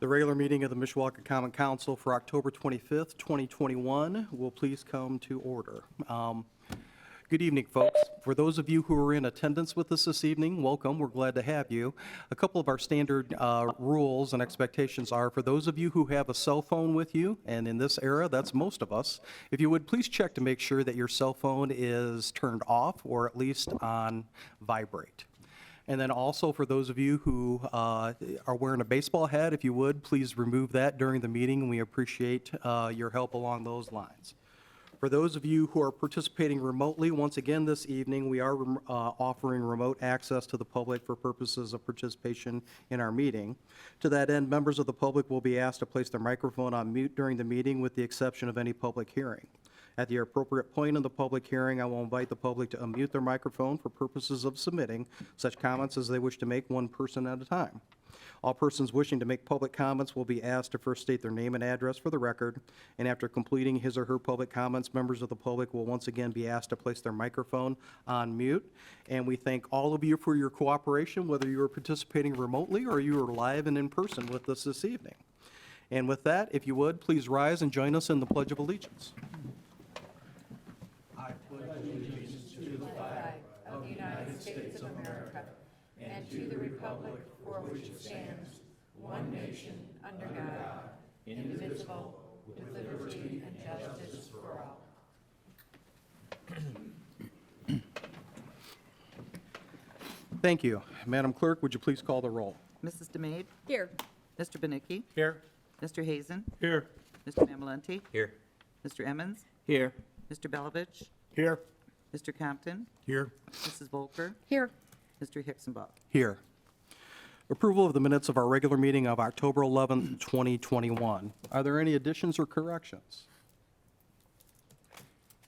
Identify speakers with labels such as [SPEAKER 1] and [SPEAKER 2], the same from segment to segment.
[SPEAKER 1] The regular meeting of the Mishawaka Common Council for October 25th, 2021 will please come to order. Good evening, folks. For those of you who are in attendance with us this evening, welcome. We're glad to have you. A couple of our standard rules and expectations are for those of you who have a cell phone with you, and in this era, that's most of us, if you would please check to make sure that your cell phone is turned off or at least on vibrate. And then also for those of you who are wearing a baseball hat, if you would, please remove that during the meeting, and we appreciate your help along those lines. For those of you who are participating remotely, once again this evening, we are offering remote access to the public for purposes of participation in our meeting. To that end, members of the public will be asked to place their microphone on mute during the meeting with the exception of any public hearing. At the appropriate point in the public hearing, I will invite the public to unmute their microphone for purposes of submitting such comments as they wish to make, one person at a time. All persons wishing to make public comments will be asked to first state their name and address for the record, and after completing his or her public comments, members of the public will once again be asked to place their microphone on mute. And we thank all of you for your cooperation, whether you are participating remotely or you are live and in person with us this evening. And with that, if you would, please rise and join us in the Pledge of Allegiance. I pledge allegiance to the flag of the United States of America and to the republic for which it stands, one nation, under God, indivisible, with liberty and justice for all. Thank you. Madam Clerk, would you please call the roll?
[SPEAKER 2] Mrs. DeMade?
[SPEAKER 3] Here.
[SPEAKER 2] Mr. Benicki?
[SPEAKER 4] Here.
[SPEAKER 2] Mr. Hazen?
[SPEAKER 4] Here.
[SPEAKER 2] Mr. Mamalenti?
[SPEAKER 4] Here.
[SPEAKER 2] Mr. Emmons?
[SPEAKER 4] Here.
[SPEAKER 2] Mr. Belovich?
[SPEAKER 4] Here.
[SPEAKER 2] Mr. Compton?
[SPEAKER 4] Here.
[SPEAKER 2] Mrs. Volker?
[SPEAKER 3] Here.
[SPEAKER 2] Mr. Hicksonbach?
[SPEAKER 1] Here. Approval of the minutes of our regular meeting of October 11th, 2021. Are there any additions or corrections?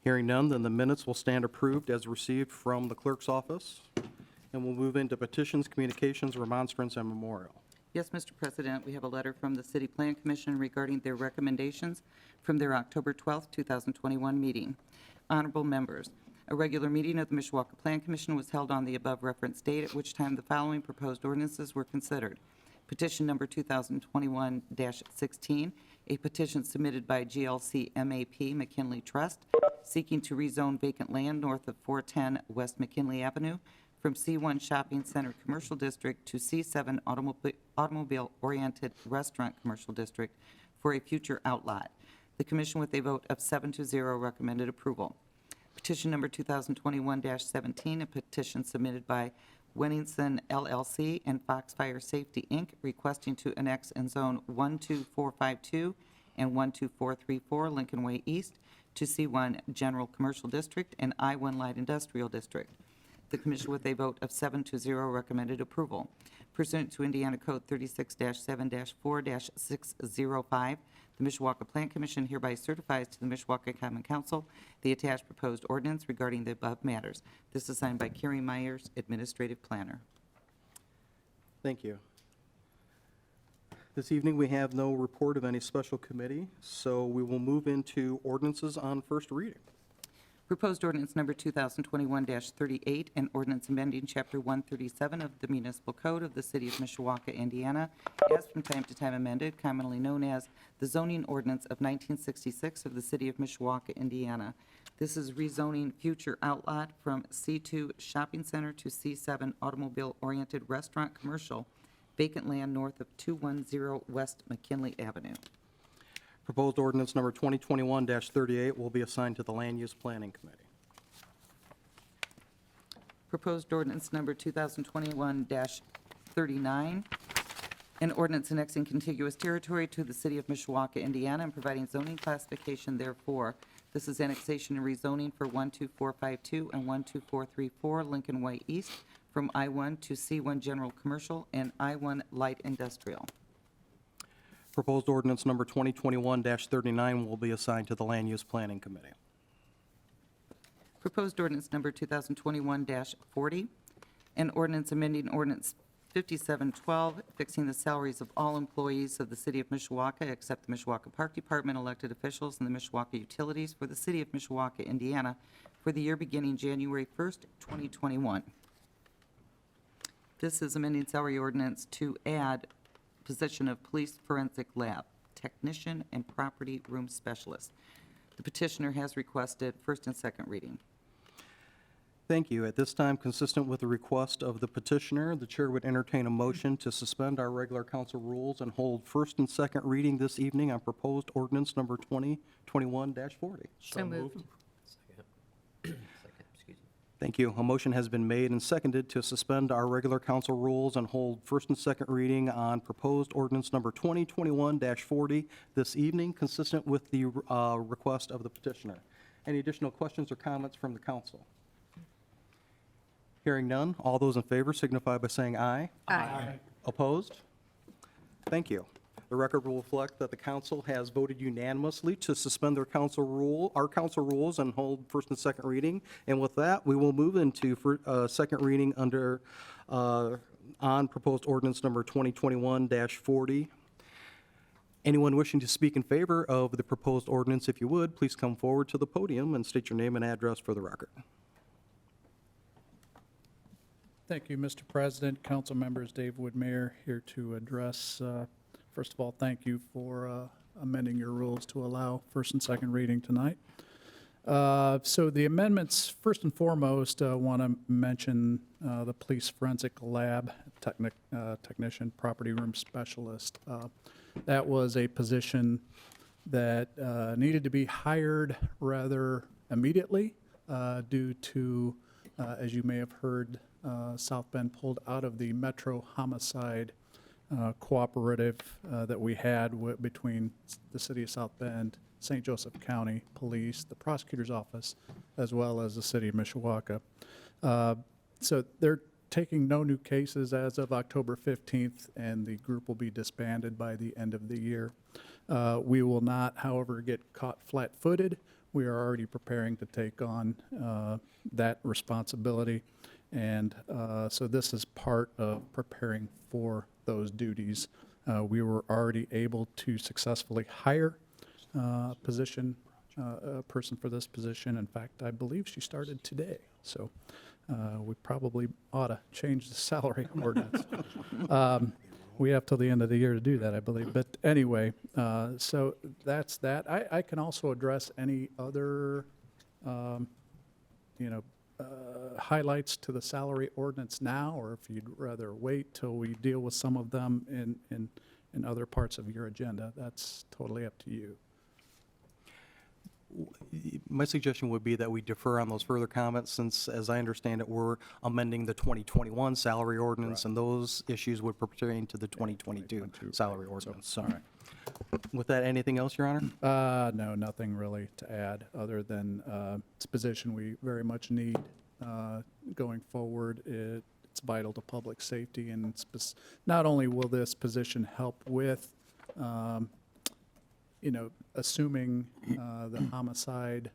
[SPEAKER 1] Hearing none, then the minutes will stand approved as received from the clerk's office. And we'll move into petitions, communications, remonstrance, and memorial.
[SPEAKER 2] Yes, Mr. President, we have a letter from the City Plan Commission regarding their recommendations from their October 12th, 2021 meeting. Honorable members, a regular meeting of the Mishawaka Plan Commission was held on the above referenced date, at which time the following proposed ordinances were considered. Petition number 2021-16, a petition submitted by GLC MAP McKinley Trust seeking to rezone vacant land north of 410 West McKinley Avenue from C1 Shopping Center Commercial District to C7 Automobile-Oriented Restaurant Commercial District for a future outlot. The Commission, with a vote of 7-0, recommended approval. Petition number 2021-17, a petition submitted by Wenningson LLC and Foxfire Safety, Inc., requesting to annex and zone 12452 and 12434 Lincoln Way East to C1 General Commercial District and I-1 Light Industrial District. The Commission, with a vote of 7-0, recommended approval. Pursuant to Indiana Code 36-7-4-605, the Mishawaka Plan Commission hereby certifies to the Mishawaka Common Council the attached proposed ordinance regarding the above matters. This is signed by Carrie Myers, Administrative Planner.
[SPEAKER 1] Thank you. This evening, we have no report of any special committee, so we will move into ordinances on first reading.
[SPEAKER 2] Proposed ordinance number 2021-38, an ordinance amending Chapter 137 of the Municipal Code of the City of Mishawaka, Indiana, as from time to time amended, commonly known as the Zoning Ordinance of 1966 of the City of Mishawaka, Indiana. This is rezoning future outlot from C2 Shopping Center to C7 Automobile-Oriented Restaurant Commercial, vacant land north of 210 West McKinley Avenue.
[SPEAKER 1] Proposed ordinance number 2021-38 will be assigned to the Land Use Planning Committee.
[SPEAKER 2] Proposed ordinance number 2021-39, an ordinance annexing contiguous territory to the City of Mishawaka, Indiana, and providing zoning classification therefore. This is annexation and rezoning for 12452 and 12434 Lincoln Way East from I-1 to C1 General Commercial and I-1 Light Industrial.
[SPEAKER 1] Proposed ordinance number 2021-39 will be assigned to the Land Use Planning Committee.
[SPEAKER 2] Proposed ordinance number 2021-40, an ordinance amending ordinance 5712, fixing the salaries of all employees of the City of Mishawaka except the Mishawaka Park Department, elected officials, and the Mishawaka Utilities for the City of Mishawaka, Indiana, for the year beginning January 1st, 2021. This is amending salary ordinance to add position of police forensic lab technician and property room specialist. The petitioner has requested first and second reading.
[SPEAKER 1] Thank you. At this time, consistent with the request of the petitioner, the chair would entertain a motion to suspend our regular council rules and hold first and second reading this evening on proposed ordinance number 2021-40.
[SPEAKER 3] So moved.
[SPEAKER 4] Second, excuse me.
[SPEAKER 1] Thank you. A motion has been made and seconded to suspend our regular council rules and hold first and second reading on proposed ordinance number 2021-40 this evening, consistent with the request of the petitioner. Any additional questions or comments from the council? Hearing none, all those in favor signify by saying aye.
[SPEAKER 3] Aye.
[SPEAKER 1] Opposed? Thank you. The record will reflect that the council has voted unanimously to suspend our council rules and hold first and second reading. And with that, we will move into second reading on proposed ordinance number 2021-40. Anyone wishing to speak in favor of the proposed ordinance, if you would, please come forward to the podium and state your name and address for the record.
[SPEAKER 5] Thank you, Mr. President. Council members, Dave Woodmayor here to address, first of all, thank you for amending your rules to allow first and second reading tonight. So the amendments, first and foremost, want to mention the police forensic lab technician, property room specialist. That was a position that needed to be hired rather immediately due to, as you may have heard, South Bend pulled out of the Metro Homicide cooperative that we had between the city of South Bend, St. Joseph County Police, the prosecutor's office, as well as the city of Mishawaka. So they're taking no new cases as of October 15th, and the group will be disbanded by the end of the year. We will not, however, get caught flat-footed. We are already preparing to take on that responsibility. And so this is part of preparing for those duties. We were already able to successfully hire a person for this position. In fact, I believe she started today. So we probably ought to change the salary ordinance. We have till the end of the year to do that, I believe. But anyway, so that's that. I can also address any other, highlights to the salary ordinance now, or if you'd rather wait till we deal with some of them in other parts of your agenda, that's totally up to you.
[SPEAKER 1] My suggestion would be that we defer on those further comments, since, as I understand it, we're amending the 2021 salary ordinance, and those issues would pertain to the 2022 salary ordinance. So, with that, anything else, Your Honor?
[SPEAKER 5] No, nothing really to add, other than it's a position we very much need going forward. It's vital to public safety, and not only will this position help with assuming the homicide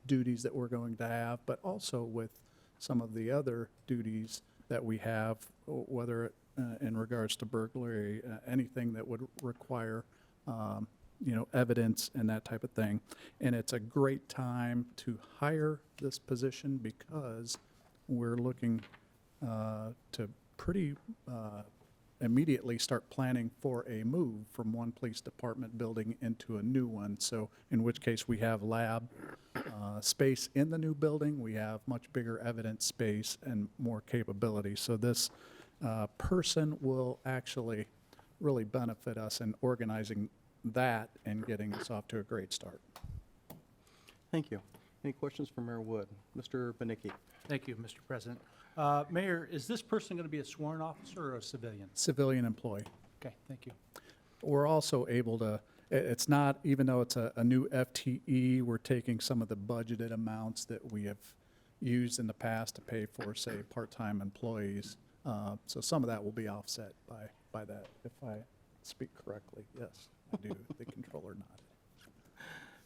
[SPEAKER 5] duties that we're going to have, but also with some of the other duties that we have, whether in regards to burglary, anything that would require, evidence and that type of thing. And it's a great time to hire this position because we're looking to pretty immediately start planning for a move from one police department building into a new one. So in which case we have lab space in the new building, we have much bigger evidence space and more capability. So this person will actually really benefit us in organizing that and getting us off to a great start.
[SPEAKER 1] Thank you. Any questions for Mayor Wood? Mr. Benicki?
[SPEAKER 6] Thank you, Mr. President. Mayor, is this person going to be a sworn officer or a civilian?
[SPEAKER 5] Civilian employee.
[SPEAKER 6] Okay, thank you.
[SPEAKER 5] We're also able to, it's not, even though it's a new FTE, we're taking some of the budgeted amounts that we have used in the past to pay for, say, part-time employees. So some of that will be offset by that, if I speak correctly. Yes, I do. The controller nodded.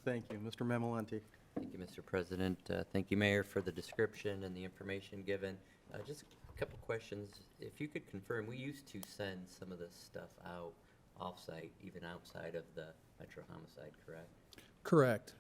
[SPEAKER 1] Thank you. Mr. Memolenti?
[SPEAKER 4] Thank you, Mr. President. Thank you, Mayor, for the description and the information given. Just a couple questions. If you could confirm, we used to send some of this stuff out off-site, even outside of the Metro Homicide, correct?
[SPEAKER 5] Correct.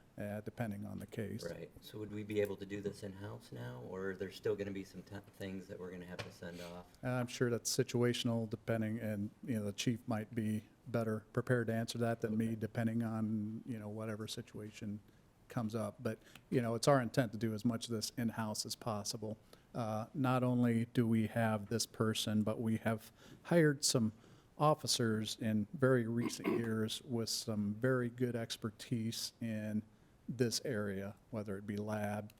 [SPEAKER 5] depending on the case.
[SPEAKER 4] Right, so would we be able to do this in-house now, or are there still gonna be some things that we're gonna have to send off?
[SPEAKER 5] I'm sure that's situational depending, and, the chief might be better prepared to answer that than me, depending on, whatever situation comes up. But, it's our intent to do as much of this in-house as possible. Not only do we have this person, but we have hired some officers in very recent years with some very good expertise in this area, whether it be lab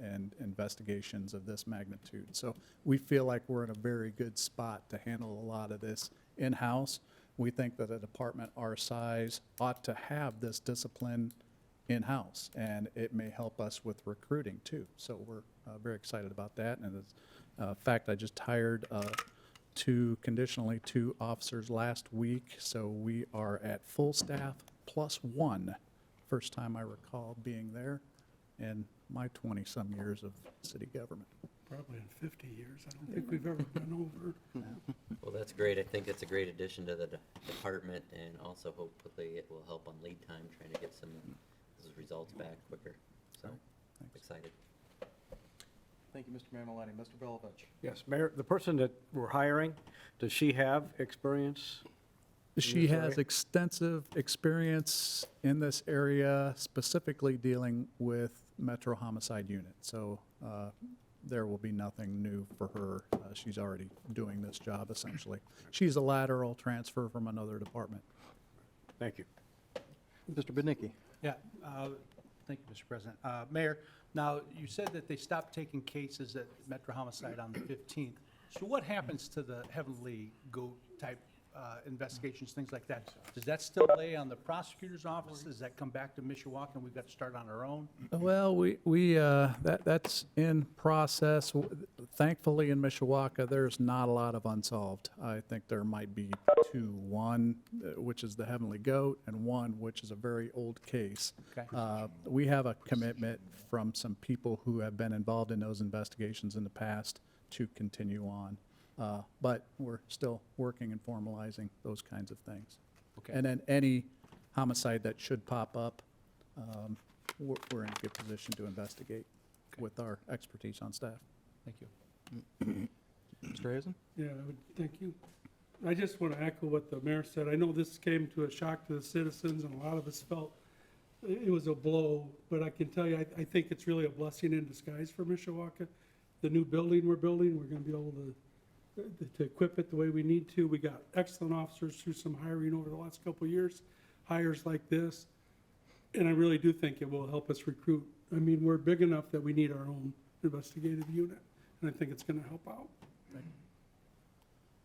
[SPEAKER 5] and investigations of this magnitude. So we feel like we're in a very good spot to handle a lot of this in-house. We think that a department our size ought to have this discipline in-house, and it may help us with recruiting too. So we're very excited about that. And in fact, I just hired conditionally two officers last week, so we are at full staff plus one. First time I recall being there in my 20-some years of city government.
[SPEAKER 3] Probably in 50 years. I don't think we've ever been over.
[SPEAKER 4] Well, that's great, I think it's a great addition to the department, and also hopefully it will help on lead time, trying to get some of those results back quicker, so,
[SPEAKER 5] Thanks.
[SPEAKER 4] excited.
[SPEAKER 1] Thank you, Mr. Mamalani. Mr. Belovich.
[SPEAKER 7] Yes, Mayor, the person that we're hiring, does she have experience?
[SPEAKER 5] She
[SPEAKER 7] this
[SPEAKER 5] has
[SPEAKER 7] area?
[SPEAKER 5] extensive experience in this area, specifically dealing with Metro Homicide Unit. So there will be nothing new for her. She's already doing this job, essentially. She's a lateral transfer from another department.
[SPEAKER 7] Thank you.
[SPEAKER 1] Mr. Bednicki.
[SPEAKER 6] Yeah, thank you, Mr. President. Mayor, now, you said that they stopped taking cases at Metro Homicide on the 15th. So what happens to the Heavenly Goat type investigations, things like that? Does that still lay on the prosecutor's office? Does that come back to Mishawaka and we've got to start on our own?
[SPEAKER 5] Well, that's in process. Thankfully, in Mishawaka, there's not a lot of unsolved. I think there might be two, one, which is the Heavenly Goat, and one, which is a very old case.
[SPEAKER 6] Okay.
[SPEAKER 5] We have a commitment from some people who have been involved in those investigations in the past to continue on. But we're still working and formalizing those kinds of things.
[SPEAKER 6] Okay.
[SPEAKER 5] And then any homicide that should pop up, we're in a good position to investigate with our expertise on staff.
[SPEAKER 6] Thank you.
[SPEAKER 1] Mr. Hazen.
[SPEAKER 3] Yeah, thank you. I just want to echo what the mayor said. I know this came to a shock to the citizens, and a lot of us felt it was a blow, but I can tell you, I think it's really a blessing in disguise for Mishawaka. The new building we're building, we're going to be able to equip it the way we need to. We got excellent officers through some hiring over the last couple of years, hires like this, and I really do think it will help us recruit. I mean, we're big enough that we need our own investigative unit, and I think it's going to help out.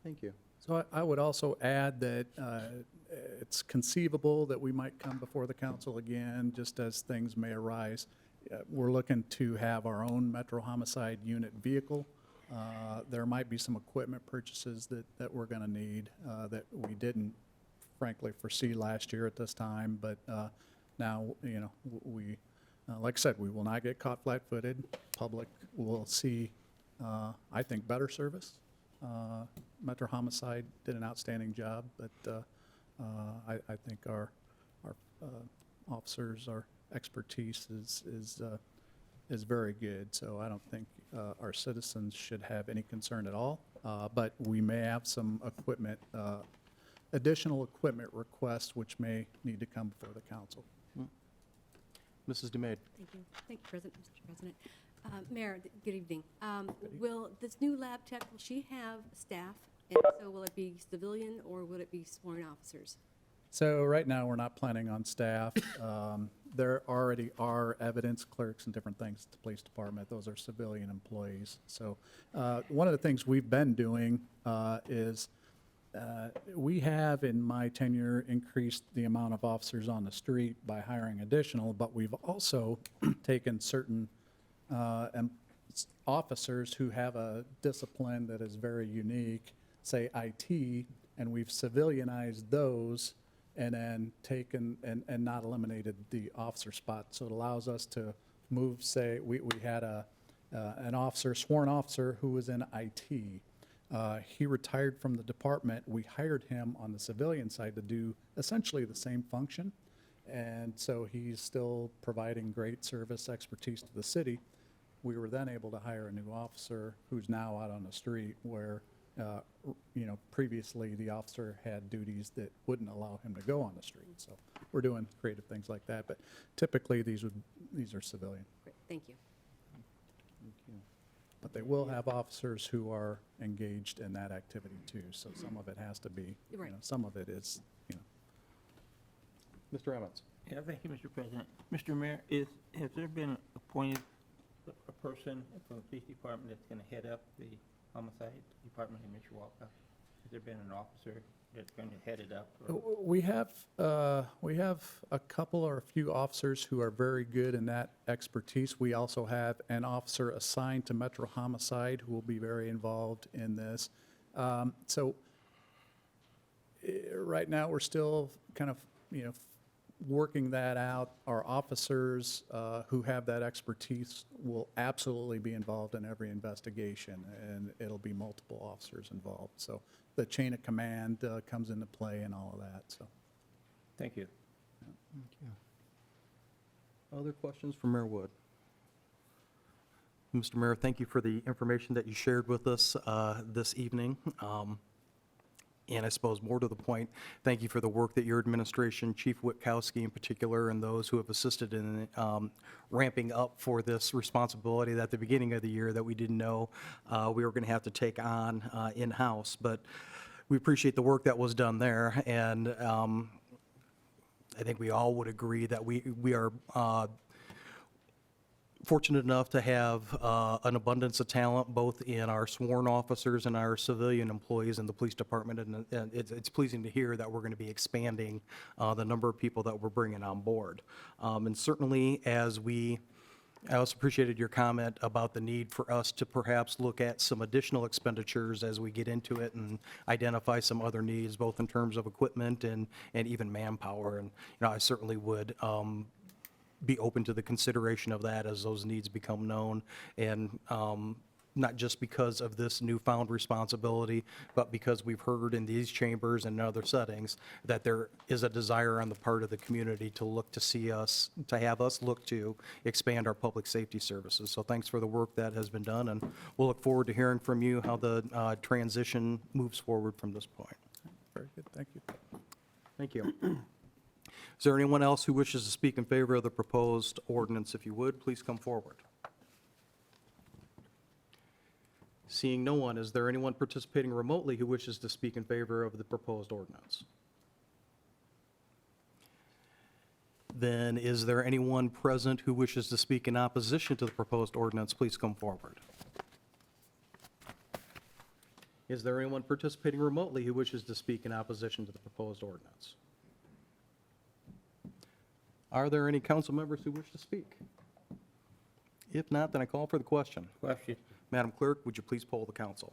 [SPEAKER 1] Thank you.
[SPEAKER 5] So I would also add that it's conceivable that we might come before the council again, just as things may arise. We're looking to have our own Metro Homicide Unit vehicle. There might be some equipment purchases that we're going to need that we didn't frankly foresee last year at this time, but now, we, like I said, we will not get caught flat-footed. Public will see, I think, better service. Metro Homicide did an outstanding job, but I think our officers, our expertise is very good. So I don't think our citizens should have any concern at all. But we may have some equipment, additional equipment requests, which may need to come before the council.
[SPEAKER 1] Mrs. DeMade.
[SPEAKER 8] Thank you. Thank you, Mr. President. Mayor, good evening. Will this new lab tech, will she have staff? And so will it be civilian or will it be sworn officers?
[SPEAKER 5] So right now, we're not planning on staff. There already are evidence clerks and different things at the police department. Those are civilian employees. So one of the things we've been doing is we have, in my tenure, increased the amount of officers on the street by hiring additional, but we've also taken certain officers who have a discipline that is very unique, say IT, and we've civilianized those and then taken and not eliminated the officer spot. So it allows us to move, say, we had an officer, sworn officer, who was in IT. He retired from the department. We hired him on the civilian side to do essentially the same function. And so he's still providing great service expertise to the city. We were then able to hire a new officer who's now out on the street where, previously the officer had duties that wouldn't allow him to go on the street. So we're doing creative things like that, but typically these are civilian.
[SPEAKER 8] Great, thank you.
[SPEAKER 5] But they will have officers who are engaged in that activity too. So some of it has to be,
[SPEAKER 8] Right.
[SPEAKER 5] some of it is,
[SPEAKER 1] Mr. Emmons?
[SPEAKER 9] Yeah, thank you, Mr. President. Mr. Mayor, has there been appointed a person from the police department that's going to head up the homicide department in Mishawaka? Has there been an officer that's going to head it up? or-
[SPEAKER 5] We have a couple or a few officers who are very good in that expertise. We also have an officer assigned to Metro Homicide who will be very involved in this. Right now, we're still kind of, working that out. Our officers who have that expertise will absolutely be involved in every investigation, and it'll be multiple officers involved. So the chain of command comes into play and all of that, so.
[SPEAKER 9] Thank you.
[SPEAKER 1] Other questions for Mayor Wood? Mr. Mayor, thank you for the information that you shared with us this evening. And I suppose more to the point, thank you for the work that your administration, Chief Witkowski in particular, and those who have assisted in ramping up for this responsibility at the beginning of the year that we didn't know we were going to have to take on in-house. But we appreciate the work that was done there, and I think we all would agree that we are fortunate enough to have an abundance of talent, both in our sworn officers and our civilian employees in the police department, and it's pleasing to hear that we're going to be expanding the number of people that we're bringing on board. And certainly, I also appreciated your comment about the need for us to perhaps look at some additional expenditures as we get into it and identify some other needs, both in terms of equipment and even manpower. And, I certainly would be open to the consideration of that as those needs become known, and not just because of this newfound responsibility, but because we've heard in these chambers and in other settings that there is a desire on the part of the community to have us look to expand our public safety services. So thanks for the work that has been done, and we'll look forward to hearing from you how the transition moves forward from this point.
[SPEAKER 5] Very good, thank you.
[SPEAKER 1] Thank you. Is there anyone else who wishes to speak in favor of the proposed ordinance? If you would, please come forward. Seeing no one, is there anyone participating remotely who wishes to speak in favor of the proposed ordinance? Then is there anyone present who wishes to speak in opposition to the proposed ordinance? Please come forward. Is there anyone participating remotely who wishes to speak in opposition to the proposed ordinance? Are there any council members who wish to speak? If not, then I call for the question.
[SPEAKER 9] Question.
[SPEAKER 1] Madam Clerk, would you please poll the council?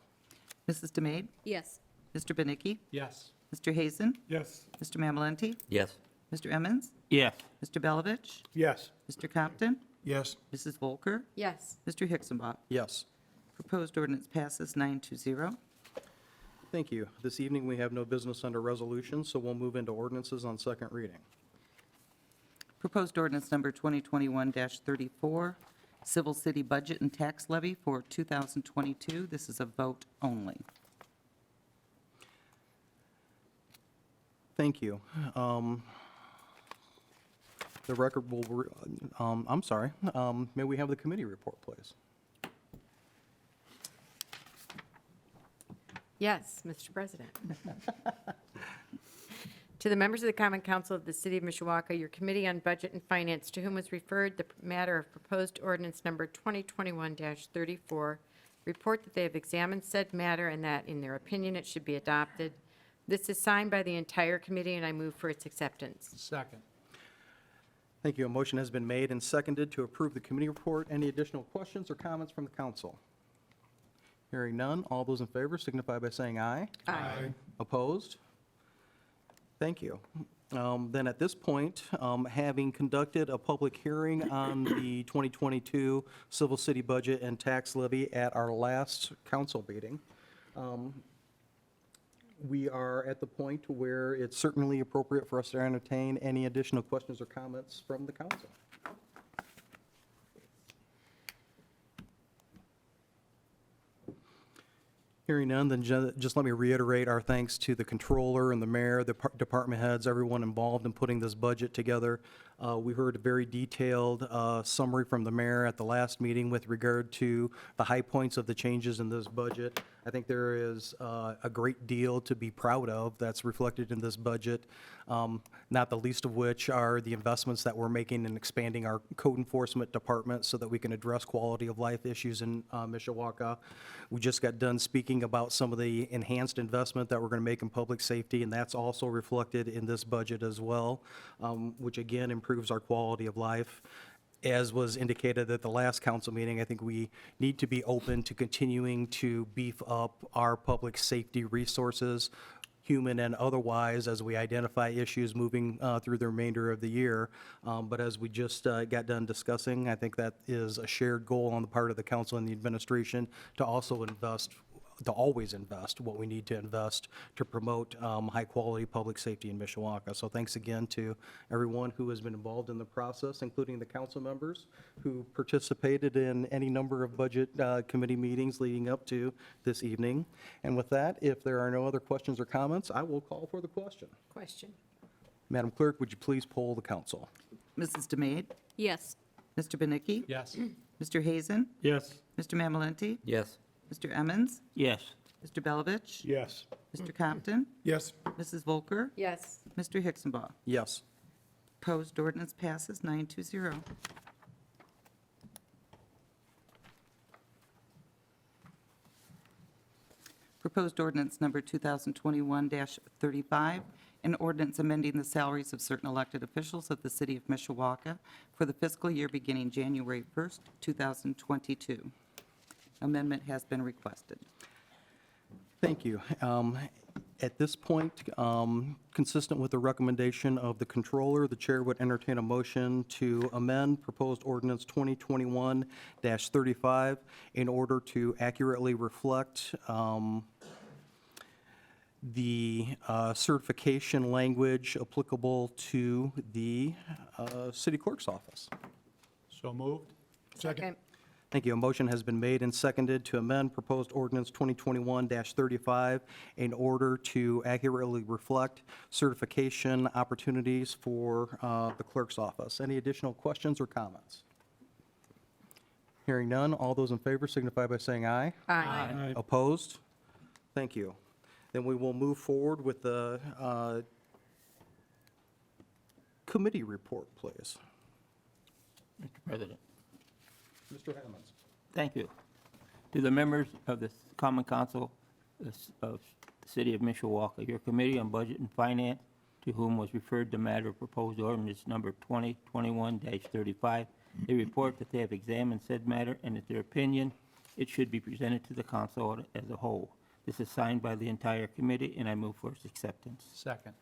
[SPEAKER 2] Mrs. DeMade?
[SPEAKER 8] Yes.
[SPEAKER 2] Mr. Benicki?
[SPEAKER 6] Yes.
[SPEAKER 2] Mr. Hazen?
[SPEAKER 3] Yes,
[SPEAKER 2] Mr. Mamalenti?
[SPEAKER 4] Yes.
[SPEAKER 2] Mr. Emmons?
[SPEAKER 9] Yes.
[SPEAKER 2] Mr. Belovich?
[SPEAKER 7] Yes.
[SPEAKER 2] Mr. Compton?
[SPEAKER 7] Yes.
[SPEAKER 2] Mrs. Volker?
[SPEAKER 8] Yes.
[SPEAKER 2] Mr. Hixenbach?
[SPEAKER 1] Yes.
[SPEAKER 2] Proposed ordinance passes 9-0.
[SPEAKER 1] Thank you. This evening, we have no business under resolution, so we'll move into ordinances on second reading.
[SPEAKER 2] Proposed ordinance number 2021-34, Civil City Budget and Tax Levy for 2022. This is a vote only.
[SPEAKER 1] Thank you. The record will, I'm sorry, may we have the committee report, please?
[SPEAKER 10] Yes, Mr. President. To the members of the Common Council of the City of Mishawaka, your Committee on Budget and Finance, to whom was referred the matter of proposed ordinance number 2021-34, report that they have examined said matter and that, in their opinion, it should be adopted. This is signed by the entire committee, and I move for its acceptance.
[SPEAKER 6] Second.
[SPEAKER 1] Thank you. A motion has been made and seconded to approve the committee report. Any additional questions or comments from the council? Hearing none, all those in favor signify by saying aye.
[SPEAKER 10] Aye.
[SPEAKER 1] Opposed? Thank you. Then at this point, having conducted a public hearing on the 2022 Civil City Budget and Tax Levy at our last council meeting, we are at the point where it's certainly appropriate for us to entertain any additional questions or comments from the council. Hearing none, then just let me reiterate our thanks to the controller and the mayor, the department heads, everyone involved in putting this budget together. We heard a very detailed summary from the mayor at the last meeting with regard to the high points of the changes in this budget. I think there is a great deal to be proud of that's reflected in this budget, not the least of which are the investments that we're making in expanding our code enforcement department so that we can address quality of life issues in Mishawaka. We just got done speaking about some of the enhanced investment that we're going to make in public safety, and that's also reflected in this budget as well, which again improves our quality of life. As was indicated at the last council meeting, I think we need to be open to continuing to beef up our public safety resources, human and otherwise, as we identify issues moving through the remainder of the year. But as we just got done discussing, I think that is a shared goal on the part of the council and the administration to also invest, to always invest what we need to invest to promote high-quality public safety in Mishawaka. So thanks again to everyone who has been involved in the process, including the council members who participated in any number of budget committee meetings leading up to this evening. And with that, if there are no other questions or comments, I will call for the question.
[SPEAKER 10] Question.
[SPEAKER 1] Madam Clerk, would you please poll the council?
[SPEAKER 2] Mrs. DeMade?
[SPEAKER 8] Yes.
[SPEAKER 2] Mr. Benicki?
[SPEAKER 6] Yes.
[SPEAKER 2] Mr. Hazen?
[SPEAKER 3] Yes.
[SPEAKER 2] Mr. Mamalenti?
[SPEAKER 4] Yes.
[SPEAKER 2] Mr. Emmons?
[SPEAKER 9] Yes.
[SPEAKER 2] Mr. Belovich?
[SPEAKER 3] Yes.
[SPEAKER 2] Mr. Compton?
[SPEAKER 3] Yes.
[SPEAKER 2] Mrs. Volker?
[SPEAKER 10] Yes.
[SPEAKER 2] Mr. Hicksonbaugh?
[SPEAKER 1] Yes.
[SPEAKER 2] Opposed ordinance passes 920. Proposed ordinance number 2021-35, an ordinance amending the salaries of certain elected officials of the city of Mishawaka for the fiscal year beginning January 1st, 2022. Amendment has been requested.
[SPEAKER 1] Thank you. At this point, consistent with the recommendation of the controller, the chair would entertain a motion to amend proposed ordinance 2021-35 in order to accurately reflect the certification language applicable to the city clerk's office.
[SPEAKER 6] So moved?
[SPEAKER 10] Second.
[SPEAKER 1] Thank you. A motion has been made and seconded to amend proposed ordinance 2021-35 in order to accurately reflect certification opportunities for the clerk's office. Any additional questions or comments? Hearing none, all those in favor signify by saying aye.
[SPEAKER 10] Aye.
[SPEAKER 1] Opposed? Thank you. Then we will move forward with the committee report, please.
[SPEAKER 9] Mr. President,
[SPEAKER 1] Mr. Hammond.
[SPEAKER 9] thank you. To the members of the Common Council of the City of Mishawaka, your Committee on Budget and Finance, to whom was referred the matter of proposed ordinance number 2021-35, they report that they have examined said matter and that their opinion, it should be presented to the council as a whole. This is signed by the entire committee, and I move for its acceptance.
[SPEAKER 6] Second.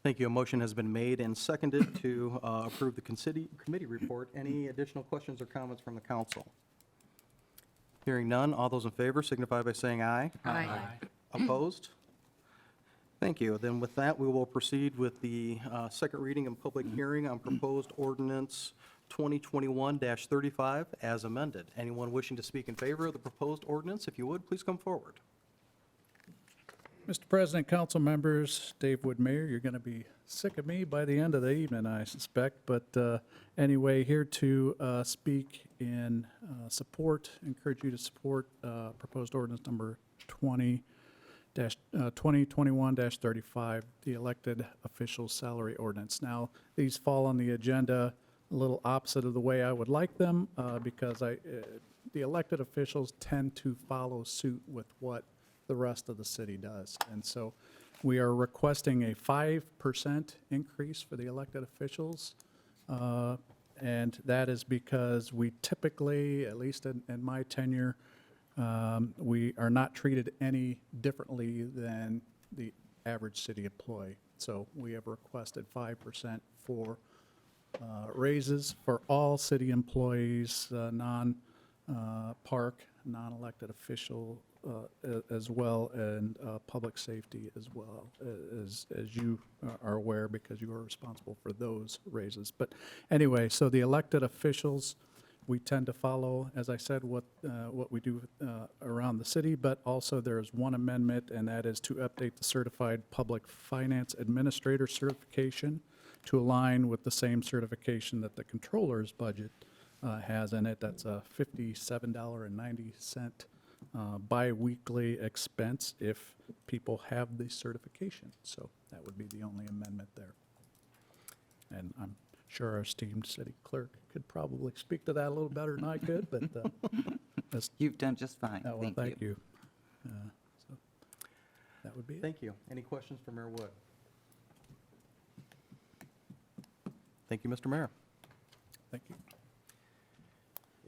[SPEAKER 1] Thank you. A motion has been made and seconded to approve the committee report. Any additional questions or comments from the council? Hearing none, all those in favor signify by saying aye.
[SPEAKER 10] Aye.
[SPEAKER 1] Opposed? Thank you. Then with that, we will proceed with the second reading and public hearing on proposed ordinance 2021-35 as amended. Anyone wishing to speak in favor of the proposed ordinance, if you would, please come forward.
[SPEAKER 5] Mr. President, council members, Dave Wood, Mayor, you're going to be sick of me by the end of the evening, I suspect. But anyway, here to speak in support, encourage you to support proposed ordinance number 2021-35, the elected officials salary ordinance. Now, these fall on the agenda a little opposite of the way I would like them because the elected officials tend to follow suit with what the rest of the city does. And so we are requesting a 5% increase for the elected officials. And that is because we typically, at least in my tenure, we are not treated any differently than the average city employee. So we have requested 5% for raises for all city employees, non-park, non-elected official as well, and public safety as well, as you are aware, because you are responsible for those raises. But anyway, so the elected officials, we tend to follow, as I said, what we do around the city, but also there's one amendment, and that is to update the Certified Public Finance Administrator certification to align with the same certification that the controller's budget has in it. That's a $57.90 biweekly expense if people have the certification. So that would be the only amendment there. And I'm sure our esteemed city clerk could probably speak to that a little better than I could, but that's,
[SPEAKER 2] You've done just fine.
[SPEAKER 5] oh, well, thank you. So that would be it.
[SPEAKER 1] Thank you. Any questions for Mayor Wood? Thank you, Mr. Mayor.
[SPEAKER 5] Thank you.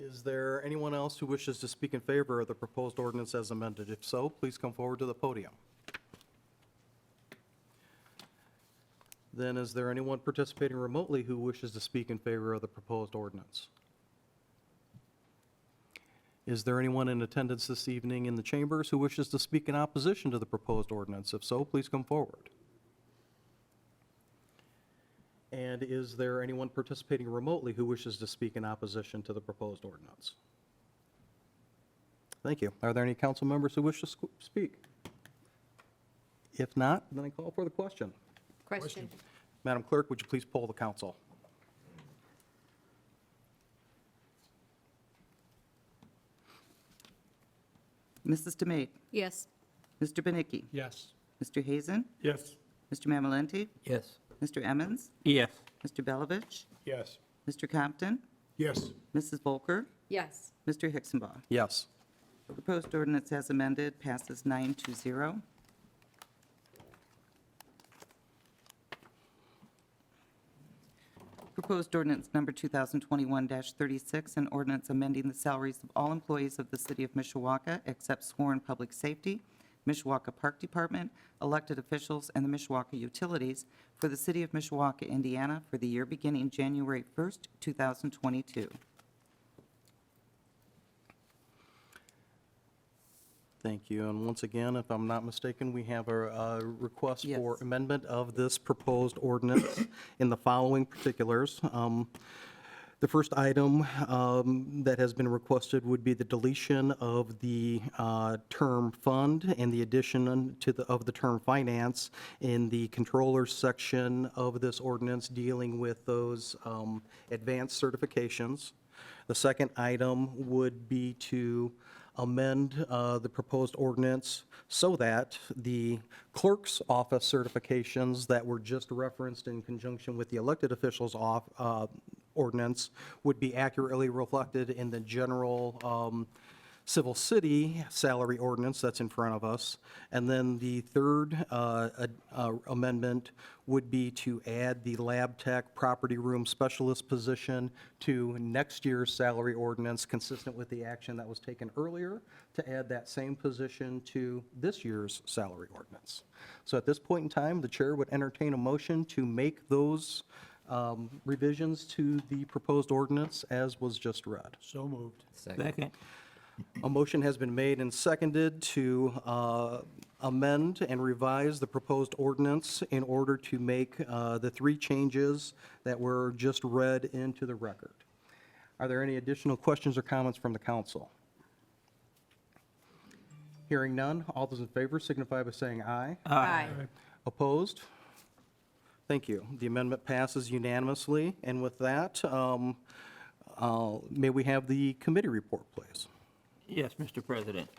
[SPEAKER 1] Is there anyone else who wishes to speak in favor of the proposed ordinance as amended? If so, please come forward to the podium. Then is there anyone participating remotely who wishes to speak in favor of the proposed ordinance? Is there anyone in attendance this evening in the chambers who wishes to speak in opposition to the proposed ordinance? If so, please come forward. And is there anyone participating remotely who wishes to speak in opposition to the proposed ordinance? Thank you. Are there any council members who wish to speak? If not, then I call for the question.
[SPEAKER 10] Question.
[SPEAKER 1] Madam Clerk, would you please poll the council?
[SPEAKER 2] Mrs. Demate,
[SPEAKER 8] Yes.
[SPEAKER 2] Mr. Benicki,
[SPEAKER 6] Yes.
[SPEAKER 2] Mr. Hazen,
[SPEAKER 3] Yes.
[SPEAKER 2] Mr. Mamalenti,
[SPEAKER 4] Yes.
[SPEAKER 2] Mr. Emmons,
[SPEAKER 9] Yes.
[SPEAKER 2] Mr. Belovich,
[SPEAKER 7] Yes.
[SPEAKER 2] Mr. Compton,
[SPEAKER 7] Yes.
[SPEAKER 2] Mrs. Volker,
[SPEAKER 10] Yes.
[SPEAKER 2] Mr. Hixenbaugh.
[SPEAKER 1] Yes.
[SPEAKER 2] Proposed ordinance as amended passes 9-0. Proposed ordinance number 2021-36, an ordinance amending the salaries of all employees of the City of Mishawaka except sworn public safety, Mishawaka Park Department, elected officials, and the Mishawaka Utilities for the City of Mishawaka, Indiana, for the year beginning January 1st, 2022.
[SPEAKER 1] Thank you. And once again, if I'm not mistaken, we have a request for
[SPEAKER 2] Yes.
[SPEAKER 1] amendment of this proposed ordinance in the following particulars. The first item that has been requested would be the deletion of the term fund and the addition of the term finance in the controller's section of this ordinance dealing with those advanced certifications. The second item would be to amend the proposed ordinance so that the clerk's office certifications that were just referenced in conjunction with the elected officials' ordinance would be accurately reflected in the general civil city salary ordinance that's in front of us. And then the third amendment would be to add the lab tech property room specialist position to next year's salary ordinance, consistent with the action that was taken earlier, to add that same position to this year's salary ordinance. So at this point in time, the chair would entertain a motion to make those revisions to the proposed ordinance as was just read.
[SPEAKER 6] So moved.
[SPEAKER 9] Second.
[SPEAKER 1] A motion has been made and seconded to amend and revise the proposed ordinance in order to make the three changes that were just read into the record. Are there any additional questions or comments from the council? Hearing none, all those in favor signify by saying aye.
[SPEAKER 10] Aye.
[SPEAKER 1] Opposed? Thank you. The amendment passes unanimously. And with that, may we have the committee report, please?
[SPEAKER 9] Yes, Mr. President.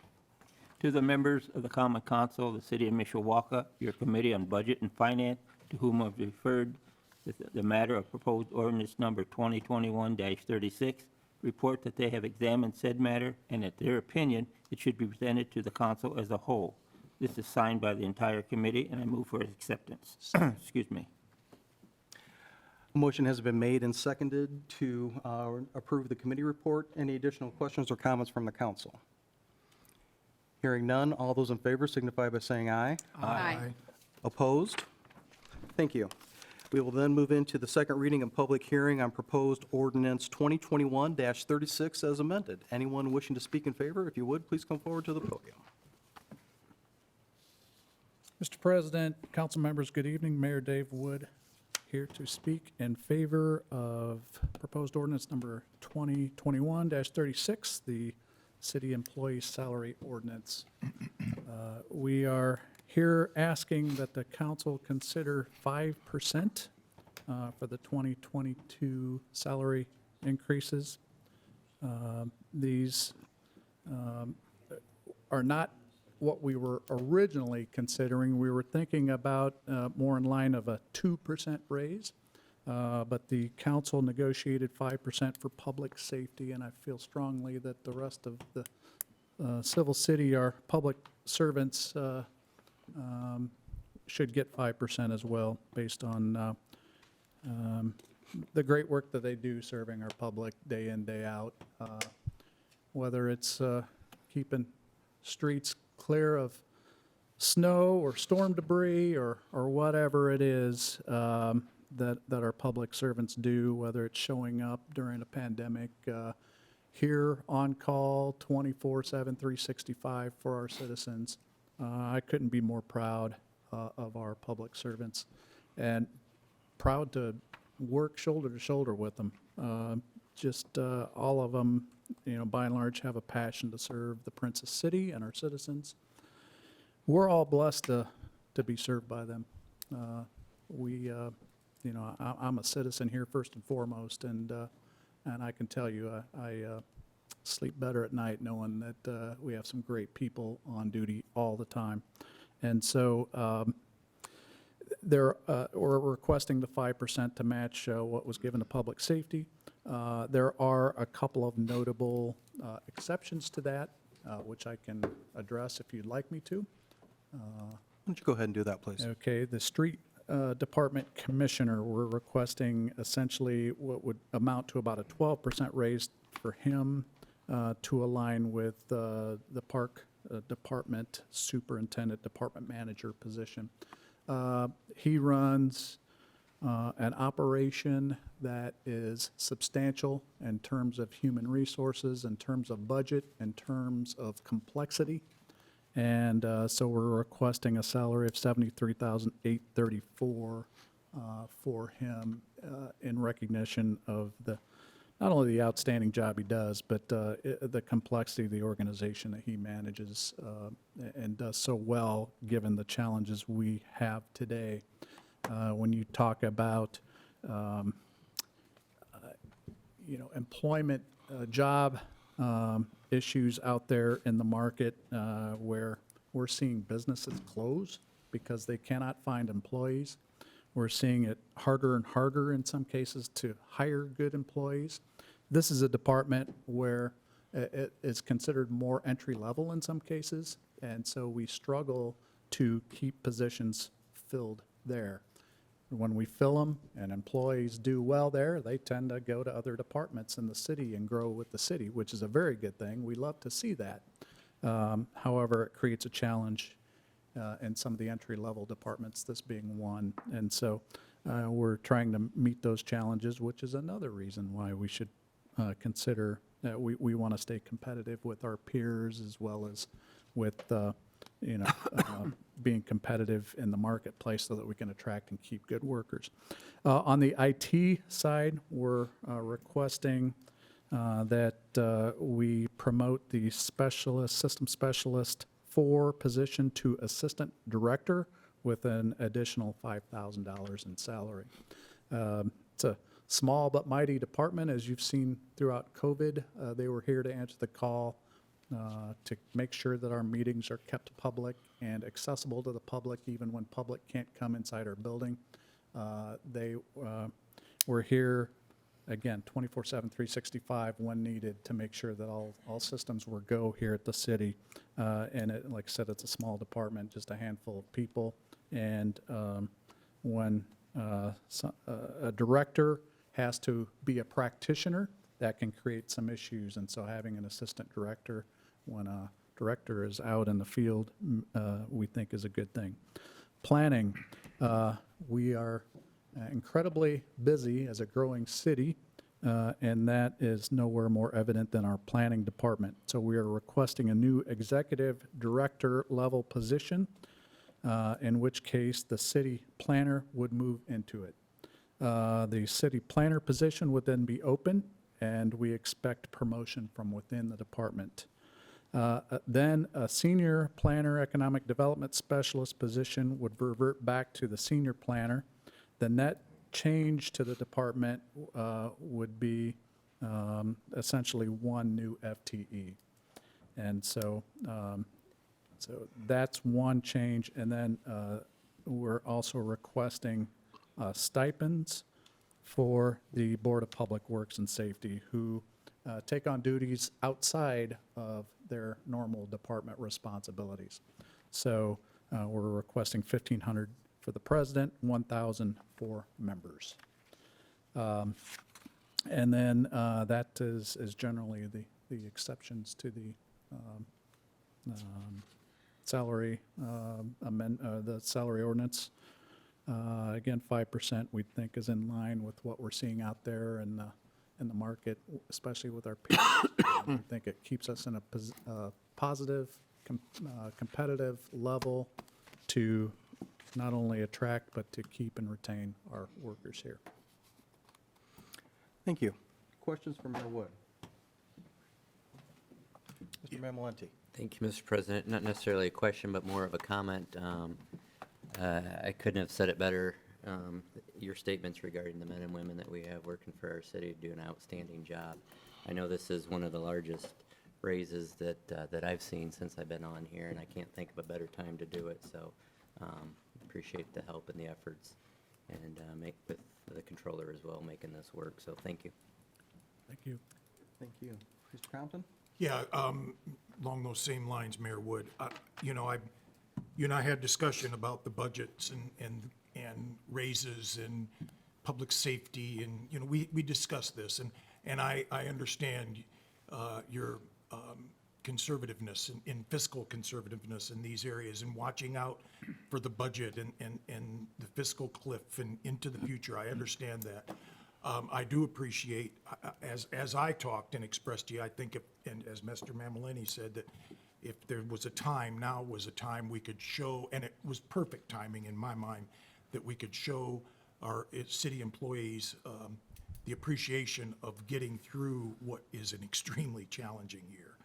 [SPEAKER 9] To the members of the Common Council of the City of Mishawaka, your Committee on Budget and Finance, to whom I've referred the matter of proposed ordinance number 2021-36, report that they have examined said matter and that their opinion, it should be presented to the council as a whole. This is signed by the entire committee, and I move for its acceptance. Excuse me.
[SPEAKER 1] A motion has been made and seconded to approve the committee report. Any additional questions or comments from the council? Hearing none, all those in favor signify by saying aye.
[SPEAKER 10] Aye.
[SPEAKER 1] Opposed? Thank you. We will then move into the second reading and public hearing on proposed ordinance 2021-36 as amended. Anyone wishing to speak in favor, if you would, please come forward to the podium.
[SPEAKER 5] Mr. President, council members, good evening. Mayor Dave Wood here to speak in favor of proposed ordinance number 2021-36, the city employee salary ordinance. We are here asking that the council consider 5% for the 2022 salary increases. These are not what we were originally considering. We were thinking about more in line of a 2% raise, but the council negotiated 5% for public safety, and I feel strongly that the rest of the civil city, our public servants, should get 5% as well, based on the great work that they do serving our public day in, day out. Whether it's keeping streets clear of snow or storm debris or whatever it is that our public servants do, whether it's showing up during a pandemic, here on call 24/7, 365 for our citizens. I couldn't be more proud of our public servants and proud to work shoulder to shoulder with them. All of them, by and large, have a passion to serve the Princess City and our citizens. We're all blessed to be served by them. I'm a citizen here first and foremost, and I can tell you, I sleep better at night knowing that we have some great people on duty all the time. And so we're requesting the 5% to match what was given to public safety. There are a couple of notable exceptions to that, which I can address if you'd like me to.
[SPEAKER 1] Why don't you go ahead and do that, please?
[SPEAKER 5] Okay, the street department commissioner, we're requesting essentially what would amount to about a 12% raise for him to align with the park department superintendent, department manager position. He runs an operation that is substantial in terms of human resources, in terms of budget, in terms of complexity. And so we're requesting a salary of $73,834 for him in recognition of not only the outstanding job he does, but the complexity of the organization that he manages and does so well given the challenges we have today. When you talk about employment, job issues out there in the market where we're seeing businesses close because they cannot find employees. We're seeing it harder and harder in some cases to hire good employees. This is a department where it is considered more entry level in some cases, and so we struggle to keep positions filled there. When we fill them and employees do well there, they tend to go to other departments in the city and grow with the city, which is a very good thing. We love to see that. However, it creates a challenge in some of the entry-level departments, this being one. And so we're trying to meet those challenges, which is another reason why we should consider that we want to stay competitive with our peers as well as with being competitive in the marketplace so that we can attract and keep good workers. On the IT side, we're requesting that we promote the system specialist 4 position to assistant director with an additional $5,000 in salary. It's a small but mighty department, as you've seen throughout COVID. They were here to answer the call to make sure that our meetings are kept public and accessible to the public, even when public can't come inside our building. They were here, again, 24/7, 365 when needed to make sure that all systems were go here at the city. And like I said, it's a small department, just a handful of people. And when a director has to be a practitioner, that can create some issues. And so having an assistant director when a director is out in the field, we think is a good thing. Planning, we are incredibly busy as a growing city, and that is nowhere more evident than our planning department. So we are requesting a new executive director level position in which case the city planner would move into it. The city planner position would then be open, and we expect promotion from within the department. Then a senior planner, economic development specialist position would revert back to the senior planner. The net change to the department would be essentially one new FTE. And so that's one change. And then we're also requesting stipends for the Board of Public Works and Safety, who take on duties outside of their normal department responsibilities. So we're requesting $1,500 for the president, $1,000 for members. And then that is generally the exceptions to the salary the salary ordinance. Again, 5% we think is in line with what we're seeing out there in the market, especially with our peers. I think it keeps us in a positive, competitive level to not only attract, but to keep and retain our workers here.
[SPEAKER 1] Thank you. Questions for Mayor Wood? Mr. Mamalenti?
[SPEAKER 4] Thank you, Mr. President. Not necessarily a question, but more of a comment. I couldn't have said it better. Your statements regarding the men and women that we have working for our city do an outstanding job. I know this is one of the largest raises that I've seen since I've been on here, and I can't think of a better time to do it. So appreciate the help and the efforts, and make with the controller as well making this work. So thank you.
[SPEAKER 5] Thank you.
[SPEAKER 1] Thank you. Mr. Compton?
[SPEAKER 11] Yeah, along those same lines, Mayor Wood, you know, you and I had discussion about the budgets and raises and public safety, and, you know, we discussed this, and I understand your conservativeness in fiscal conservativeness in these areas and watching out for the budget and the fiscal cliff and into the future. I understand that. I do appreciate, as I talked and expressed to you, I think, and as Mr. Mamalini said, that if there was a time, now was a time we could show, and it was perfect timing in my mind, that we could show our city employees the appreciation of getting through what is an extremely challenging year.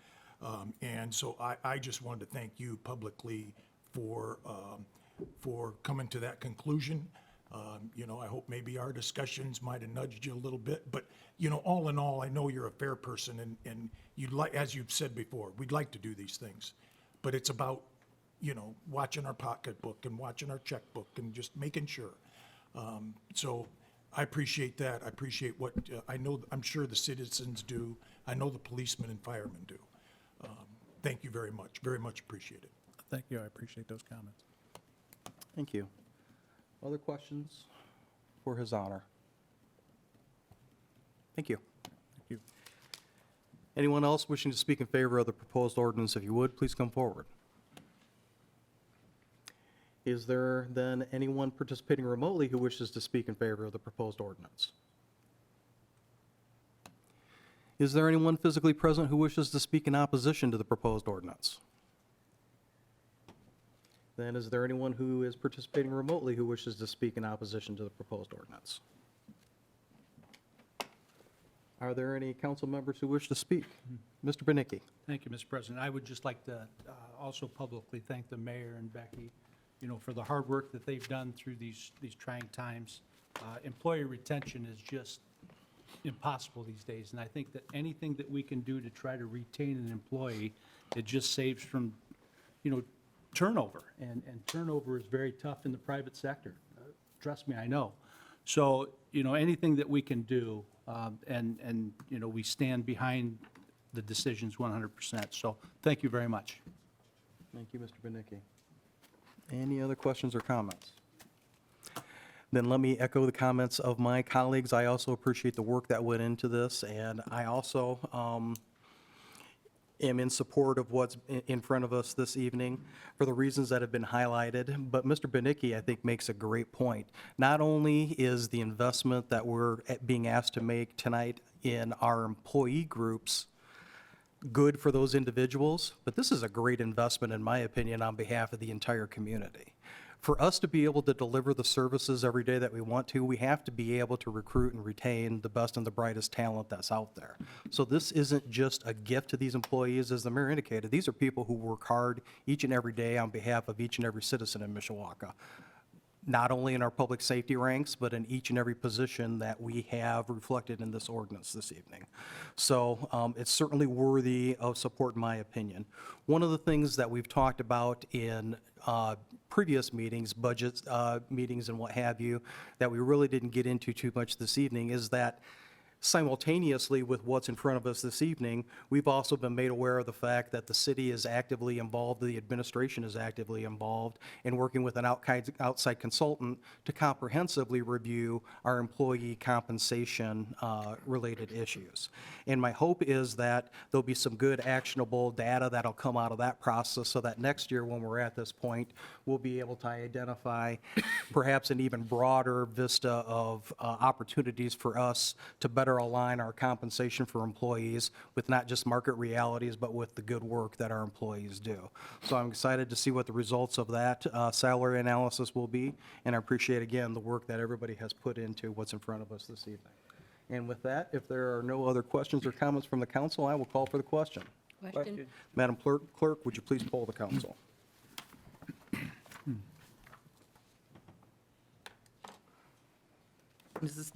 [SPEAKER 11] And so I just wanted to thank you publicly for coming to that conclusion. You know, I hope maybe our discussions might have nudged you a little bit, but, you know, all in all, I know you're a fair person, and you'd like, as you've said before, we'd like to do these things, but it's about, you know, watching our pocketbook and watching our checkbook and just making sure. So I appreciate that. I appreciate what, I know, I'm sure the citizens do. I know the policemen and firemen do. Thank you very much appreciated.
[SPEAKER 5] Thank you. I appreciate those comments.
[SPEAKER 1] Thank you. Other questions for His Honor? Thank you.
[SPEAKER 5] Thank you.
[SPEAKER 1] Anyone else wishing to speak in favor of the proposed ordinance, if you would, please come forward. Is there then anyone participating remotely who wishes to speak in favor of the proposed ordinance? Is there anyone physically present who wishes to speak in opposition to the proposed ordinance? Then is there anyone who is participating remotely who wishes to speak in opposition to the proposed ordinance? Are there any council members who wish to speak? Mr. Benicki?
[SPEAKER 6] Thank you, Mr. President. I would just like to also publicly thank the mayor and Becky, you know, for the hard work that they've done through these trying times. Employee retention is just impossible these days, and I think that anything that we can do to try to retain an employee, it just saves from, you know, turnover, and turnover is very tough in the private sector. Trust me, I know. So, you know, anything that we can do, and you know, we stand behind the decisions 100%. So thank you very much.
[SPEAKER 1] Thank you, Mr. Benicki. Any other questions or comments? Then let me echo the comments of my colleagues. I also appreciate the work that went into this, and I also am in support of what's in front of us this evening for the reasons that have been highlighted. But Mr. Benicki, I think, makes a great point. Not only is the investment that we're being asked to make tonight in our employee groups good for those individuals, but this is a great investment, in my opinion, on behalf of the entire community. For us to be able to deliver the services every day that we want to, we have to be able to recruit and retain the best and the brightest talent that's out there. So this isn't just a gift to these employees, as the mayor indicated. These are people who work hard each and every day on behalf of each and every citizen in Mishawaka, not only in our public safety ranks, but in each and every position that we have reflected in this ordinance this evening. So it's certainly worthy of support, in my opinion. One of the things that we've talked about in previous meetings, budget meetings and what have you, that we really didn't get into too much this evening is that simultaneously with what's in front of us this evening, we've also been made aware of the fact that the city is actively involved, the administration is actively involved in working with an outside consultant to comprehensively review our employee compensation related issues. And my hope is that there'll be some good actionable data that'll come out of that process so that next year when we're at this point, we'll be able to identify perhaps an even broader vista of opportunities for us to better align our compensation for employees with not just market realities, but with the good work that our employees do. So I'm excited to see what the results of that salary analysis will be, and I appreciate, again, the work that everybody has put into what's in front of us this evening. And with that, if there are no other questions or comments from the council, I will call for the question.
[SPEAKER 8] Question?
[SPEAKER 1] Madam Clerk, would you please poll the council?
[SPEAKER 2] Mrs.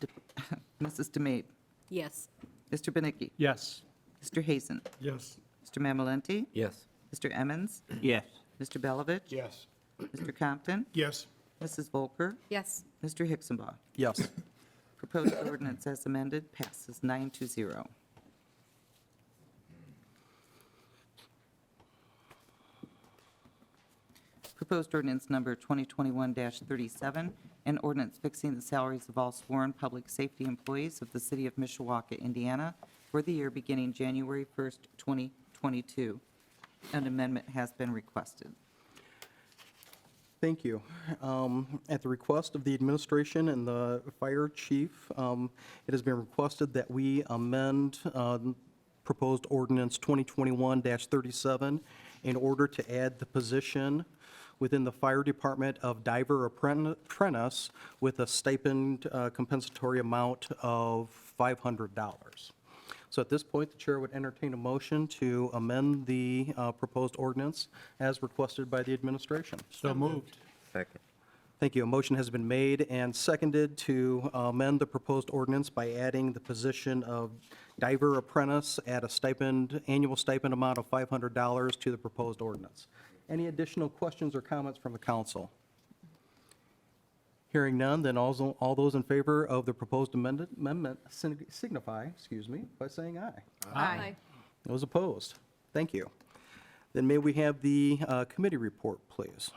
[SPEAKER 2] DeMape,
[SPEAKER 8] Yes.
[SPEAKER 2] Mr. Benicki,
[SPEAKER 6] Yes.
[SPEAKER 2] Mr. Hazen,
[SPEAKER 3] Yes.
[SPEAKER 2] Mr. Mamalenti,
[SPEAKER 4] Yes.
[SPEAKER 2] Mr. Emmons,
[SPEAKER 9] Yes.
[SPEAKER 2] Mr. Belovich,
[SPEAKER 11] Yes.
[SPEAKER 2] Mr. Compton,
[SPEAKER 11] Yes.
[SPEAKER 2] Mrs. Volker,
[SPEAKER 8] Yes.
[SPEAKER 2] Mr. Hixenbaugh.
[SPEAKER 1] Yes.
[SPEAKER 2] Proposed ordinance as amended passes 9-0. Proposed ordinance number 2021-37, an ordinance fixing the salaries of all sworn public safety employees of the city of Mishawaka, Indiana, for the year beginning January 1st, 2022. An amendment has been requested.
[SPEAKER 1] Thank you. At the request of the administration and the fire chief, it has been requested that we amend proposed ordinance 2021-37 in order to add the position within the fire department of diver apprentice with a stipend compensatory amount of $500. So at this point, the chair would entertain a motion to amend the proposed ordinance as requested by the administration.
[SPEAKER 6] So moved.
[SPEAKER 4] Second.
[SPEAKER 1] Thank you. A motion has been made and seconded to amend the proposed ordinance by adding the position of diver apprentice at a stipend, annual stipend amount of $500 to the proposed ordinance. Any additional questions or comments from the council? Hearing none, then all those in favor of the proposed amendment signify, by saying aye.
[SPEAKER 8] Aye.
[SPEAKER 1] Those opposed? Thank you. Then may we have the committee report, please?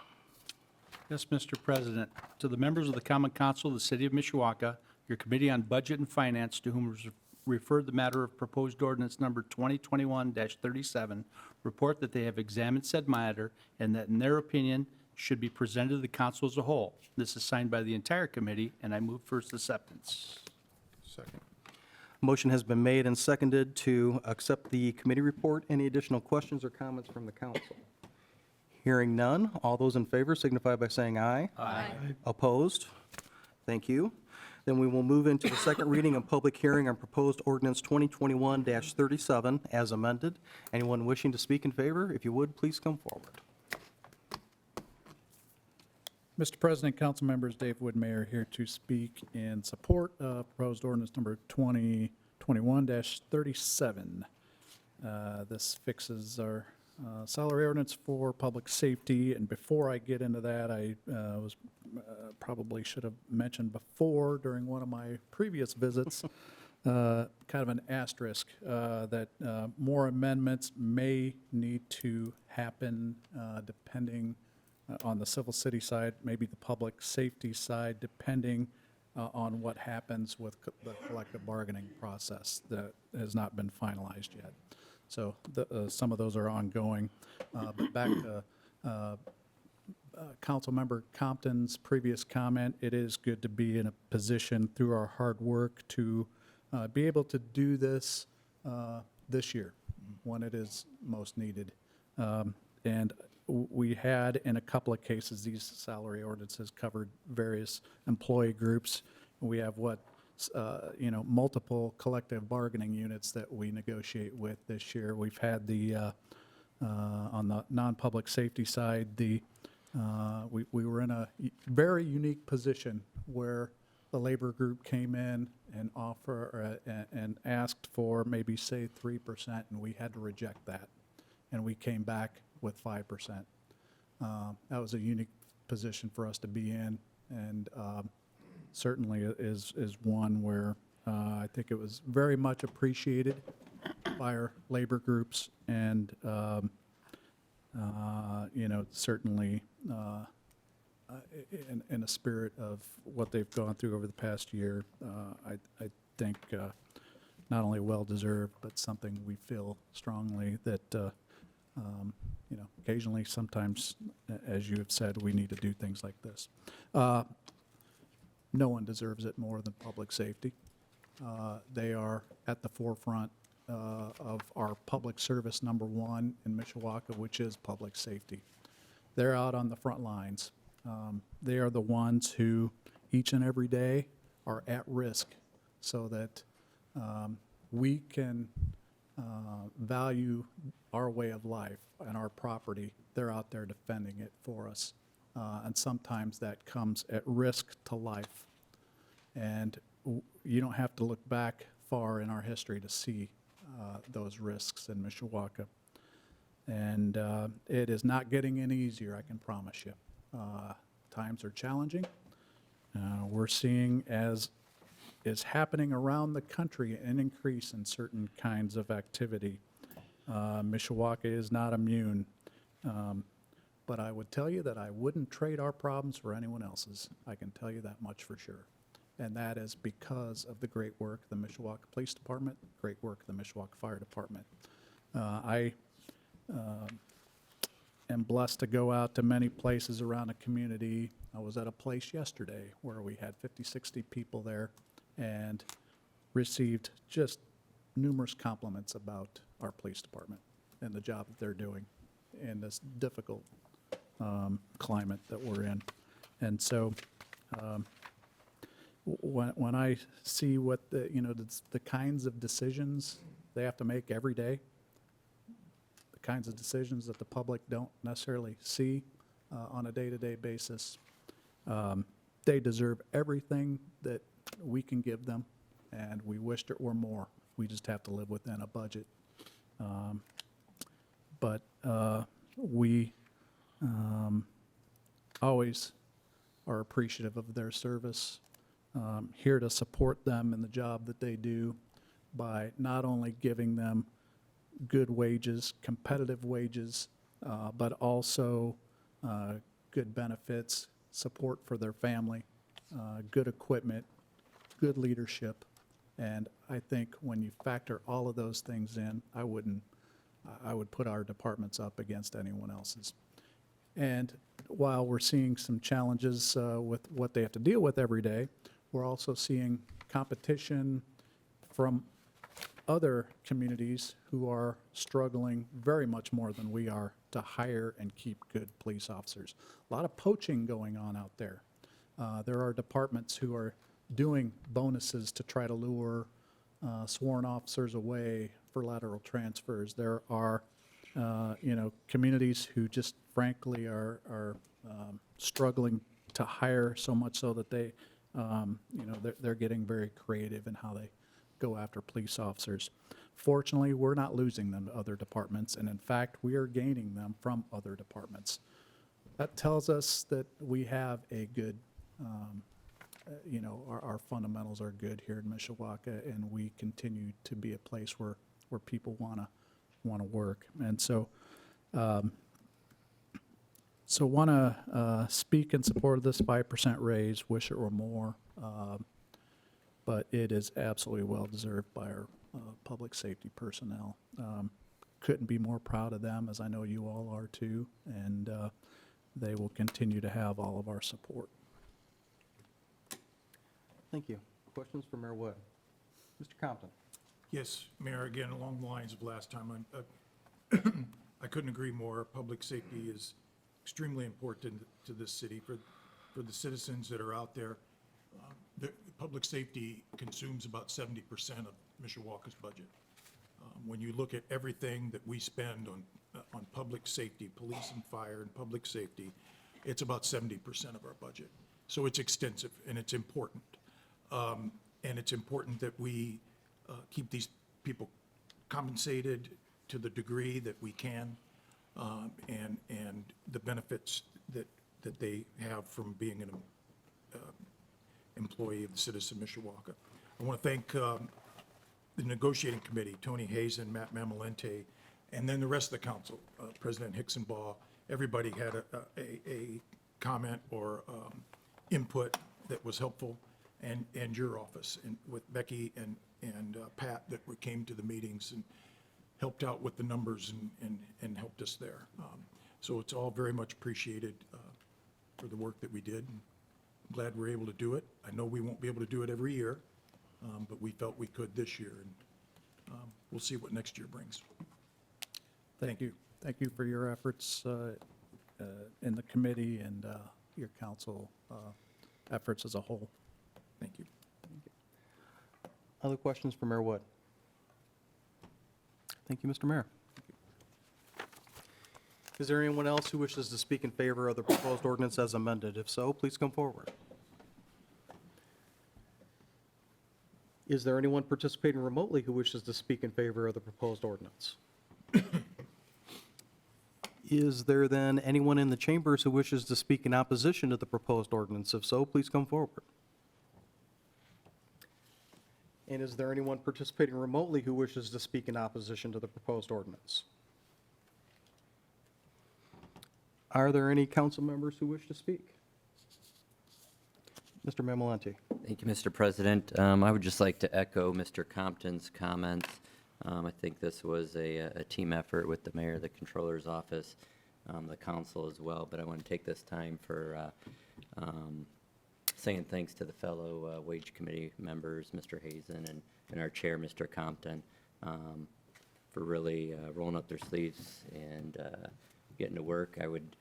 [SPEAKER 6] Yes, Mr. President. To the members of the Common Council of the City of Mishawaka, your Committee on Budget and Finance, to whom was referred the matter of proposed ordinance number 2021-37, report that they have examined said matter and that in their opinion should be presented to the council as a whole. This is signed by the entire committee, and I move for its acceptance.
[SPEAKER 11] Second.
[SPEAKER 1] Motion has been made and seconded to accept the committee report. Any additional questions or comments from the council? Hearing none, all those in favor signify by saying aye.
[SPEAKER 8] Aye.
[SPEAKER 1] Opposed? Thank you. Then we will move into the second reading and public hearing on proposed ordinance 2021-37 as amended. Anyone wishing to speak in favor, if you would, please come forward.
[SPEAKER 5] Mr. President, council members, Dave Wood, Mayor, here to speak in support of proposed ordinance number 2021-37. This fixes our salary ordinance for public safety, and before I get into that, I probably should have mentioned before during one of my previous visits, kind of an asterisk that more amendments may need to happen depending on the civil city side, maybe the public safety side, depending on what happens with the collective bargaining process that has not been finalized yet. So some of those are ongoing. But back to Councilmember Compton's previous comment, it is good to be in a position through our hard work to be able to do this this year when it is most needed. And we had, in a couple of cases, these salary ordinances covered various employee groups. We have multiple collective bargaining units that we negotiate with this year. We've had on the non-public safety side, we were in a very unique position where the labor group came in and and asked for maybe, say, 3%, and we had to reject that. And we came back with 5%. That was a unique position for us to be in, and certainly is one where I think it was very much appreciated by our labor groups, and certainly in a spirit of what they've gone through over the past year, I think not only well-deserved, but something we feel strongly that, occasionally, sometimes, as you have said, we need to do things like this. No one deserves it more than public safety. They are at the forefront of our public service number one in Mishawaka, which is public safety. They're out on the front lines. They are the ones who, each and every day, are at risk so that we can value our way of life and our property. They're out there defending it for us. And sometimes that comes at risk to life. And you don't have to look back far in our history to see those risks in Mishawaka. And it is not getting any easier, I can promise you. Times are challenging. We're seeing, as is happening around the country, an increase in certain kinds of activity. Mishawaka is not immune. But I would tell you that I wouldn't trade our problems for anyone else's. I can tell you that much for sure. And that is because of the great work of the Mishawaka Police Department, great work of the Mishawaka Fire Department. I am blessed to go out to many places around the community. I was at a place yesterday where we had 50, 60 people there and received just numerous compliments about our police department and the job that they're doing in this difficult climate that we're in. And so when I see what the kinds of decisions they have to make every day, the kinds of decisions that the public don't necessarily see on a day-to-day basis, they deserve everything that we can give them, and we wished it were more. We just have to live within a budget. But we always are appreciative of their service, here to support them in the job that they do by not only giving them good wages, competitive wages, but also good benefits, support for their family, good equipment, good leadership. And I think when you factor all of those things in, I would put our departments up against anyone else's. And while we're seeing some challenges with what they have to deal with every day, we're also seeing competition from other communities who are struggling very much more than we are to hire and keep good police officers. A lot of poaching going on out there. There are departments who are doing bonuses to try to lure sworn officers away for lateral transfers. There are, communities who just frankly are struggling to hire, so much so that they, they're getting very creative in how they go after police officers. Fortunately, we're not losing them to other departments, and in fact, we are gaining them from other departments. That tells us that we have a good, our fundamentals are good here in Mishawaka, and we continue to be a place where people want to work. And so, want to speak in support of this 5% raise. Wish it were more, but it is absolutely well deserved by our public safety personnel. Couldn't be more proud of them, as I know you all are too, and they will continue to have all of our support.
[SPEAKER 1] Thank you. Questions for Mayor Wood? Mr. Compton?
[SPEAKER 11] Yes, Mayor, again, along the lines of last time, I couldn't agree more. Public safety is extremely important to this city for the citizens that are out there. The public safety consumes about 70% of Mishawaka's budget. When you look at everything that we spend on public safety, police and fire and public safety, it's about 70% of our budget. So it's extensive and it's important. And it's important that we keep these people compensated to the degree that we can, and the benefits that they have from being an employee of the Citizen of Mishawaka. I want to thank the negotiating committee, Tony Hazen, Matt Mamalente, and then the rest of the council, President Hicksonbaugh. Everybody had a comment or input that was helpful, and your office, and with Becky and Pat that came to the meetings and helped out with the numbers and helped us there. So it's all very much appreciated for the work that we did. I'm glad we're able to do it. I know we won't be able to do it every year, but we felt we could this year, and we'll see what next year brings.
[SPEAKER 5] Thank you. Thank you for your efforts in the committee and your council efforts as a whole.
[SPEAKER 11] Thank you.
[SPEAKER 1] Other questions for Mayor Wood? Thank you, Mr. Mayor. Is there anyone else who wishes to speak in favor of the proposed ordinance as amended? If so, please come forward. Is there anyone participating remotely who wishes to speak in favor of the proposed ordinance? Is there then anyone in the chambers who wishes to speak in opposition to the proposed ordinance? If so, please come forward. And is there anyone participating remotely who wishes to speak in opposition to the proposed ordinance? Are there any council members who wish to speak? Mr. Mamalente.
[SPEAKER 4] Thank you, Mr. President. I would just like to echo Mr. Compton's comments. I think this was a team effort with the mayor, the controller's office, the council as well, but I want to take this time for saying thanks to the fellow Wage Committee members, Mr. Hazen, and our chair, Mr. Compton, for really rolling up their sleeves and getting to work. I would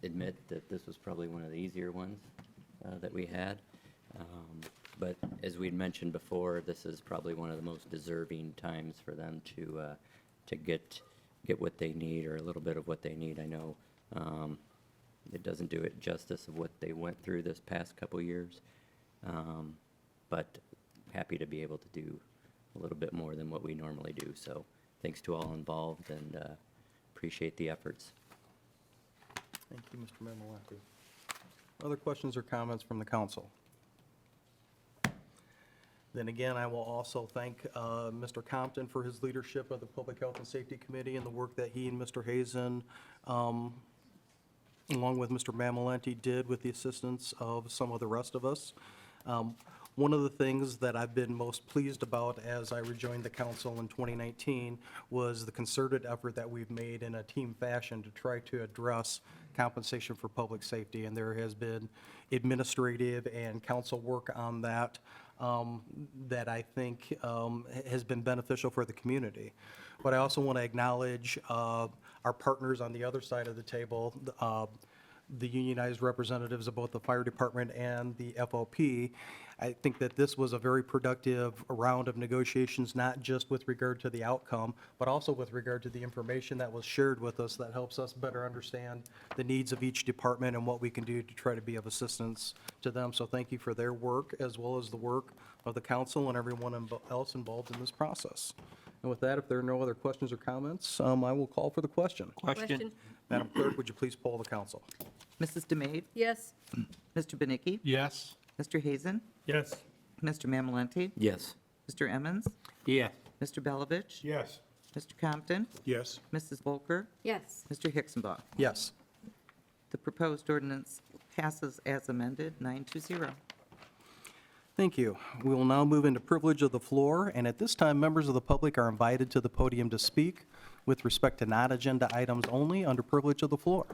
[SPEAKER 4] admit that this was probably one of the easier ones that we had. But as we'd mentioned before, this is probably one of the most deserving times for them to get what they need, or a little bit of what they need. I know it doesn't do it justice of what they went through this past couple years, but happy to be able to do a little bit more than what we normally do. So thanks to all involved, and appreciate the efforts.
[SPEAKER 1] Thank you, Mr. Mamalente. Other questions or comments from the council? Then again, I will also thank Mr. Compton for his leadership of the Public Health and Safety Committee and the work that he and Mr. Hazen, along with Mr. Mamalente, did with the assistance of some of the rest of us. One of the things that I've been most pleased about as I rejoined the council in 2019 was the concerted effort that we've made in a team fashion to try to address compensation for public safety. And there has been administrative and council work on that that I think has been beneficial for the community. But I also want to acknowledge our partners on the other side of the table, the unionized representatives of both the fire department and the FOP. I think that this was a very productive round of negotiations, not just with regard to the outcome, but also with regard to the information that was shared with us that helps us better understand the needs of each department and what we can do to try to be of assistance to them. So thank you for their work, as well as the work of the council and everyone else involved in this process. And with that, if there are no other questions or comments, I will call for the question.
[SPEAKER 9] Question?
[SPEAKER 1] Madam Clerk, would you please poll the council?
[SPEAKER 2] Mrs. DeMaid,
[SPEAKER 8] Yes.
[SPEAKER 2] Mr. Benicki,
[SPEAKER 6] Yes.
[SPEAKER 2] Mr. Hazen,
[SPEAKER 3] Yes.
[SPEAKER 2] Mr. Mamalente,
[SPEAKER 4] Yes.
[SPEAKER 2] Mr. Emmons,
[SPEAKER 9] Yes.
[SPEAKER 2] Mr. Belovich,
[SPEAKER 11] Yes.
[SPEAKER 2] Mr. Compton,
[SPEAKER 11] Yes.
[SPEAKER 2] Mrs. Volker,
[SPEAKER 8] Yes.
[SPEAKER 2] Mr. Hicksonbaugh.
[SPEAKER 1] Yes.
[SPEAKER 2] The proposed ordinance passes as amended, 9-0.
[SPEAKER 1] Thank you. We will now move into privilege of the floor, and at this time, members of the public are invited to the podium to speak with respect to non-agenda items only under privilege of the floor.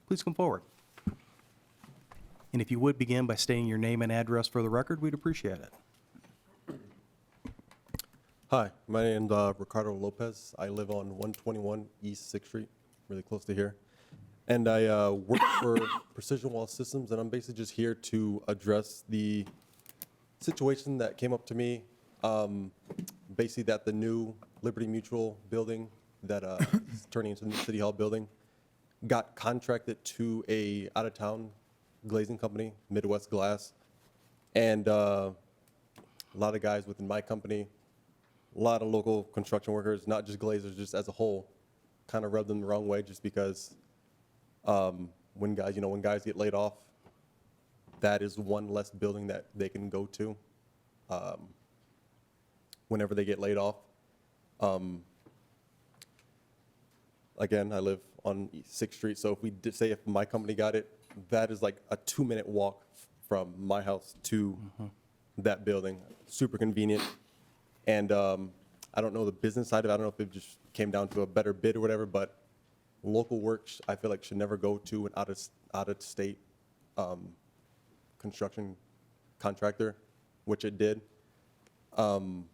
[SPEAKER 1] Please come forward. And if you would begin by stating your name and address for the record, we'd appreciate it.
[SPEAKER 12] Hi, my name's Ricardo Lopez. I live on 121 East 6th Street, really close to here. And I work for Precision Wall Systems, and I'm basically just here to address the situation that came up to me, basically that the new Liberty Mutual building that is turning into the City Hall building got contracted to a out-of-town glazing company, Midwest Glass. And a lot of guys within my company, a lot of local construction workers, not just glazers, just as a whole, kind of rubbed them the wrong way just because when guys get laid off, that is one less building that they can go to whenever they get laid off. Again, I live on 6th Street, so if we did say if my company got it, that is like a 2-minute walk from my house to that building. Super convenient. And I don't know the business side of it. I don't know if it just came down to a better bid or whatever, but local work, I feel like, should never go to an out-of-state construction contractor, which it did. So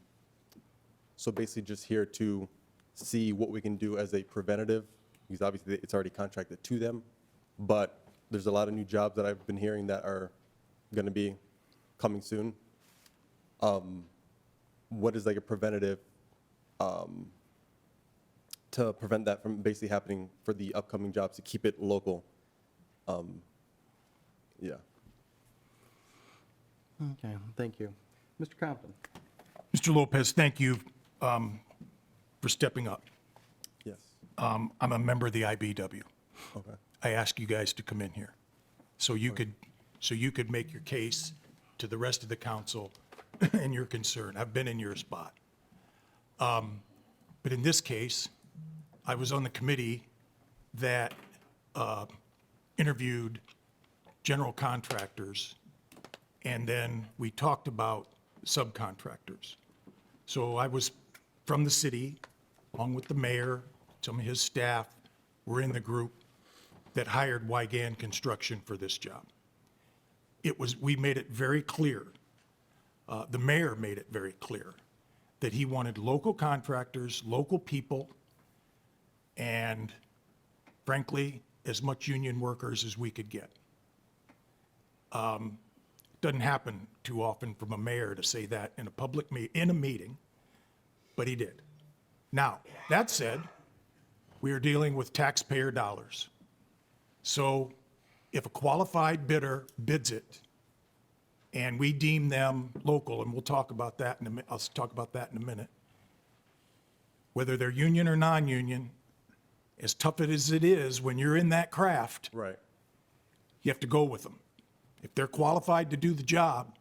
[SPEAKER 12] basically just here to see what we can do as a preventative, because obviously it's already contracted to them, but there's a lot of new jobs that I've been hearing that are going to be coming soon. What is like a preventative to prevent that from basically happening for the upcoming jobs, to keep it local? Yeah.
[SPEAKER 1] Okay, thank you. Mr. Compton?
[SPEAKER 11] Mr. Lopez, thank you for stepping up.
[SPEAKER 12] Yes.
[SPEAKER 11] I'm a member of the IBW.
[SPEAKER 12] Okay.
[SPEAKER 11] I asked you guys to come in here so you could make your case to the rest of the council and your concern. I've been in your spot. But in this case, I was on the committee that interviewed general contractors, and then we talked about subcontractors. So I was from the city, along with the mayor, some of his staff were in the group that hired Wygan Construction for this job. We made it very clear, the mayor made it very clear, that he wanted local contractors, local people, and frankly, as much union workers as we could get. Doesn't happen too often from a mayor to say that in a meeting, but he did. Now, that said, we are dealing with taxpayer dollars. So if a qualified bidder bids it, and we deem them local, and we'll talk about that in a minute, I'll talk about that in a minute, whether they're union or non-union, as tough as it is when you're in that craft,
[SPEAKER 12] Right.
[SPEAKER 11] you have to go with them. If they're qualified to do the job,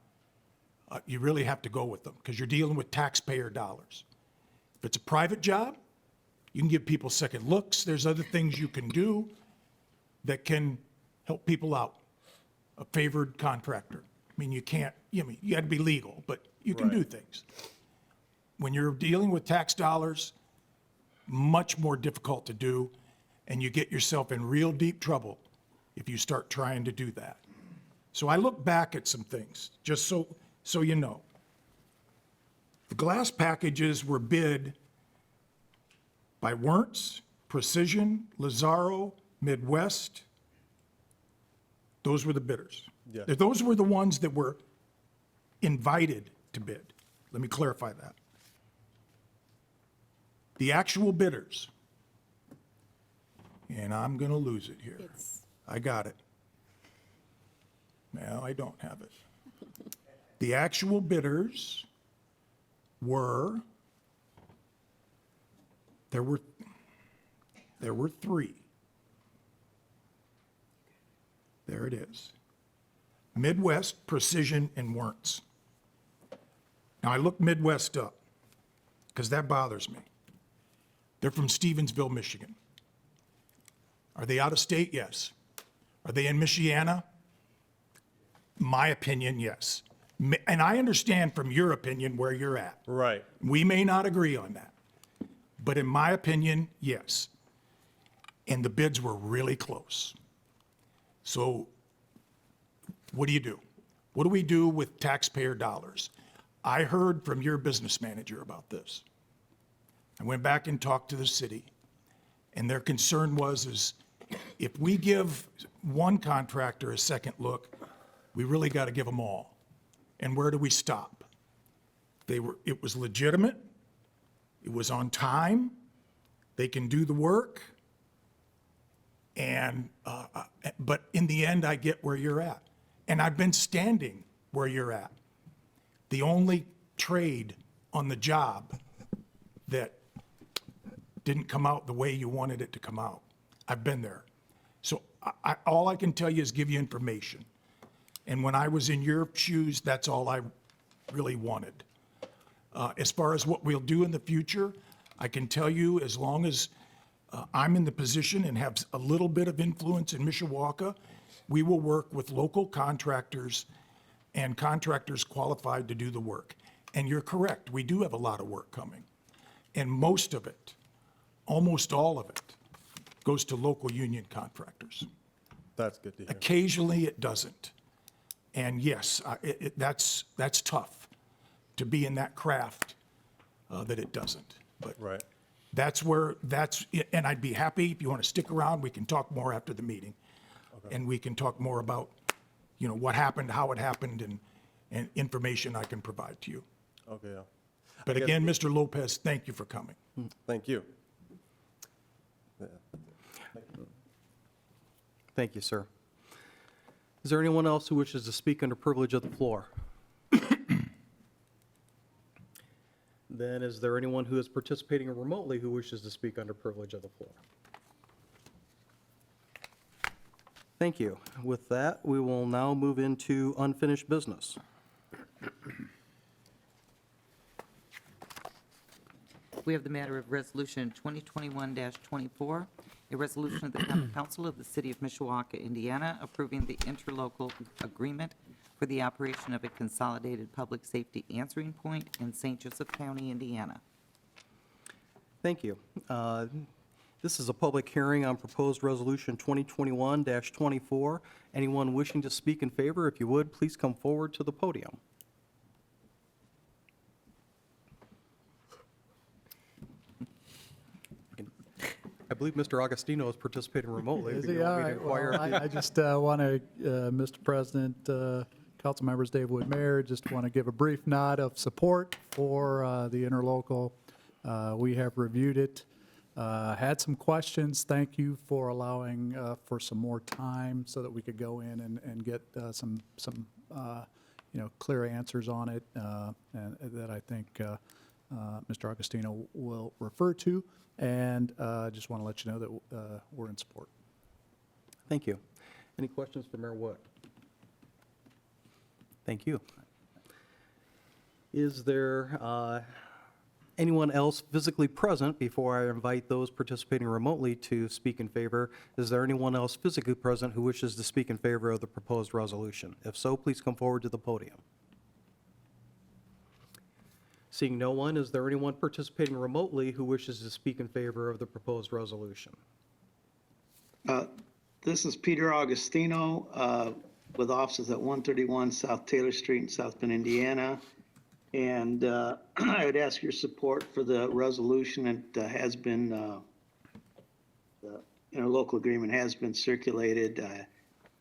[SPEAKER 11] you really have to go with them because you're dealing with taxpayer dollars. If it's a private job, you can give people second looks. There's other things you can do that can help people out. A favored contractor. I mean, you got to be legal, but you can do
[SPEAKER 12] Right.
[SPEAKER 11] things. When you're dealing with tax dollars, much more difficult to do, and you get yourself in real deep trouble if you start trying to do that. So I look back at some things, just so you know. The glass packages were bid by Wernz, Precision, Lazaro, Midwest. Those were the bidders.
[SPEAKER 12] Yeah.
[SPEAKER 11] Those were the ones that were invited to bid. Let me clarify that. The actual bidders, and I'm going to lose it here. I got it. No, I don't have it. The actual bidders were, there were three. There it is. Midwest, Precision, and Wernz. Now, I looked Midwest up because that bothers me. They're from Stevensville, Michigan. Are they out of state? Yes. Are they in Michiana? My opinion, yes. And I understand from your opinion where you're at.
[SPEAKER 12] Right.
[SPEAKER 11] We may not agree on that. But in my opinion, yes. And the bids were really close. So what do you do? What do we do with taxpayer dollars? I heard from your business manager about this. I went back and talked to the city, and their concern was if we give one contractor a second look, we really got to give them all. And where do we stop? It was legitimate, it was on time, they can do the work, and, but in the end, I get where you're at. And I've been standing where you're at. The only trade on the job that didn't come out the way you wanted it to come out. I've been there. So all I can tell you is give you information. And when I was in your shoes, that's all I really wanted. As far as what we'll do in the future, I can tell you as long as I'm in the position and have a little bit of influence in Mishawaka, we will work with local contractors and contractors qualified to do the work. And you're correct, we do have a lot of work coming. And most of it, almost all of it, goes to local union contractors.
[SPEAKER 12] That's good to hear.
[SPEAKER 11] Occasionally, it doesn't. And yes, that's tough to be in that craft that it doesn't. But
[SPEAKER 12] Right.
[SPEAKER 11] and I'd be happy if you want to stick around, we can talk more after the meeting. And we can talk more about, what happened, how it happened, and information I can provide to you.
[SPEAKER 12] Okay, yeah.
[SPEAKER 11] But again, Mr. Lopez, thank you for coming.
[SPEAKER 12] Thank you.
[SPEAKER 1] Thank you, sir. Is there anyone else who wishes to speak under privilege of the floor? Then is there anyone who is participating remotely who wishes to speak under privilege of the floor? Thank you. With that, we will now move into unfinished business.
[SPEAKER 2] We have the matter of Resolution 2021-24, a resolution of the Common Council of the City of Mishawaka, Indiana, approving the interlocal agreement for the operation of a consolidated public safety answering point in St. Joseph County, Indiana.
[SPEAKER 1] Thank you. This is a public hearing on proposed resolution 2021-24. Anyone wishing to speak in favor, if you would, please come forward to the podium. I believe Mr. Augustino is participating remotely.
[SPEAKER 5] Is
[SPEAKER 1] If you
[SPEAKER 5] he?
[SPEAKER 1] want
[SPEAKER 5] All
[SPEAKER 1] me to
[SPEAKER 5] right.
[SPEAKER 1] inquire
[SPEAKER 5] Well,
[SPEAKER 1] if you-
[SPEAKER 5] I just want to, Mr. President, council members, Dave Wood-Mayor, just want to give a brief nod of support for the interlocal. We have reviewed it, had some questions. Thank you for allowing for some more time so that we could go in and get some clear answers on it, and that I think Mr. Augustino will refer to. And just want to let you know that we're in support.
[SPEAKER 1] Thank you. Any questions for Mayor Wood? Thank you. Is there anyone else physically present, before I invite those participating remotely to speak in favor? Is there anyone else physically present who wishes to speak in favor of the proposed resolution? If so, please come forward to the podium. Seeing no one, is there anyone participating remotely who wishes to speak in favor of the proposed resolution?
[SPEAKER 13] This is Peter Augustino with offices at 131 South Taylor Street in South Bend, Indiana. And I would ask your support for the resolution that has been, the interlocal agreement has been circulated. I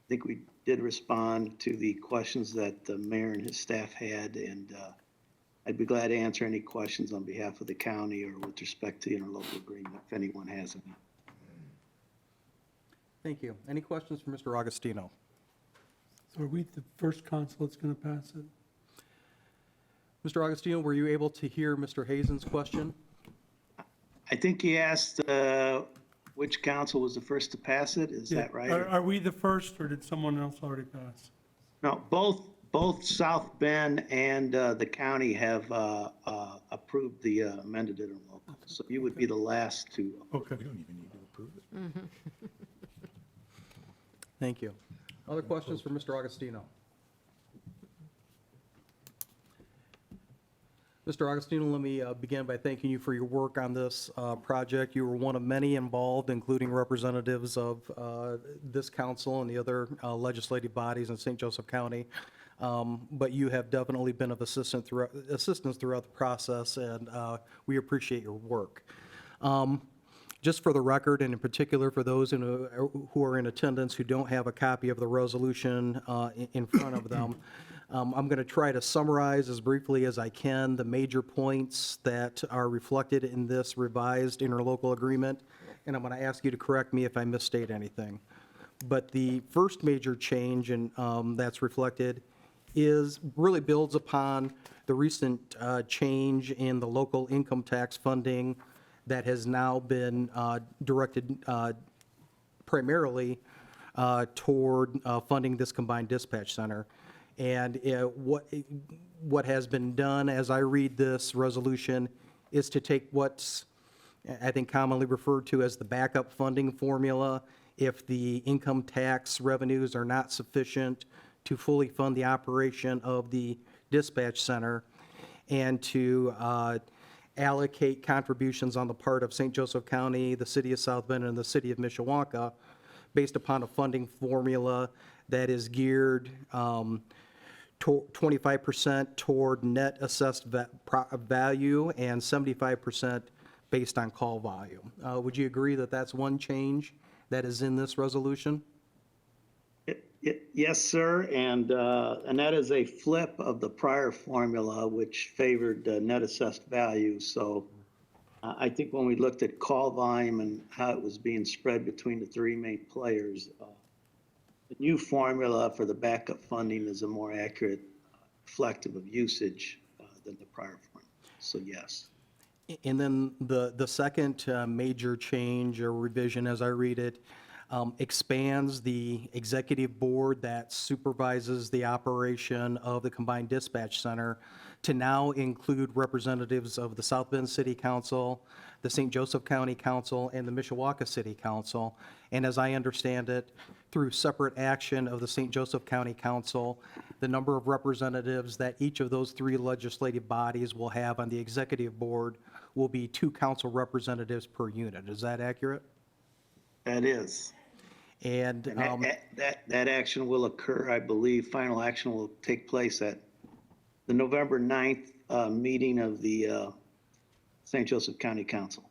[SPEAKER 13] think we did respond to the questions that the mayor and his staff had, and I'd be glad to answer any questions on behalf of the county or with respect to the interlocal agreement, if anyone has any.
[SPEAKER 1] Thank you. Any questions for Mr. Augustino?
[SPEAKER 3] So are we the first council that's going to pass it?
[SPEAKER 1] Mr. Augustino, were you able to hear Mr. Hazen's question?
[SPEAKER 13] I think he asked which council was the first to pass it, is that right?
[SPEAKER 3] Are we the first, or did someone else already pass?
[SPEAKER 13] No, both South Bend and the county have approved the amended interlocal. So you would be the last to.
[SPEAKER 3] Okay.
[SPEAKER 1] Thank you. Other questions for Mr. Augustino? Mr. Augustino, let me begin by thanking you for your work on this project. You were one of many involved, including representatives of this council and the other legislative bodies in St. Joseph County. but you have definitely been of assistance throughout the process, and we appreciate your work. Just for the record, and in particular for those who are in attendance who don't have a copy of the resolution in front of them, I'm going to try to summarize as briefly as I can the major points that are reflected in this revised interlocal agreement, and I'm going to ask you to correct me if I misstate anything. But the first major change that's reflected really builds upon the recent change in the local income tax funding that has now been directed primarily toward funding this combined dispatch center. And what has been done, as I read this resolution, is to take what's, I think, commonly referred to as the backup funding formula if the income tax revenues are not sufficient to fully fund the operation of the dispatch center, and to allocate contributions on the part of St. Joseph County, the city of South Bend, and the city of Mishawaka based upon a funding formula that is geared 25% toward net assessed value and 75% based on call volume. Would you agree that that's one change that is in this resolution?
[SPEAKER 13] Yes, sir, and that is a flip of the prior formula, which favored net assessed value. So I think when we looked at call volume and how it was being spread between the three main players, the new formula for the backup funding is a more accurate reflective of usage than the prior formula. So yes.
[SPEAKER 1] And then the second major change or revision, as I read it, expands the executive board that supervises the operation of the combined dispatch center to now include representatives of the South Bend City Council, the St. Joseph County Council, and the Mishawaka City Council. And as I understand it, through separate action of the St. Joseph County Council, the number of representatives that each of those three legislative bodies will have on the executive board will be 2 council representatives per unit. Is that accurate?
[SPEAKER 13] That is.
[SPEAKER 1] And
[SPEAKER 13] that action will occur, I believe, final action will take place at the November 9th meeting of the St. Joseph County Council.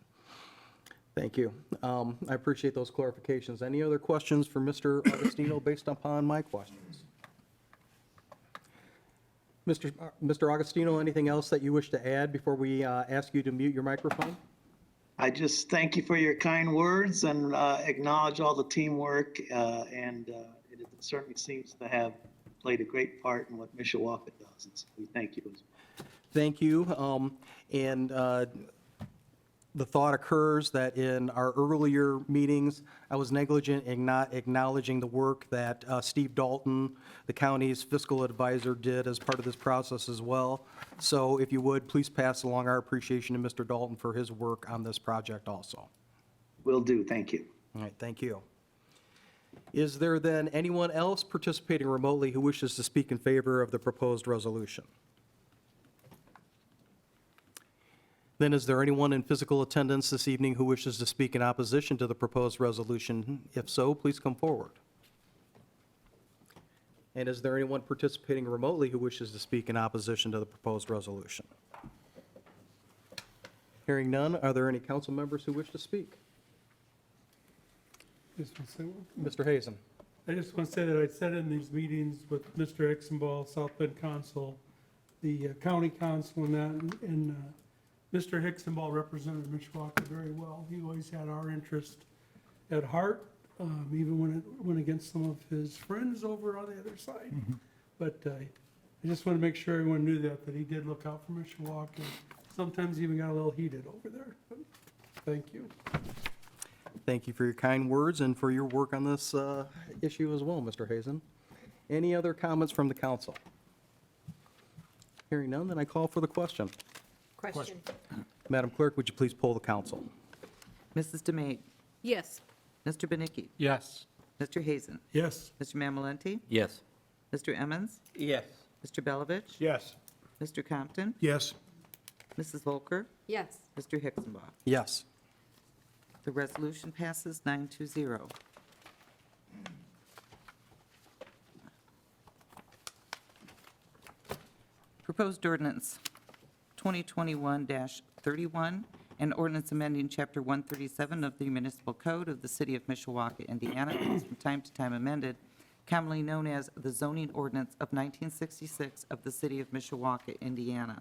[SPEAKER 1] thank you. I appreciate those clarifications. Any other questions for Mr. Augustino based upon my questions? Mr. Augustino, anything else that you wish to add before we ask you to mute your microphone?
[SPEAKER 13] I just thank you for your kind words and acknowledge all the teamwork, and it certainly seems to have played a great part in what Mishawaka does, and so we thank you as well.
[SPEAKER 1] Thank you. The thought occurs that in our earlier meetings, I was negligent in not acknowledging the work that Steve Dalton, the county's fiscal advisor, did as part of this process as well. So if you would, please pass along our appreciation to Mr. Dalton for his work on this project also.
[SPEAKER 13] Will do, thank you.
[SPEAKER 1] All right, thank you. Is there then anyone else participating remotely who wishes to speak in favor of the proposed resolution? Then is there anyone in physical attendance this evening who wishes to speak in opposition to the proposed resolution? If so, please come forward. And is there anyone participating remotely who wishes to speak in opposition to the proposed resolution? Hearing none, are there any council members who wish to speak? Mr. Hazen.
[SPEAKER 3] I just want to say that I said in these meetings with Mr. Ixenball, South Bend Council, the county council and that, and Mr. Hicksonball represented Mishawaka very well. He always had our interest at heart, even when it went against some of his friends over on the other side.
[SPEAKER 11] Mm-hmm.
[SPEAKER 3] But I just want to make sure everyone knew that he did look out for Mishawaka. Sometimes even got a little heated over there. But thank you.
[SPEAKER 1] Thank you for your kind words and for your work on this issue as well, Mr. Hazen. Any other comments from the council? Hearing none, then I call for the question.
[SPEAKER 10] Question.
[SPEAKER 1] Madam Clerk, would you please poll the council?
[SPEAKER 2] Mrs. DeMate,
[SPEAKER 8] Yes.
[SPEAKER 2] Mr. Benicki,
[SPEAKER 5] Yes.
[SPEAKER 2] Mr. Hazen,
[SPEAKER 3] Yes.
[SPEAKER 2] Mr. Mamalenti,
[SPEAKER 4] Yes.
[SPEAKER 2] Mr. Emmons,
[SPEAKER 9] Yes.
[SPEAKER 2] Mr. Belovich,
[SPEAKER 7] Yes.
[SPEAKER 2] Mr. Compton,
[SPEAKER 11] Yes.
[SPEAKER 2] Mrs. Volker,
[SPEAKER 10] Yes.
[SPEAKER 2] Mr. Hicksonball.
[SPEAKER 1] Yes.
[SPEAKER 2] The resolution passes 9-0. Proposed ordinance 2021-31, an ordinance amending Chapter 137 of the Municipal Code of the City of Mishawaka, Indiana, is from time to time amended, commonly known as the zoning ordinance of 1966 of the City of Mishawaka, Indiana.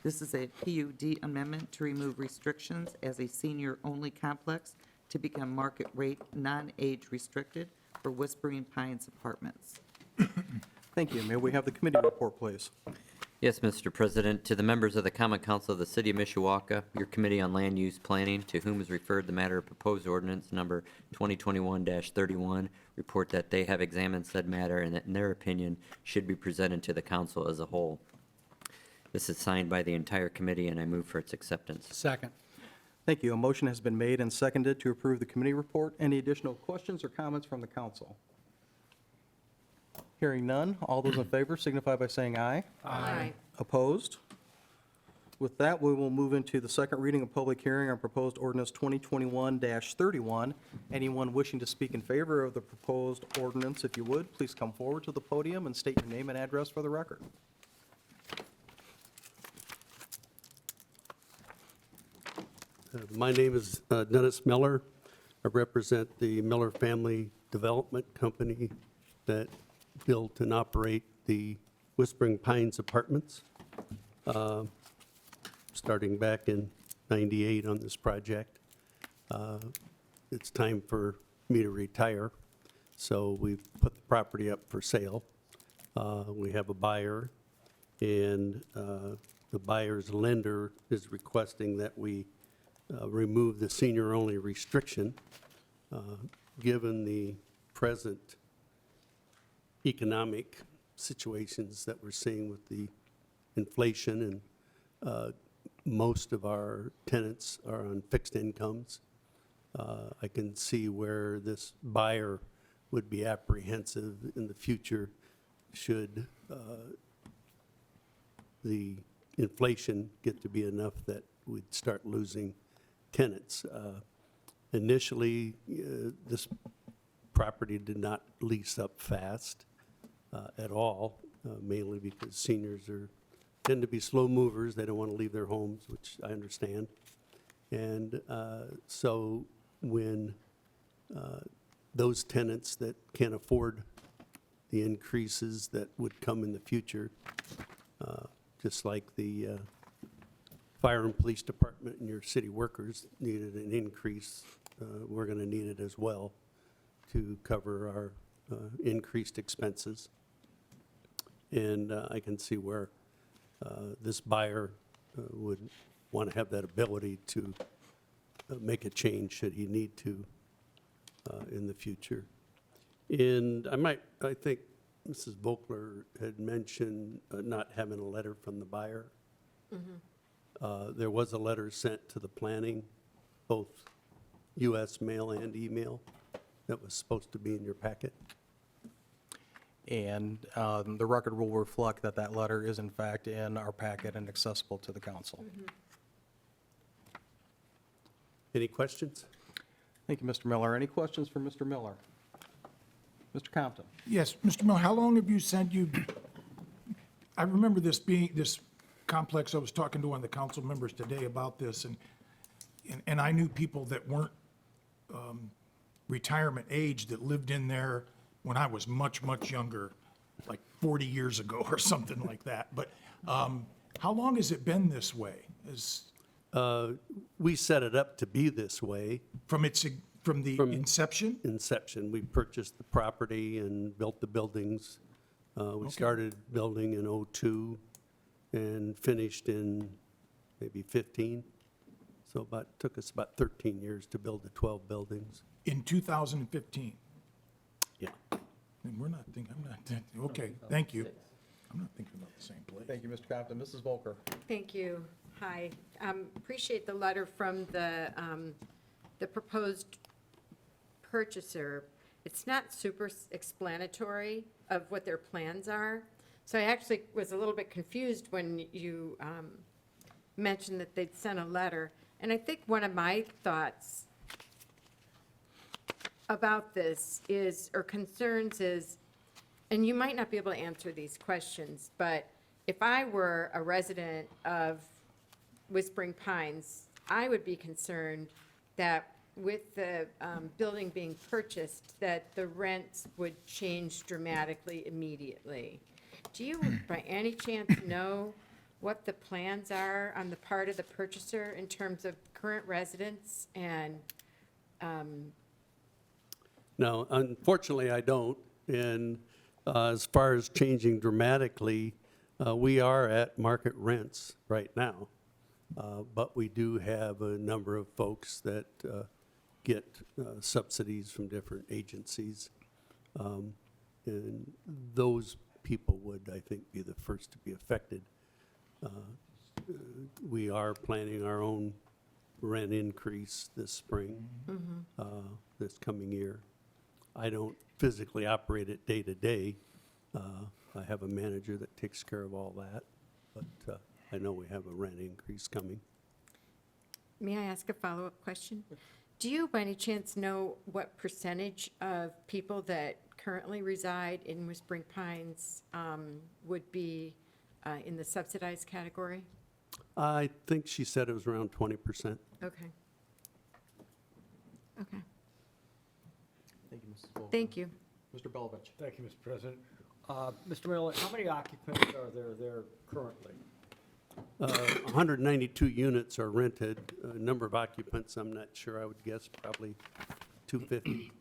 [SPEAKER 2] This is a PUD amendment to remove restrictions as a senior-only complex to become market rate, non-age restricted for Whispering Pines Apartments.
[SPEAKER 1] Thank you. May we have the committee report, please?
[SPEAKER 4] Yes, Mr. President, to the members of the Common Council of the City of Mishawaka, your Committee on Land Use Planning, to whom is referred the matter of proposed ordinance number 2021-31, report that they have examined said matter and that in their opinion should be presented to the council as a whole. This is signed by the entire committee, and I move for its acceptance.
[SPEAKER 6] Second.
[SPEAKER 1] Thank you. A motion has been made and seconded to approve the committee report. Any additional questions or comments from the council? Hearing none, all those in favor signify by saying aye.
[SPEAKER 10] Aye.
[SPEAKER 1] Opposed? With that, we will move into the second reading of public hearing on proposed ordinance 2021-31. Anyone wishing to speak in favor of the proposed ordinance, if you would, please come forward to the podium and state your name and address for the record.
[SPEAKER 14] My name is Dennis Miller. I represent the Miller Family Development Company that built and operate the Whispering Pines Apartments, starting back in '98 on this project. It's time for me to retire, so we've put the property up for sale. We have a buyer, and the buyer's lender is requesting that we remove the senior-only restriction. Given the present economic situations that we're seeing with the inflation, and most of our tenants are on fixed incomes, I can see where this buyer would be apprehensive in the future should the inflation get to be enough that we'd start losing tenants. Initially, this property did not lease up fast at all, mainly because seniors tend to be slow movers. They don't want to leave their homes, which I understand. And so when those tenants that can't afford the increases that would come in the future, just like the fire and police department and your city workers needed an increase, we're going to need it as well to cover our increased expenses. And I can see where this buyer would want to have that ability to make a change should he need to in the future. And I think Mrs. Volkler had mentioned not having a letter from the buyer. There was a letter sent to the planning, both US mail and email, that was supposed to be in your packet.
[SPEAKER 1] And the record will reflect that that letter is in fact in our packet and accessible to the council.
[SPEAKER 14] Any questions?
[SPEAKER 1] Thank you, Mr. Miller. Any questions for Mr. Miller? Mr. Compton?
[SPEAKER 11] Yes, Mr. Miller, how long have you said I remember this complex, I was talking to one of the council members today about this, and I knew people that weren't retirement age that lived in there when I was much, much younger, like 40 years ago or something like that. But how long has it been this way?
[SPEAKER 14] We set it up to be this way.
[SPEAKER 11] From the inception?
[SPEAKER 14] Inception. We purchased the property and built the buildings. We started building in '02 and finished in maybe 15. So took us about 13 years to build the 12 buildings.
[SPEAKER 11] In 2015?
[SPEAKER 14] Yeah.
[SPEAKER 11] And okay, thank you. I'm not thinking about the same place.
[SPEAKER 1] Thank you, Mr. Compton. Mrs. Volker?
[SPEAKER 10] Thank you. Hi. Appreciate the letter from the proposed purchaser. It's not super explanatory of what their plans are. So I actually was a little bit confused when you mentioned that they'd sent a letter. And I think one of my thoughts about this is, or concerns is, and you might not be able to answer these questions, but if I were a resident of Whispering Pines, I would be concerned that with the building being purchased, that the rents would change dramatically immediately. Do you, by any chance, know what the plans are on the part of the purchaser in terms of current residents and
[SPEAKER 14] No, unfortunately, I don't. And as far as changing dramatically, we are at market rents right now. But we do have a number of folks that get subsidies from different agencies. And those people would, I think, be the first to be affected. We are planning our own rent increase this spring, this coming year. I don't physically operate it day to day. I have a manager that takes care of all that, but I know we have a rent increase coming.
[SPEAKER 10] May I ask a follow-up question? Do you, by any chance, know what percentage of people that currently reside in Whispering Pines would be in the subsidized category?
[SPEAKER 14] I think she said it was around 20%.
[SPEAKER 10] Okay. Okay,
[SPEAKER 7] Thank you, Mrs. Volker.
[SPEAKER 10] thank you.
[SPEAKER 1] Mr. Belovich.
[SPEAKER 7] Thank you, Mr. President. Mr. Miller, how many occupants are there currently?
[SPEAKER 14] 192 units are rented. Number of occupants, I'm not sure. I would guess probably 250.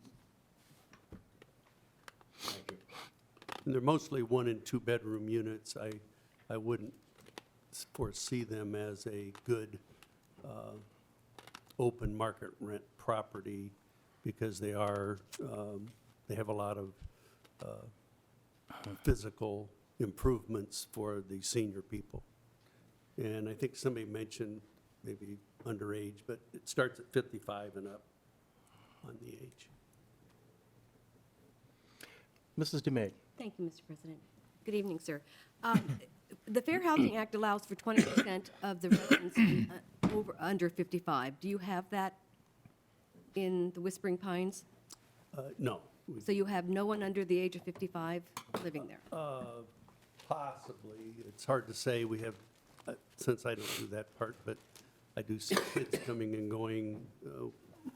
[SPEAKER 7] Thank you.
[SPEAKER 14] And they're mostly 1- and 2-bedroom units. I wouldn't foresee them as a good open market rent property because they are, they have a lot of physical improvements for the senior people. And I think somebody mentioned maybe underage, but it starts at 55 and up on the age.
[SPEAKER 1] Mrs. Demay.
[SPEAKER 8] Thank you, Mr. President. Good evening, sir. The Fair Housing Act allows for 20% of the residents under 55. Do you have that in the Whispering Pines?
[SPEAKER 14] No.
[SPEAKER 8] So you have no one under the age of 55 living there?
[SPEAKER 14] Possibly. It's hard to say. We have, since I don't do that part, but I do see kids coming and going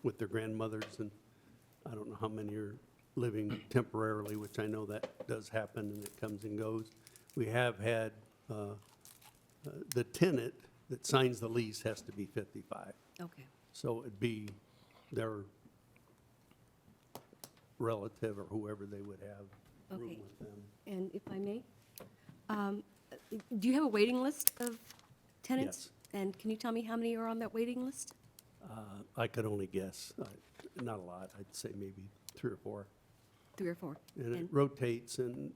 [SPEAKER 14] with their grandmothers, and I don't know how many are living temporarily, which I know that does happen, and it comes and goes. We have had, the tenant that signs the lease has to be 55.
[SPEAKER 8] Okay.
[SPEAKER 14] So it'd be their relative or whoever they would have room
[SPEAKER 8] Okay.
[SPEAKER 14] with them.
[SPEAKER 8] And if I may, do you have a waiting list of tenants?
[SPEAKER 14] Yes.
[SPEAKER 8] And can you tell me how many are on that waiting list?
[SPEAKER 14] I could only guess, not a lot, I'd say maybe 3 or 4.
[SPEAKER 8] 3 or 4?
[SPEAKER 14] And it rotates, and,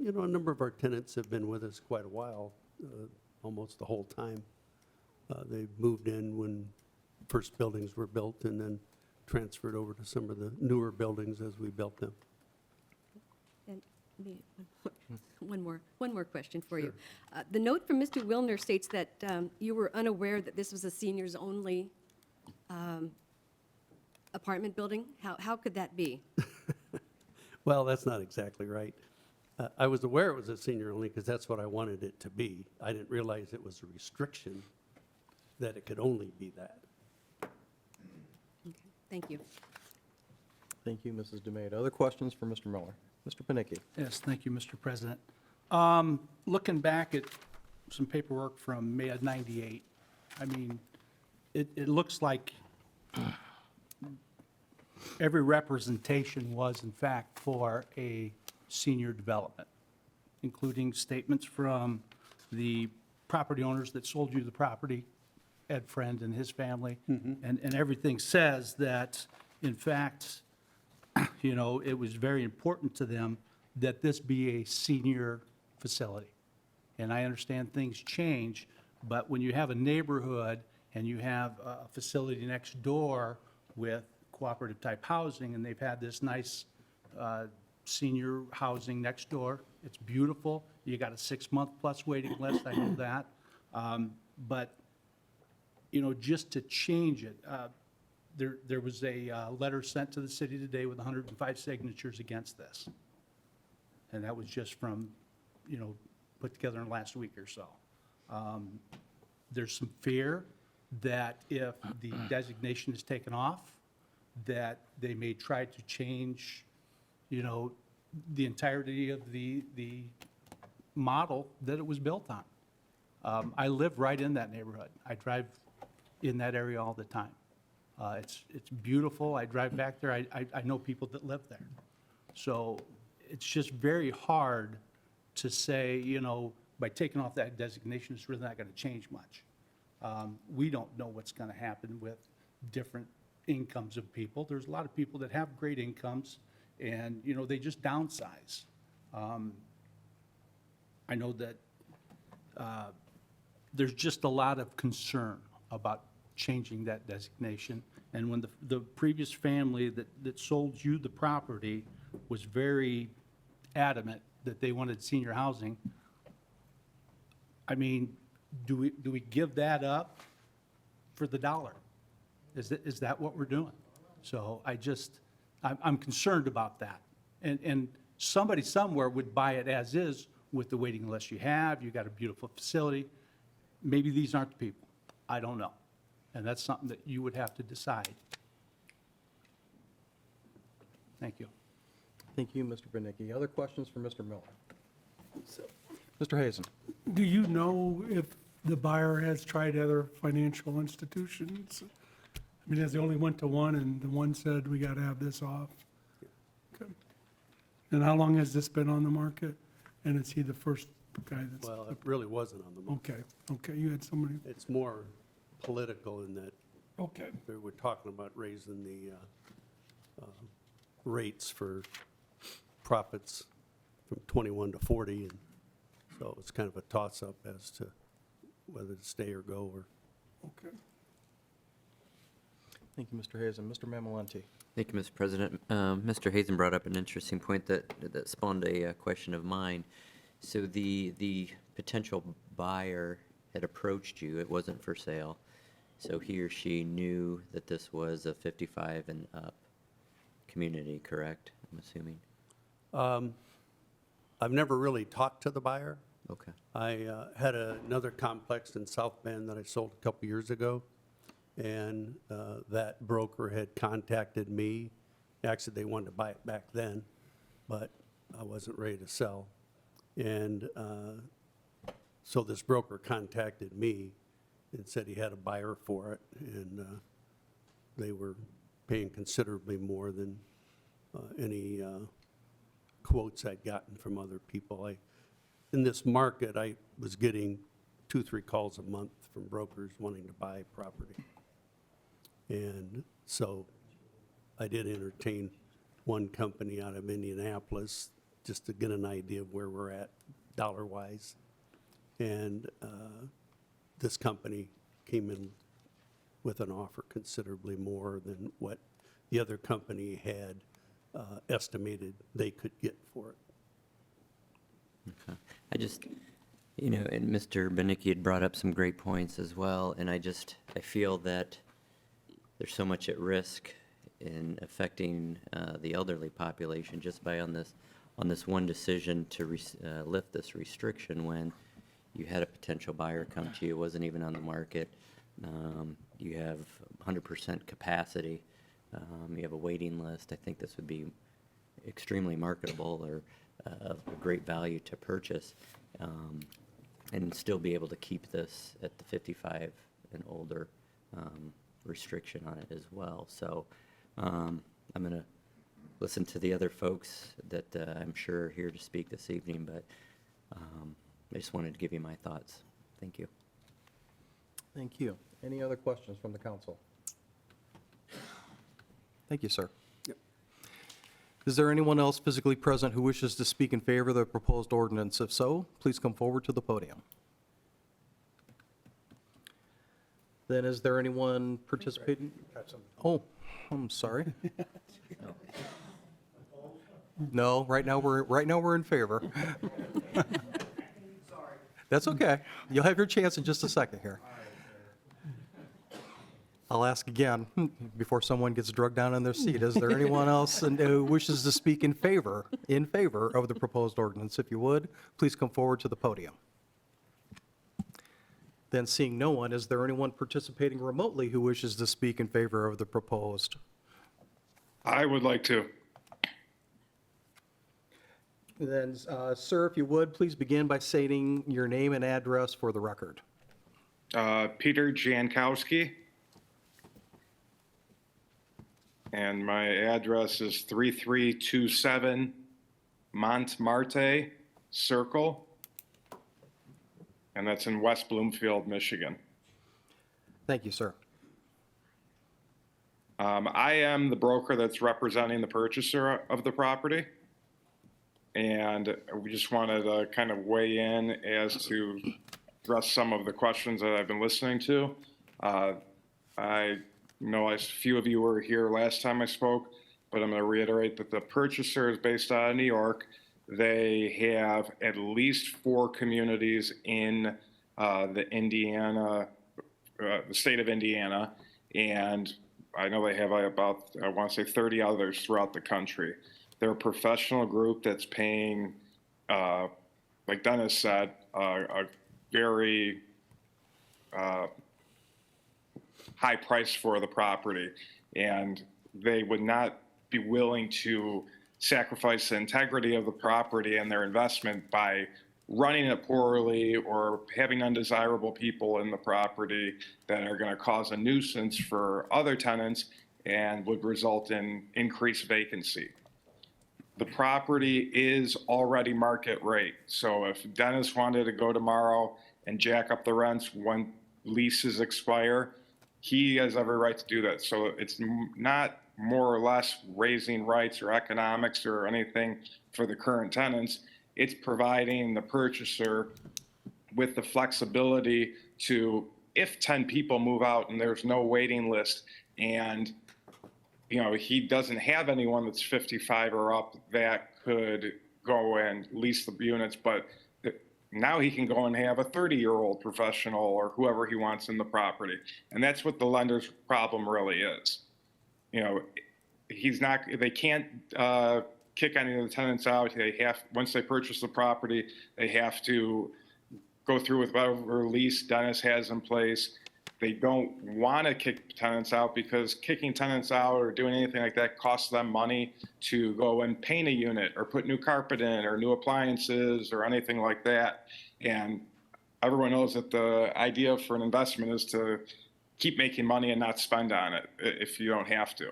[SPEAKER 14] you know, a number of our tenants have been with us quite a while, almost the whole time. They moved in when first buildings were built and then transferred over to some of the newer buildings as we built them.
[SPEAKER 8] And one more question for you. The note from Mr. Wilner states that you were unaware that this was a seniors-only apartment building. How could that be?
[SPEAKER 14] Well, that's not exactly right. I was aware it was a senior only because that's what I wanted it to be. I didn't realize it was a restriction that it could only be that.
[SPEAKER 8] Okay, thank you.
[SPEAKER 1] Thank you, Mrs. Demay. Other questions for Mr. Miller? Mr. Panicki.
[SPEAKER 6] Yes, thank you, Mr. President. Looking back at some paperwork from May of '98, I mean, it looks like every representation was, in fact, for a senior development, including statements from the property owners that sold you the property, Ed Friend and his family, and everything says that, in fact, you know, it was very important to them that this be a senior facility. And I understand things change, but when you have a neighborhood and you have a facility next door with cooperative type housing, and they've had this nice senior housing next door, it's beautiful. You got a 6-month plus waiting list, I know that. But, you know, just to change it, there was a letter sent to the city today with 105 signatures against this. And that was just from, you know, put together in the last week or so. There's some fear that if the designation is taken off, that they may try to change, you know, the entirety of the model that it was built on. I live right in that neighborhood. I drive in that area all the time. It's beautiful. I drive back there. I know people that live there. So it's just very hard to say, you know, by taking off that designation, it's really not going to change much. We don't know what's going to happen with different incomes of people. There's a lot of people that have great incomes and, you know, they just downsize. I know that there's just a lot of concern about changing that designation. And when the previous family that sold you the property was very adamant that they wanted senior housing, I mean, do we give that up for the dollar? Is that what we're doing? So I'm concerned about that. And somebody somewhere would buy it as is with the waiting list you have. You got a beautiful facility. Maybe these aren't the people. I don't know. And that's something that you would have to decide. Thank you.
[SPEAKER 1] Thank you, Mr. Bernicki. Other questions for Mr. Miller? Mr. Hazen?
[SPEAKER 3] Do you know if the buyer has tried other financial institutions? I mean, has they only went to one and the one said, we got to have this off? Okay. And how long has this been on the market? And is he the first guy that's?
[SPEAKER 14] Well, it really wasn't on the market.
[SPEAKER 3] Okay, you had somebody,
[SPEAKER 14] It's more political in that
[SPEAKER 3] okay.
[SPEAKER 14] they were talking about raising the rates for profits from 21 to 40, and so it's kind of a toss-up as to whether to stay or go, or
[SPEAKER 3] Okay.
[SPEAKER 1] Thank you, Mr. Hazen. Mr. Mamalenti?
[SPEAKER 4] Thank you, Mr. President. Mr. Hazen brought up an interesting point that spawned a question of mine. So the potential buyer had approached you. It wasn't for sale. So he or she knew that this was a 55 and up community, correct? I'm assuming.
[SPEAKER 14] I've never really talked to the buyer.
[SPEAKER 4] Okay.
[SPEAKER 14] I had another complex in South Bend that I sold a couple years ago, and that broker had contacted me. Actually, they wanted to buy it back then, but I wasn't ready to sell. And so this broker contacted me and said he had a buyer for it, and they were paying considerably more than any quotes I'd gotten from other people. In this market, I was getting 2-3 calls a month from brokers wanting to buy property. And so I did entertain one company out of Indianapolis just to get an idea of where we're at dollar-wise. And this company came in with an offer considerably more than what the other company had estimated they could get for it.
[SPEAKER 4] Okay. I just, you know, and Mr. Bernicki had brought up some great points as well, and I feel that there's so much at risk in affecting the elderly population just by on this one decision to lift this restriction when you had a potential buyer come to you, wasn't even on the market. You have 100% capacity. You have a waiting list. I think this would be extremely marketable or of great value to purchase, and still be able to keep this at the 55 and older restriction on it as well. So I'm going to listen to the other folks that I'm sure are here to speak this evening, but I just wanted to give you my thoughts. Thank you.
[SPEAKER 1] Thank you. Any other questions from the council? Thank you, sir.
[SPEAKER 14] Yep.
[SPEAKER 1] Is there anyone else physically present who wishes to speak in favor of the proposed ordinance? If so, please come forward to the podium. Then is there anyone participating? Oh, I'm sorry. No, right now we're in favor. That's okay. You'll have your chance in just a second here. I'll ask again before someone gets drugged down in their seat. Is there anyone else who wishes to speak in favor of the proposed ordinance? If you would, please come forward to the podium. Then seeing no one, is there anyone participating remotely who wishes to speak in favor of the proposed?
[SPEAKER 15] I would like to.
[SPEAKER 1] Then, sir, if you would, please begin by stating your name and address for the record.
[SPEAKER 15] Peter Jankowski. And my address is 3327 Montmartre Circle. And that's in West Bloomfield, Michigan.
[SPEAKER 1] Thank you, sir.
[SPEAKER 15] I am the broker that's representing the purchaser of the property. And we just wanted to kind of weigh in as to address some of the questions that I've been listening to. I know a few of you were here last time I spoke, but I'm going to reiterate that the purchaser is based out of New York. They have at least 4 communities in the state of Indiana, and I know they have about, I want to say 30 others throughout the country. They're a professional group that's paying, like Dennis said, a very high price for the property, and they would not be willing to sacrifice the integrity of the property and their investment by running it poorly or having undesirable people in the property that are going to cause a nuisance for other tenants and would result in increased vacancy. The property is already market rate. So if Dennis wanted to go tomorrow and jack up the rents when leases expire, he has every right to do that. So it's not more or less raising rights or economics or anything for the current tenants. It's providing the purchaser with the flexibility to, if 10 people move out and there's no waiting list and he doesn't have anyone that's 55 or up that could go and lease the units, but now he can go and have a 30-year-old professional or whoever he wants in the property. And that's what the lender's problem really is. They can't kick any of the tenants out. Once they purchase the property, they have to go through with whatever lease Dennis has in place. They don't want to kick tenants out because kicking tenants out or doing anything like that costs them money to go and paint a unit or put new carpet in or new appliances or anything like that. And everyone knows that the idea for an investment is to keep making money and not spend on it if you don't have to.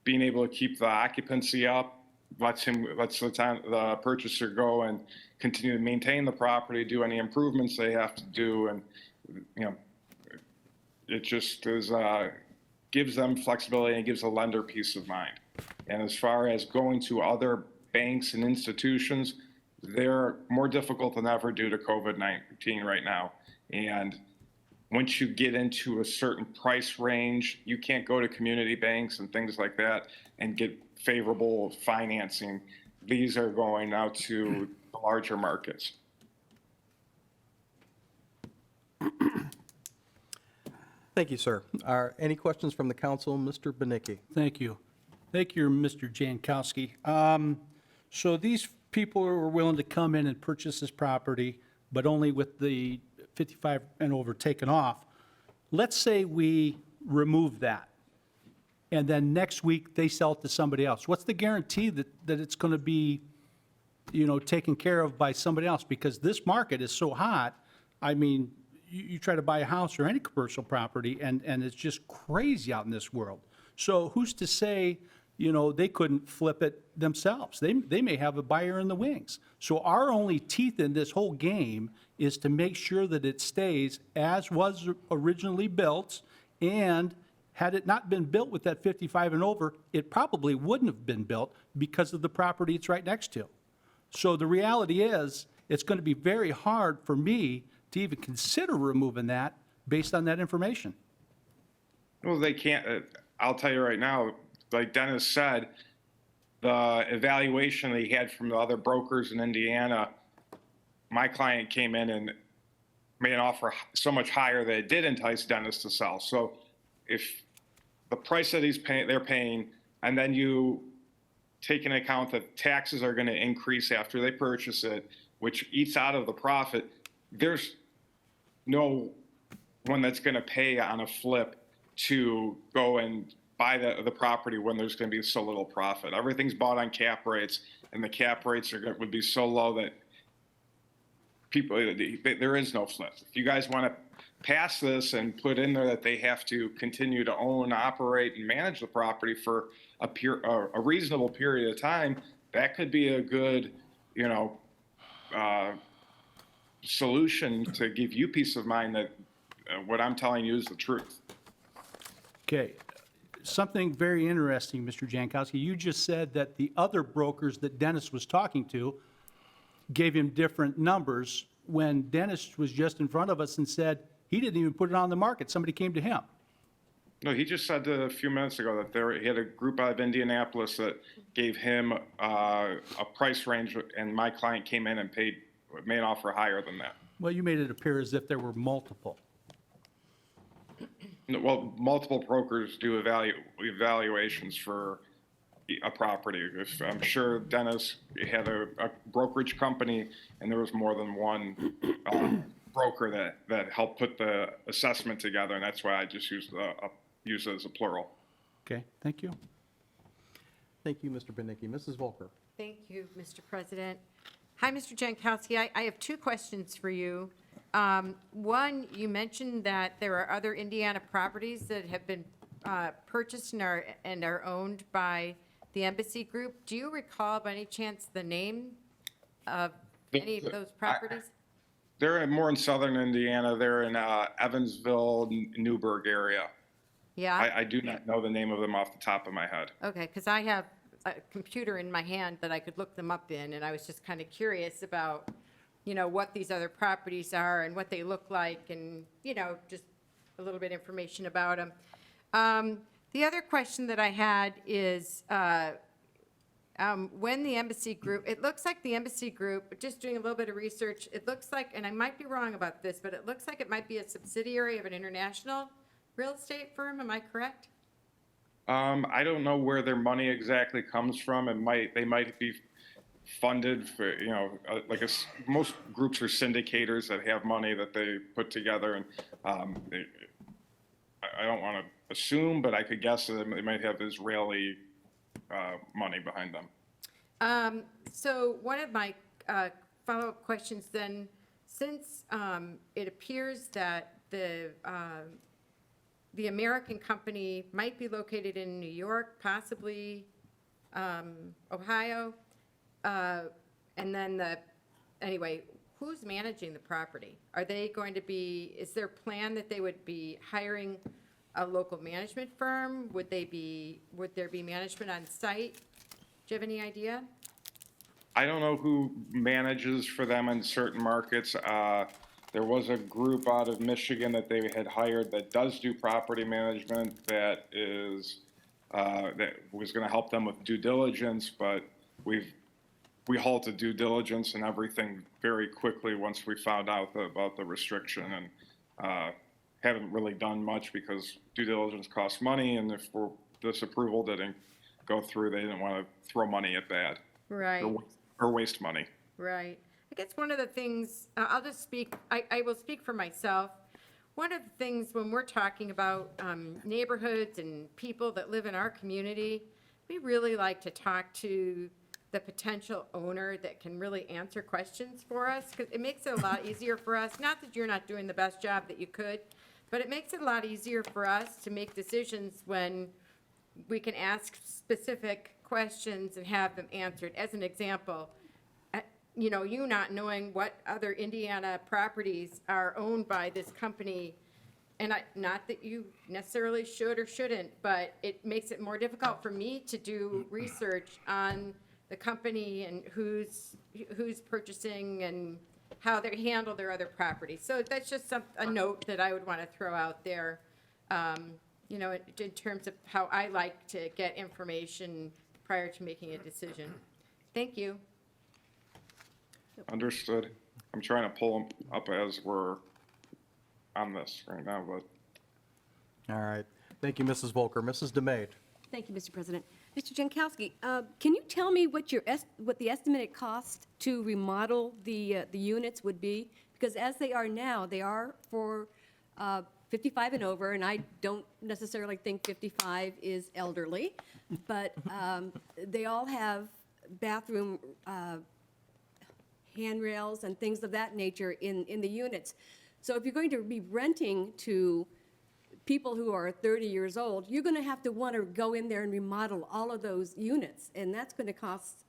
[SPEAKER 15] Being able to keep the occupancy up lets the purchaser go and continue to maintain the property, do any improvements they have to do, and it just gives them flexibility and gives the lender peace of mind. And as far as going to other banks and institutions, they're more difficult than ever due to COVID-19 right now. And once you get into a certain price range, you can't go to community banks and things like that and get favorable financing. These are going out to the larger markets.
[SPEAKER 1] Thank you, sir. Any questions from the council? Mr. Benicki.
[SPEAKER 6] Thank you. Thank you, Mr. Jankowski. So these people were willing to come in and purchase this property, but only with the 55 and over taken off. Let's say we remove that, and then next week they sell it to somebody else. What's the guarantee that it's going to be, taken care of by somebody else? Because this market is so hot. I mean, you try to buy a house or any commercial property, and it's just crazy out in this world. So who's to say, they couldn't flip it themselves? They may have a buyer in the wings. So our only teeth in this whole game is to make sure that it stays as was originally built, and had it not been built with that 55 and over, it probably wouldn't have been built because of the property it's right next to. So the reality is, it's going to be very hard for me to even consider removing that based on that information.
[SPEAKER 15] Well, they can't. I'll tell you right now, like Dennis said, the evaluation that he had from the other brokers in Indiana, my client came in and made an offer so much higher that it did entice Dennis to sell. So if the price that they're paying, and then you take into account that taxes are going to increase after they purchase it, which eats out of the profit, there's no one that's going to pay on a flip to go and buy the property when there's going to be so little profit. Everything's bought on cap rates, and the cap rates would be so low that people, there is no flip. If you guys want to pass this and put in there that they have to continue to own, operate, and manage the property for a reasonable period of time, that could be a good, solution to give you peace of mind that what I'm telling you is the truth.
[SPEAKER 6] Okay. Something very interesting, Mr. Jankowski. You just said that the other brokers that Dennis was talking to gave him different numbers when Dennis was just in front of us and said he didn't even put it on the market. Somebody came to him.
[SPEAKER 15] No, he just said a few minutes ago that he had a group out of Indianapolis that gave him a price range, and my client came in and made an offer higher than that.
[SPEAKER 6] Well, you made it appear as if there were multiple.
[SPEAKER 15] No, well, multiple brokers do evaluations for a property. I'm sure Dennis had a brokerage company, and there was more than one broker that helped put the assessment together, and that's why I just use it as a plural.
[SPEAKER 6] Okay, thank you.
[SPEAKER 1] Thank you, Mr. Benicki. Mrs. Volker.
[SPEAKER 10] Thank you, Mr. President. Hi, Mr. Jankowski. I have two questions for you. One, you mentioned that there are other Indiana properties that have been purchased and are owned by the Embassy Group. Do you recall by any chance the name of any of those properties?
[SPEAKER 15] They're more in southern Indiana. They're in Evansville, Newburgh area.
[SPEAKER 10] Yeah?
[SPEAKER 15] I do not know the name of them off the top of my head.
[SPEAKER 10] Okay, because I have a computer in my hand that I could look them up in, and I was just kind of curious about, what these other properties are and what they look like, and, just a little bit of information about them. The other question that I had is, when the Embassy Group, it looks like the Embassy Group, just doing a little bit of research, it looks like, and I might be wrong about this, but it looks like it might be a subsidiary of an international real estate firm. Am I correct?
[SPEAKER 15] I don't know where their money exactly comes from. They might be funded for, most groups are syndicators that have money that they put together, and I don't want to assume, but I could guess that they might have Israeli money behind them.
[SPEAKER 10] So one of my follow-up questions then, since it appears that the American company might be located in New York, possibly Ohio, and then anyway, who's managing the property? Are they going to be, is there a plan that they would be hiring a local management firm? Would there be management on site? Do you have any idea?
[SPEAKER 15] I don't know who manages for them in certain markets. There was a group out of Michigan that they had hired that does do property management that was going to help them with due diligence, but we halted due diligence and everything very quickly once we found out about the restriction, and haven't really done much because due diligence costs money, and if this approval didn't go through, they didn't want to throw money at that.
[SPEAKER 10] Right.
[SPEAKER 15] Or waste money.
[SPEAKER 10] Right. I guess one of the things, I'll just speak, I will speak for myself. One of the things when we're talking about neighborhoods and people that live in our community, we really like to talk to the potential owner that can really answer questions for us, because it makes it a lot easier for us. Not that you're not doing the best job that you could, but it makes it a lot easier for us to make decisions when we can ask specific questions and have them answered. As an example, you not knowing what other Indiana properties are owned by this company, and not that you necessarily should or shouldn't, but it makes it more difficult for me to do research on the company and who's purchasing and how they handle their other properties. So that's just a note that I would want to throw out there, in terms of how I like to get information prior to making a decision. Thank you.
[SPEAKER 15] Understood. I'm trying to pull them up as we're on this right now, but.
[SPEAKER 1] All right. Thank you, Mrs. Volker. Mrs. DeMaid.
[SPEAKER 8] Thank you, Mr. President. Mr. Jankowski, can you tell me what what the estimated cost to remodel the units would be? Because as they are now, they are for 55 and over, and I don't necessarily think 55 is elderly, but they all have bathroom handrails and things of that nature in the units. So if you're going to be renting to people who are 30 years old, you're going to have to want to go in there and remodel all of those units, and that's going to cost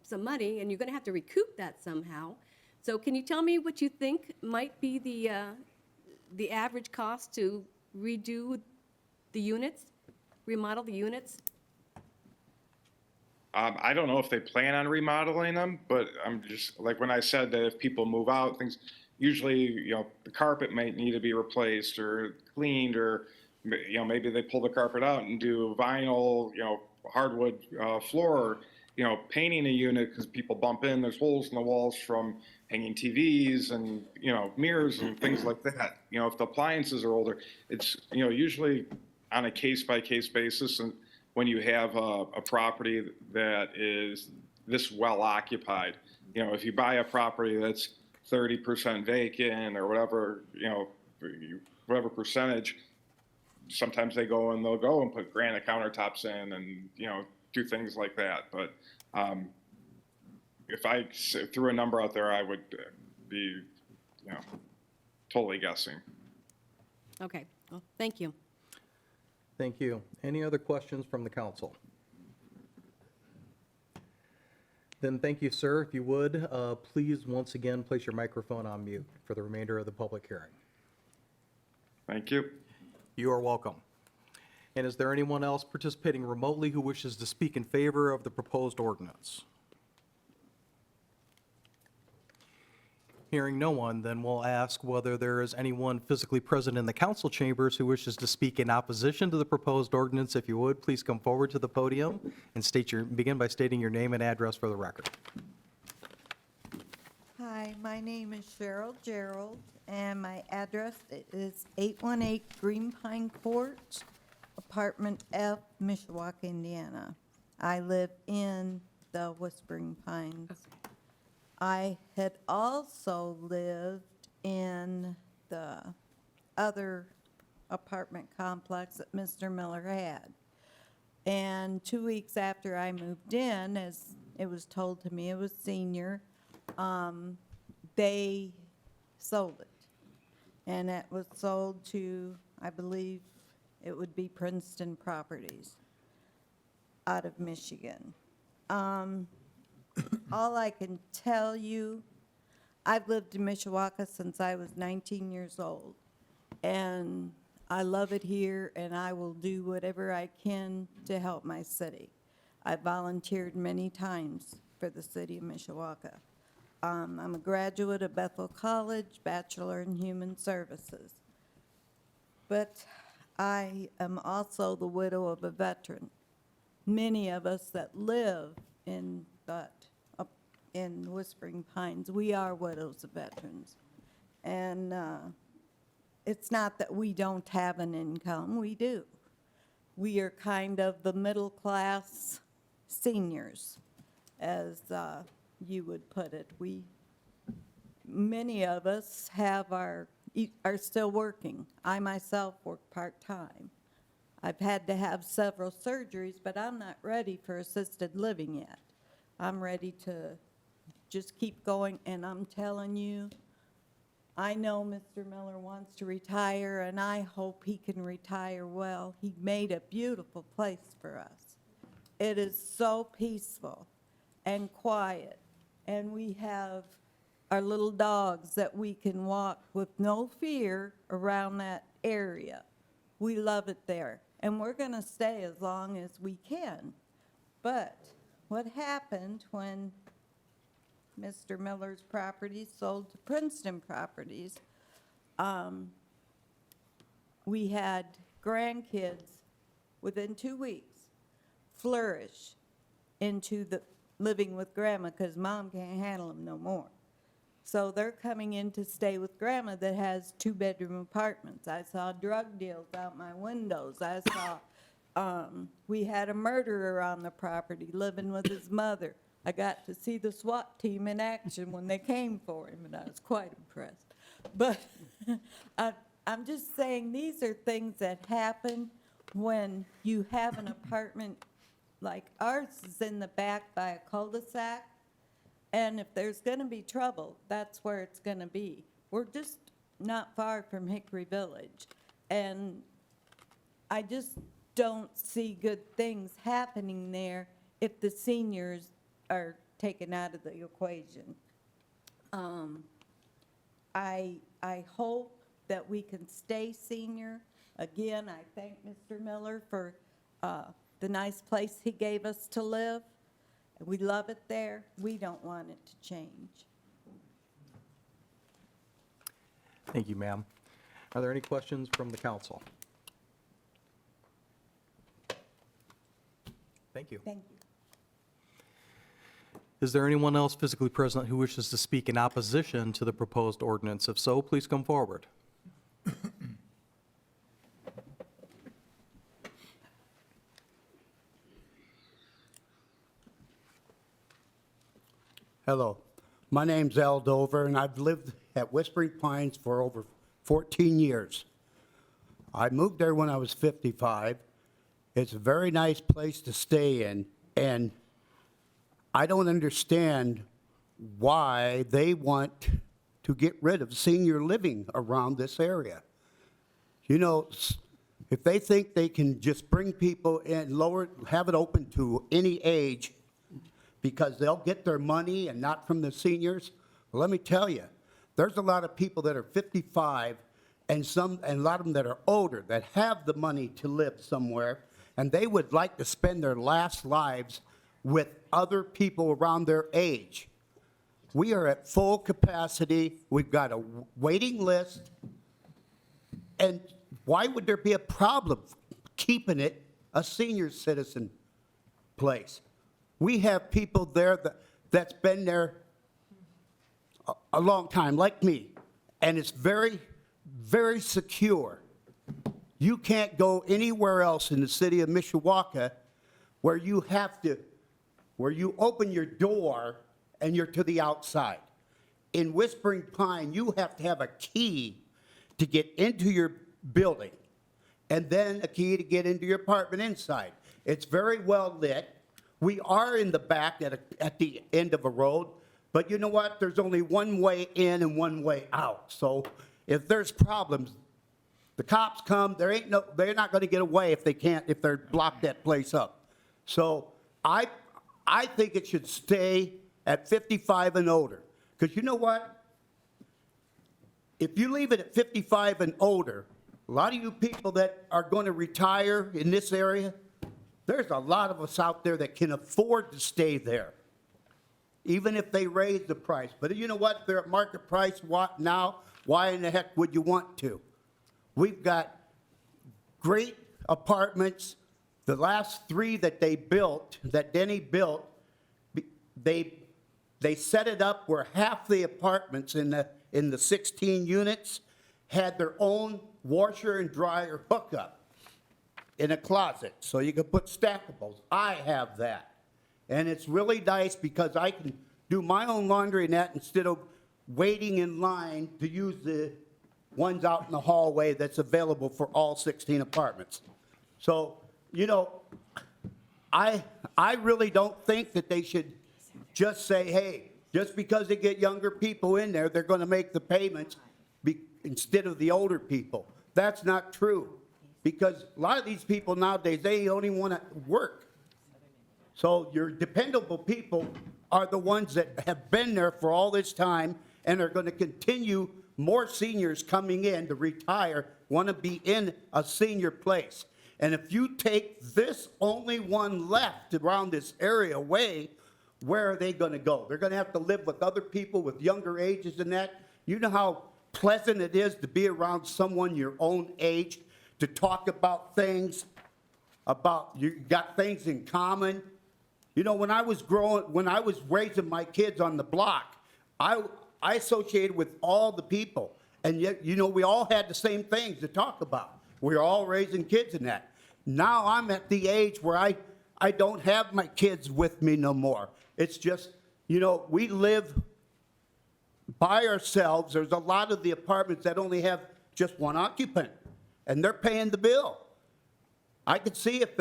[SPEAKER 8] some money, and you're going to have to recoup that somehow. So can you tell me what you think might be the average cost to redo the units, remodel the units?
[SPEAKER 15] I don't know if they plan on remodeling them, but I'm just, like when I said that if people move out, things, usually, the carpet might need to be replaced or cleaned, or, maybe they pull the carpet out and do vinyl, hardwood floor, painting a unit because people bump in, there's holes in the walls from hanging TVs and, mirrors and things like that. If the appliances are older, it's, usually on a case-by-case basis. And when you have a property that is this well occupied, if you buy a property that's 30% vacant or whatever, whatever percentage, sometimes they'll go and put granite countertops in and, do things like that. But if I threw a number out there, I would be, totally guessing.
[SPEAKER 8] Okay, well, thank you.
[SPEAKER 1] Thank you. Any other questions from the council? Then thank you, sir. If you would, please once again place your microphone on mute for the remainder of the public hearing.
[SPEAKER 15] Thank you.
[SPEAKER 1] You are welcome. And is there anyone else participating remotely who wishes to speak in favor of the proposed ordinance? Hearing no one, then we'll ask whether there is anyone physically present in the council chambers who wishes to speak in opposition to the proposed ordinance. If you would, please come forward to the podium and begin by stating your name and address for the record.
[SPEAKER 16] Hi, my name is Cheryl Gerald, and my address is 818 Green Pine Court, Apartment F, Mishawaka, Indiana. I live in the Whispering Pines. I had also lived in the other apartment complex that Mr. Miller had. And 2 weeks after I moved in, as it was told to me, it was senior, they sold it. And it was sold to, I believe it would be Princeton Properties out of Michigan. All I can tell you, I've lived in Mishawaka since I was 19 years old, and I love it here, and I will do whatever I can to help my city. I volunteered many times for the city of Mishawaka. I'm a graduate of Bethel College, Bachelor in Human Services. But I am also the widow of a veteran. Many of us that live in in Whispering Pines, we are widows of veterans. And it's not that we don't have an income, we do. We are kind of the middle-class seniors, as you would put it. Many of us are still working. I myself work part-time. I've had to have several surgeries, but I'm not ready for assisted living yet. I'm ready to just keep going, and I'm telling you, I know Mr. Miller wants to retire, and I hope he can retire well. He made a beautiful place for us. It is so peaceful and quiet, and we have our little dogs that we can walk with no fear around that area. We love it there, and we're going to stay as long as we can. But what happened when Mr. Miller's property sold to Princeton Properties, we had grandkids within 2 weeks flourish into the living with grandma because mom can't handle them no more. So they're coming in to stay with grandma that has 2-bedroom apartments. I saw drug deals out my windows. I saw, we had a murderer on the property living with his mother. I got to see the SWAT team in action when they came for him, and I was quite impressed. But I'm just saying, these are things that happen when you have an apartment like ours is in the back by a cul-de-sac. And if there's going to be trouble, that's where it's going to be. We're just not far from Hickory Village. And I just don't see good things happening there if the seniors are taken out of the equation. I hope that we can stay senior. Again, I thank Mr. Miller for the nice place he gave us to live. We love it there. We don't want it to change.
[SPEAKER 1] Thank you, ma'am. Are there any questions from the council? Thank you.
[SPEAKER 16] Thank you.
[SPEAKER 1] Is there anyone else physically present who wishes to speak in opposition to the proposed ordinance? If so, please come forward.
[SPEAKER 17] Hello, my name's Al Dover, and I've lived at Whispering Pines for over 14 years. I moved there when I was 55. It's a very nice place to stay in, and I don't understand why they want to get rid of senior living around this area. You know, if they think they can just bring people in, have it open to any age, because they'll get their money and not from the seniors. Well, let me tell you, there's a lot of people that are 55 and a lot of them that are older that have the money to live somewhere, and they would like to spend their last lives with other people around their age. We are at full capacity. We've got a waiting list. And why would there be a problem keeping it a senior citizen place? We have people there that's been there a long time, like me, and it's very, very secure. You can't go anywhere else in the city of Mishawaka where you open your door and you're to the outside. In Whispering Pine, you have to have a key to get into your building, and then a key to get into your apartment inside. It's very well lit. We are in the back at the end of a road, but you know what? There's only one way in and one way out. So if there's problems, the cops come. They're not going to get away if they're blocked that place up. So I think it should stay at 55 and older, because you know what? If you leave it at 55 and older, a lot of you people that are going to retire in this area, there's a lot of us out there that can afford to stay there, even if they raise the price. But you know what? They're at market price now. Why in the heck would you want to? We've got great apartments. The last 3 that Denny built, they set it up where half the apartments in the 16 units had their own washer and dryer hookup in a closet, so you can put stackables. I have that. And it's really nice because I can do my own laundry and that instead of waiting in line to use the ones out in the hallway that's available for all 16 apartments. So, you know, I really don't think that they should just say, hey, just because they get younger people in there, they're going to make the payments instead of the older people. That's not true. Because a lot of these people nowadays, they don't even want to work. So your dependable people are the ones that have been there for all this time and are going to continue. More seniors coming in to retire want to be in a senior place. And if you take this only one left around this area away, where are they going to go? They're going to have to live with other people with younger ages than that. You know how pleasant it is to be around someone your own age, to talk about things, you got things in common. You know, when I was raising my kids on the block, I I associated with all the people. And yet, you know, we all had the same things to talk about. We were all raising kids in that. Now I'm at the age where I don't have my kids with me no more. It's just, you know, we live by ourselves. There's a lot of the apartments that only have just one occupant, and they're paying the bill. I could see if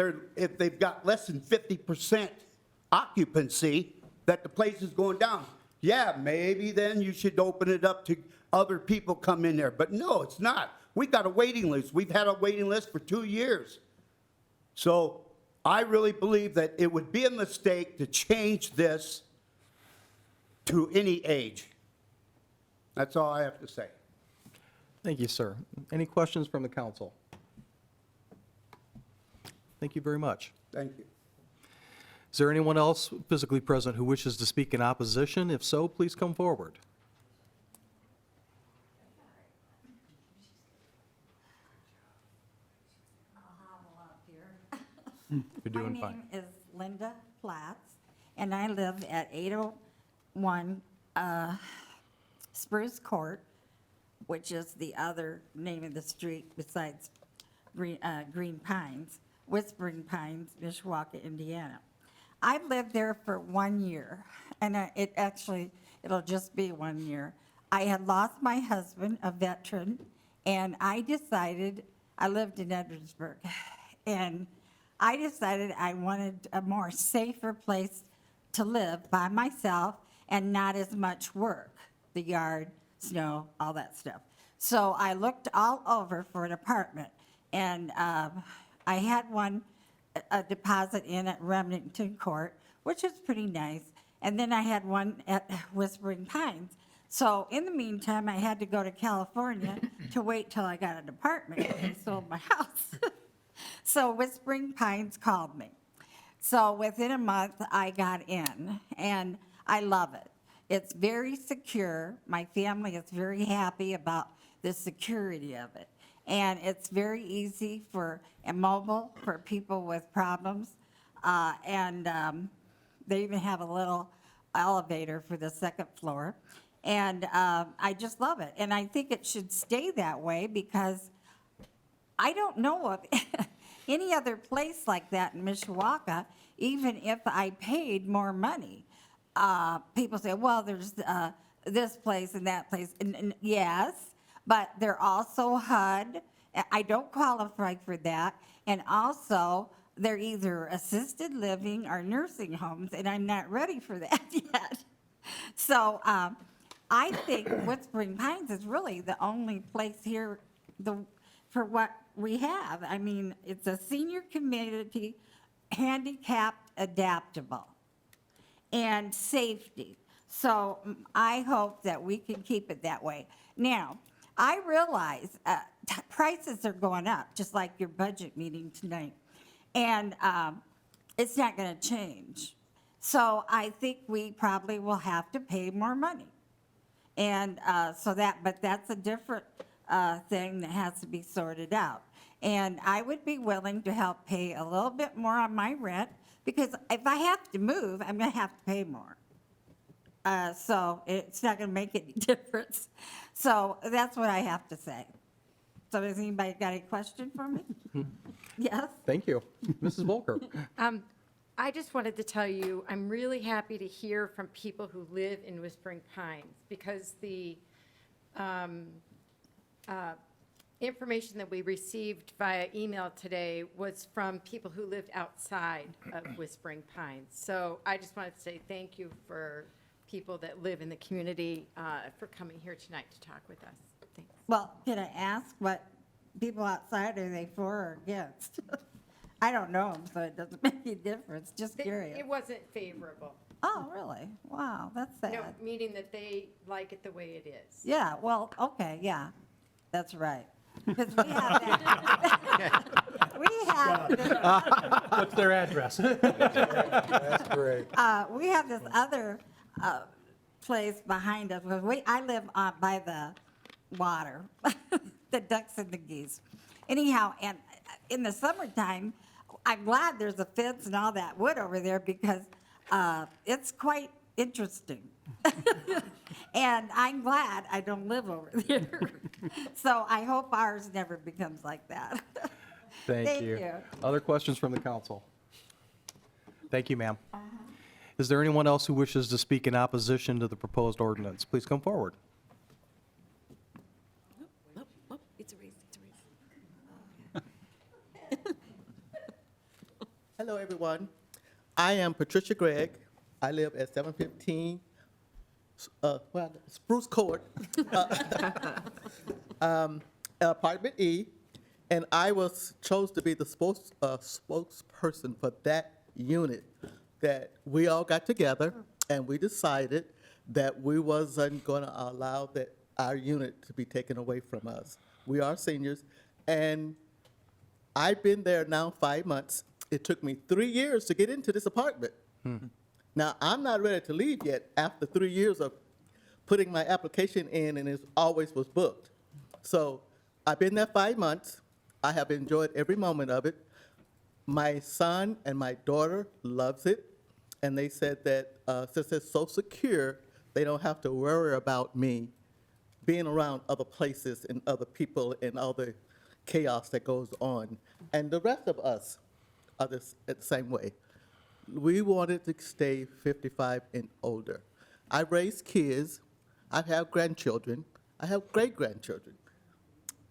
[SPEAKER 17] they've got less than 50% occupancy, that the place is going down. Yeah, maybe then you should open it up to other people come in there. But no, it's not. We got a waiting list. We've had a waiting list for 2 years. So I really believe that it would be a mistake to change this to any age. That's all I have to say.
[SPEAKER 1] Thank you, sir. Any questions from the council? Thank you very much.
[SPEAKER 17] Thank you.
[SPEAKER 1] Is there anyone else physically present who wishes to speak in opposition? If so, please come forward. You're doing fine.
[SPEAKER 18] My name is Linda Platts, and I live at 801 Spruce Court, which is the other name of the street besides Green Pines, Whispering Pines, Mishawaka, Indiana. I've lived there for 1 year, and it'll just be 1 year. I had lost my husband, a veteran, and I lived in Edwardsburg, and I decided I wanted a more safer place to live by myself and not as much work, the yard, snow, all that stuff. So I looked all over for an apartment, and I had a deposit in at Remington Court, which is pretty nice, and then I had one at Whispering Pines. So in the meantime, I had to go to California to wait till I got an apartment and sold my house. So Whispering Pines called me. So within a month, I got in, and I love it. It's very secure. My family is very happy about the security of it. And it's very easy and mobile for people with problems. They even have a little elevator for the second floor. And I just love it. And I think it should stay that way because I don't know of any other place like that in Mishawaka, even if I paid more money. People say, well, there's this place and that place. And yes, but they're also HUD. I don't qualify for that. And also, they're either assisted living or nursing homes, and I'm not ready for that yet. So I think Whispering Pines is really the only place here for what we have. I mean, it's a senior community, handicapped, adaptable, and safety. So I hope that we can keep it that way. Now, I realize prices are going up, just like your budget meeting tonight, and it's not going to change. So I think we probably will have to pay more money. And but that's a different thing that has to be sorted out. And I would be willing to help pay a little bit more on my rent, because if I have to move, I'm going to have to pay more. So it's not going to make any difference. So that's what I have to say. So has anybody got a question for me? Yes?
[SPEAKER 1] Thank you. Mrs. Volker.
[SPEAKER 10] I just wanted to tell you, I'm really happy to hear from people who live in Whispering Pines, because the information that we received via email today was from people who lived outside of Whispering Pines. So I just wanted to say thank you for people that live in the community for coming here tonight to talk with us. Thanks.
[SPEAKER 18] Well, can I ask what people outside, are they for or against? I don't know them, so it doesn't make any difference, just curious.
[SPEAKER 10] It wasn't favorable.
[SPEAKER 18] Oh, really? Wow, that's sad.
[SPEAKER 10] No, meaning that they like it the way it is.
[SPEAKER 18] Yeah, well, okay, yeah, that's right. Because we have that.
[SPEAKER 6] What's their address?
[SPEAKER 1] That's great.
[SPEAKER 18] We have this other place behind us, because I live by the water, the ducks and the geese. Anyhow, and in the summertime, I'm glad there's a fence and all that wood over there, because it's quite interesting. And I'm glad I don't live over there. So I hope ours never becomes like that.
[SPEAKER 1] Thank you. Other questions from the council? Thank you, ma'am. Is there anyone else who wishes to speak in opposition to the proposed ordinance? Please come forward.
[SPEAKER 8] It's a race, it's a race.
[SPEAKER 19] Hello, everyone. I am Patricia Gregg. I live at 715 Spruce Court, apartment E, and I was chose to be the spokesperson for that unit. That we all got together and we decided that we wasn't going to allow that our unit to be taken away from us. We are seniors, and I've been there now 5 months. It took me 3 years to get into this apartment. Now, I'm not ready to leave yet after 3 years of putting my application in, and it always was booked. So I've been there 5 months. I have enjoyed every moment of it. My son and my daughter loves it, and they said that since it's so secure, they don't have to worry about me being around other places and other people and all the chaos that goes on. And the rest of us are the same way. We wanted to stay 55 and older. I raise kids. I have grandchildren. I have great-grandchildren.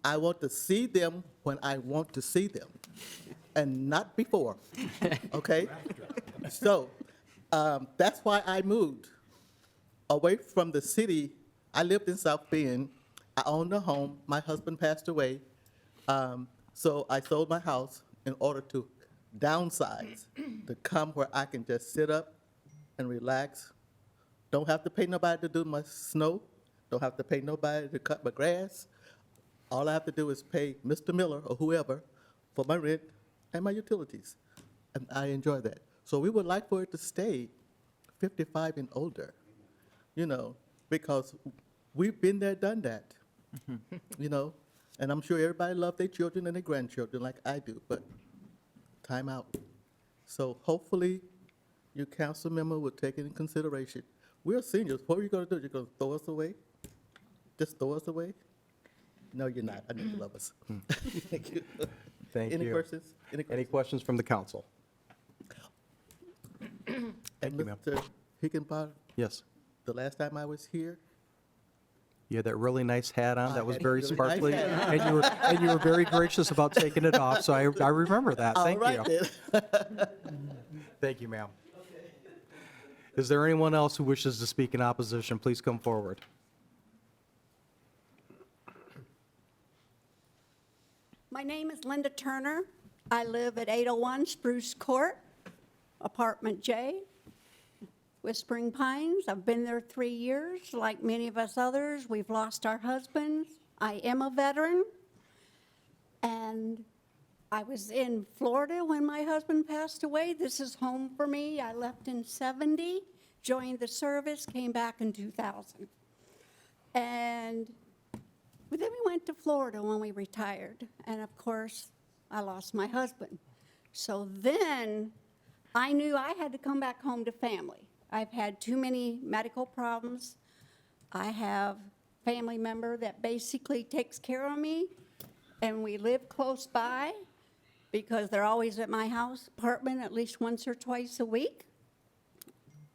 [SPEAKER 19] I want to see them when I want to see them, and not before, okay? So that's why I moved away from the city. I lived in South Bend. I owned a home. My husband passed away, so I sold my house in order to downsize, to come where I can just sit up and relax. Don't have to pay nobody to do my snow. Don't have to pay nobody to cut my grass. All I have to do is pay Mr. Miller or whoever for my rent and my utilities. And I enjoy that. So we would like for it to stay 55 and older, you know, because we've been there, done that, you know. And I'm sure everybody loves their children and their grandchildren like I do, but time out. So hopefully your council member will take it in consideration. We're seniors. What are you going to do? You're going to throw us away? Just throw us away? No, you're not. I know you love us. Thank you.
[SPEAKER 1] Thank
[SPEAKER 19] Any
[SPEAKER 1] you.
[SPEAKER 19] questions?
[SPEAKER 1] Any questions from the council? Thank you, ma'am.
[SPEAKER 19] Mr. Higginbotham,
[SPEAKER 1] Yes.
[SPEAKER 19] the last time I was here,
[SPEAKER 1] You had that really nice hat on
[SPEAKER 19] I
[SPEAKER 1] that was
[SPEAKER 19] had a
[SPEAKER 1] very
[SPEAKER 19] really nice
[SPEAKER 1] sparkly,
[SPEAKER 19] hat on.
[SPEAKER 1] and you were very gracious about taking it off, so I remember that.
[SPEAKER 19] all
[SPEAKER 1] Thank
[SPEAKER 19] right
[SPEAKER 1] you.
[SPEAKER 19] then.
[SPEAKER 1] Thank you, ma'am. Is there anyone else who wishes to speak in opposition? Please come forward.
[SPEAKER 20] My name is Linda Turner. I live at 801 Spruce Court, Apartment J, Whispering Pines. I've been there 3 years. Like many of us others, we've lost our husbands. I am a veteran, and I was in Florida when my husband passed away. This is home for me. I left in 70, joined the service, came back in 2000. And then we went to Florida when we retired, and of course, I lost my husband. So then, I knew I had to come back home to family. I've had too many medical problems. I have a family member that basically takes care of me, and we live close by because they're always at my house apartment at least once or twice a week.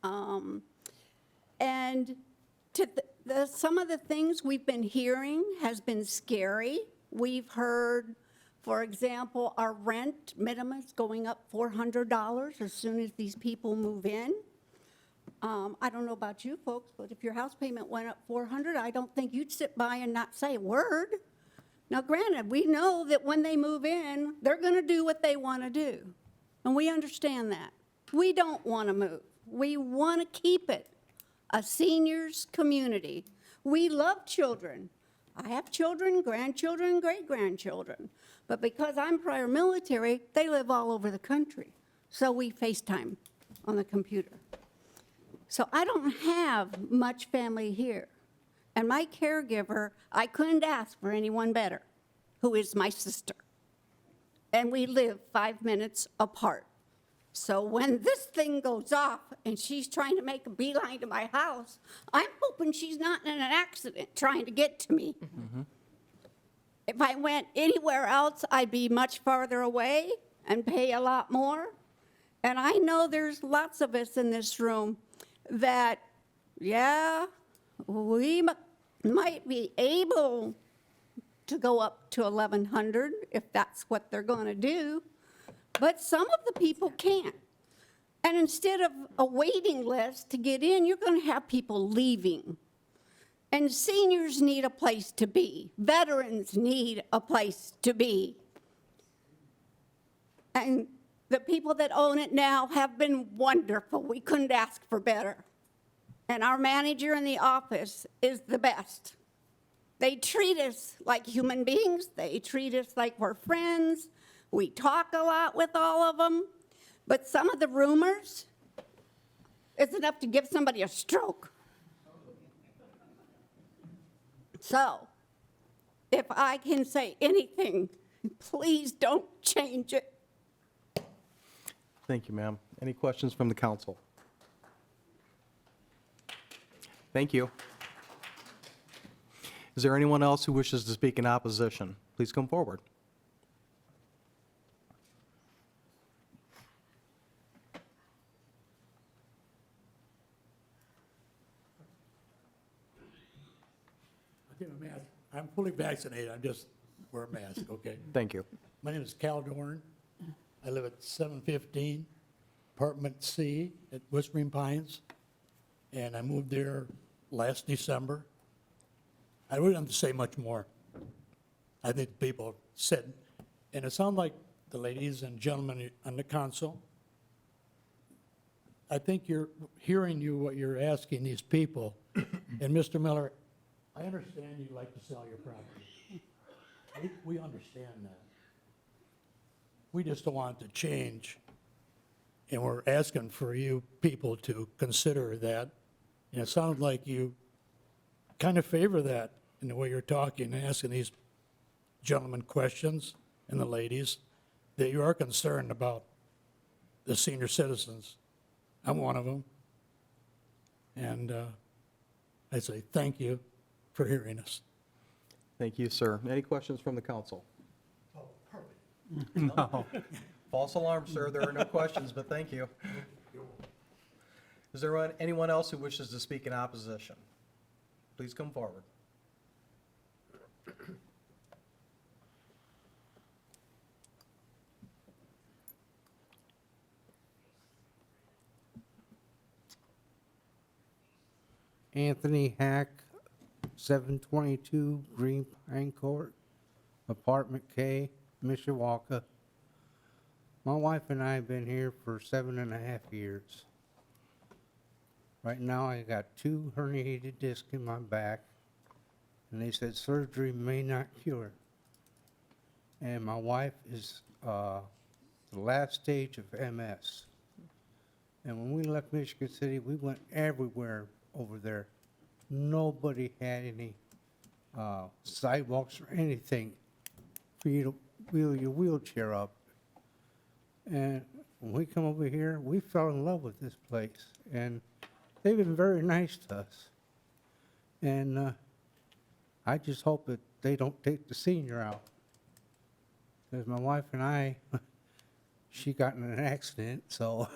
[SPEAKER 20] And some of the things we've been hearing has been scary. We've heard, for example, our rent minimum is going up $400 as soon as these people move in. I don't know about you folks, but if your house payment went up $400, I don't think you'd sit by and not say a word. Now, granted, we know that when they move in, they're going to do what they want to do, and we understand that. We don't want to move. We want to keep it a seniors community. We love children. I have children, grandchildren, great-grandchildren. But because I'm prior military, they live all over the country. So we FaceTime on the computer. So I don't have much family here. And my caregiver, I couldn't ask for anyone better, who is my sister. And we live 5 minutes apart. So when this thing goes off and she's trying to make a beeline to my house, I'm hoping she's not in an accident trying to get to me. If I went anywhere else, I'd be much farther away and pay a lot more. And I know there's lots of us in this room that, yeah, we might be able to go up to 1,100 if that's what they're going to do, but some of the people can't. And instead of a waiting list to get in, you're going to have people leaving. And seniors need a place to be. Veterans need a place to be. And the people that own it now have been wonderful. We couldn't ask for better. And our manager in the office is the best. They treat us like human beings. They treat us like we're friends. We talk a lot with all of them. But some of the rumors is enough to give somebody a stroke. So, if I can say anything, please don't change it.
[SPEAKER 1] Thank you, ma'am. Any questions from the council? Thank you. Is there anyone else who wishes to speak in opposition? Please come forward.
[SPEAKER 21] I'm fully vaccinated, I'm just wear a mask, okay?
[SPEAKER 1] Thank you.
[SPEAKER 21] My name is Cal Dorn. I live at 715 Apartment C at Whispering Pines, and I moved there last December. I really don't have to say much more. I think people said, and it sounds like the ladies and gentlemen on the council, I think you're hearing what you're asking these people. And Mr. Miller, I understand you like to sell your property. We understand that. We just don't want it to change. And we're asking for you people to consider that. And it sounds like you kind of favor that in the way you're talking and asking these gentlemen questions and the ladies, that you are concerned about the senior citizens. I'm one of them. And I say thank you for hearing us.
[SPEAKER 1] Thank you, sir. Any questions from the council?
[SPEAKER 21] Oh, perfect.
[SPEAKER 1] No. False alarm, sir. There are no questions, but thank you. Is there anyone else who wishes to speak in opposition? Please come forward.
[SPEAKER 22] Anthony Hack, 722 Green Pine Court, Apartment K, Mishawaka. My wife and I have been here for 7.5 years. Right now, I got 2 herniated discs in my back, and they said surgery may not cure. And my wife is the last stage of MS. And when we left Michigan City, we went everywhere over there. Nobody had any sidewalks or anything for you to wheel your wheelchair up. And when we come over here, we fell in love with this place. And they've been very nice to us. And I just hope that they don't take the senior out. Because my wife and I, she got in an accident, so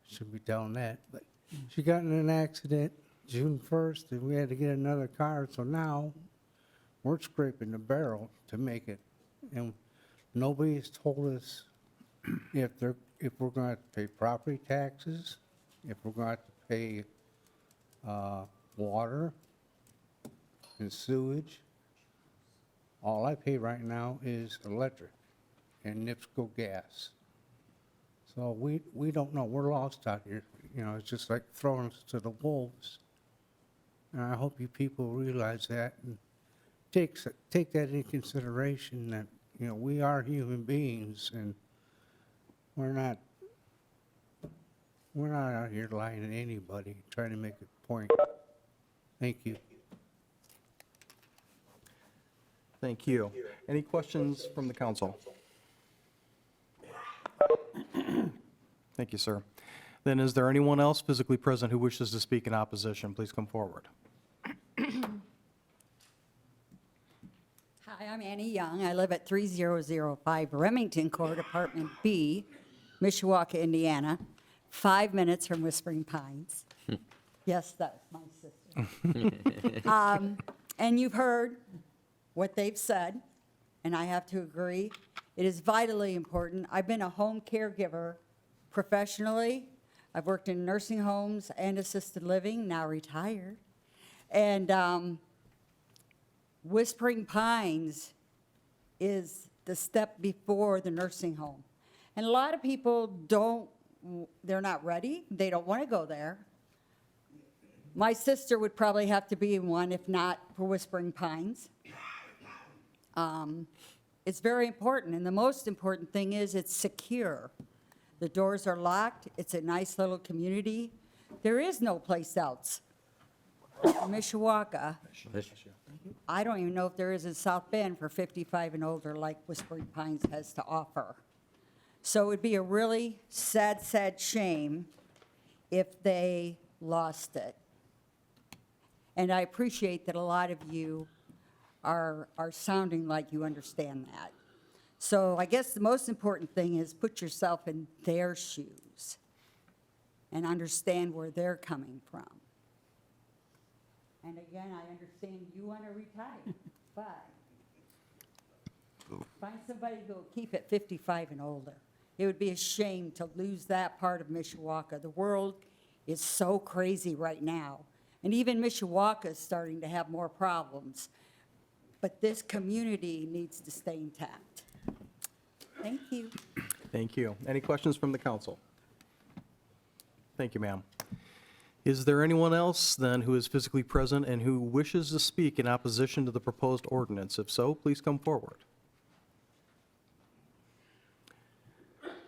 [SPEAKER 22] shouldn't be telling that. But she got in an accident June 1st, and we had to get another car. So now we're scraping the barrel to make it. And nobody's told us if we're going to have to pay property taxes, if we're going to have to pay water and sewage. All I pay right now is electric and NIPSCO gas. So we don't know. We're lost out here. You know, it's just like throwing us to the wolves. And I hope you people realize that and take that into consideration, that, you know, we are human beings and we're not out here lying to anybody, trying to make a point. Thank you.
[SPEAKER 1] Thank you. Any questions from the council? Thank you, sir. Then is there anyone else physically present who wishes to speak in opposition? Please come forward.
[SPEAKER 18] Hi, I'm Annie Young. I live at 3005 Remington Court, Apartment B, Mishawaka, Indiana, 5 minutes from Whispering Pines. Yes, that's my sister. And you've heard what they've said, and I have to agree. It is vitally important. I've been a home caregiver professionally. I've worked in nursing homes and assisted living, now retired. And Whispering Pines is the step before the nursing home. And a lot of people they're not ready. They don't want to go there. My sister would probably have to be in one, if not for Whispering Pines. It's very important, and the most important thing is it's secure. The doors are locked. It's a nice little community. There is no place else. Mishawaka, I don't even know if there is in South Bend for 55 and older like Whispering Pines has to offer. So it'd be a really sad, sad shame if they lost it. And I appreciate that a lot of you are sounding like you understand that. So I guess the most important thing is put yourself in their shoes and understand where they're coming from. And again, I understand you want to retire, but find somebody who will keep it 55 and older. It would be a shame to lose that part of Mishawaka. The world is so crazy right now. And even Mishawaka is starting to have more problems. But this community needs to stay intact. Thank you.
[SPEAKER 1] Thank you. Any questions from the council? Thank you, ma'am. Is there anyone else then who is physically present and who wishes to speak in opposition to the proposed ordinance? If so, please come forward.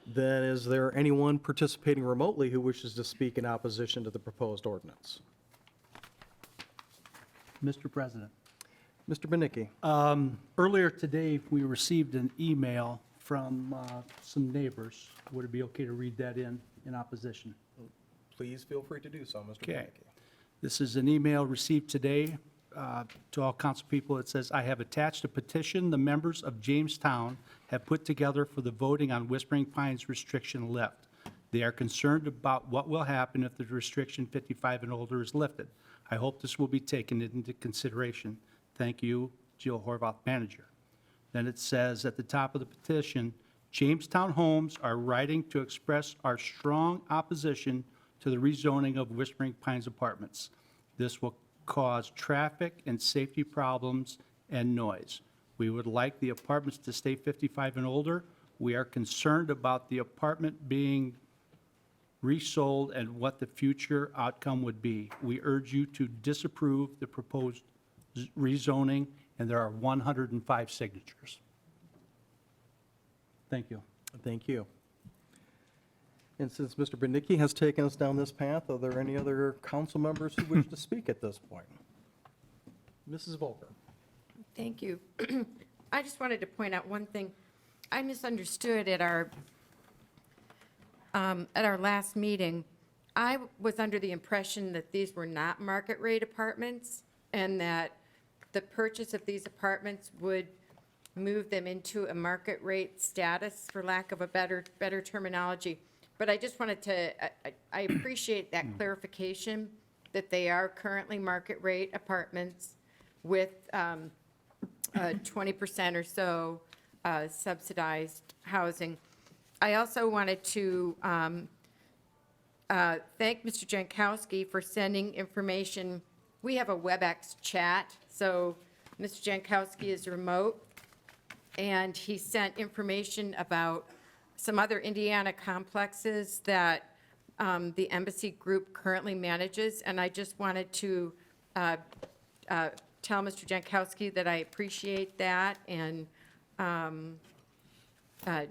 [SPEAKER 1] Then is there anyone participating remotely who wishes to speak in opposition to the proposed ordinance?
[SPEAKER 6] Mr. President.
[SPEAKER 1] Mr. Benicki.
[SPEAKER 6] Earlier today, we received an email from some neighbors. Would it be okay to read that in opposition?
[SPEAKER 1] Please feel free to do so, Mr.
[SPEAKER 6] Okay.
[SPEAKER 1] Benicki.
[SPEAKER 6] This is an email received today to all council people. It says, "I have attached a petition the members of Jamestown have put together for the voting on Whispering Pines restriction lift. They are concerned about what will happen if the restriction 55 and older is lifted. I hope this will be taken into consideration. Thank you, Jill Horvath, manager." Then it says at the top of the petition, "Jamestown Homes are writing to express our strong opposition to the rezoning of Whispering Pines Apartments. This will cause traffic and safety problems and noise. We would like the apartments to stay 55 and older. We are concerned about the apartment being resold and what the future outcome would be. We urge you to disapprove the proposed rezoning," and there are 105 signatures. Thank you.
[SPEAKER 1] Thank you. And since Mr. Benicki has taken us down this path, are there any other council members who wish to speak at this point? Mrs. Volker.
[SPEAKER 10] Thank you. I just wanted to point out one thing. I misunderstood at our last meeting. I was under the impression that these were not market rate apartments and that the purchase of these apartments would move them into a market rate status, for lack of a better terminology. But I just wanted to, I appreciate that clarification that they are currently market rate apartments with 20% or so subsidized housing. I also wanted to thank Mr. Jankowski for sending information. We have a WebEx chat, so Mr. Jankowski is remote, and he sent information about some other Indiana complexes that the Embassy Group currently manages, and I just wanted to tell Mr. Jankowski that I appreciate that, and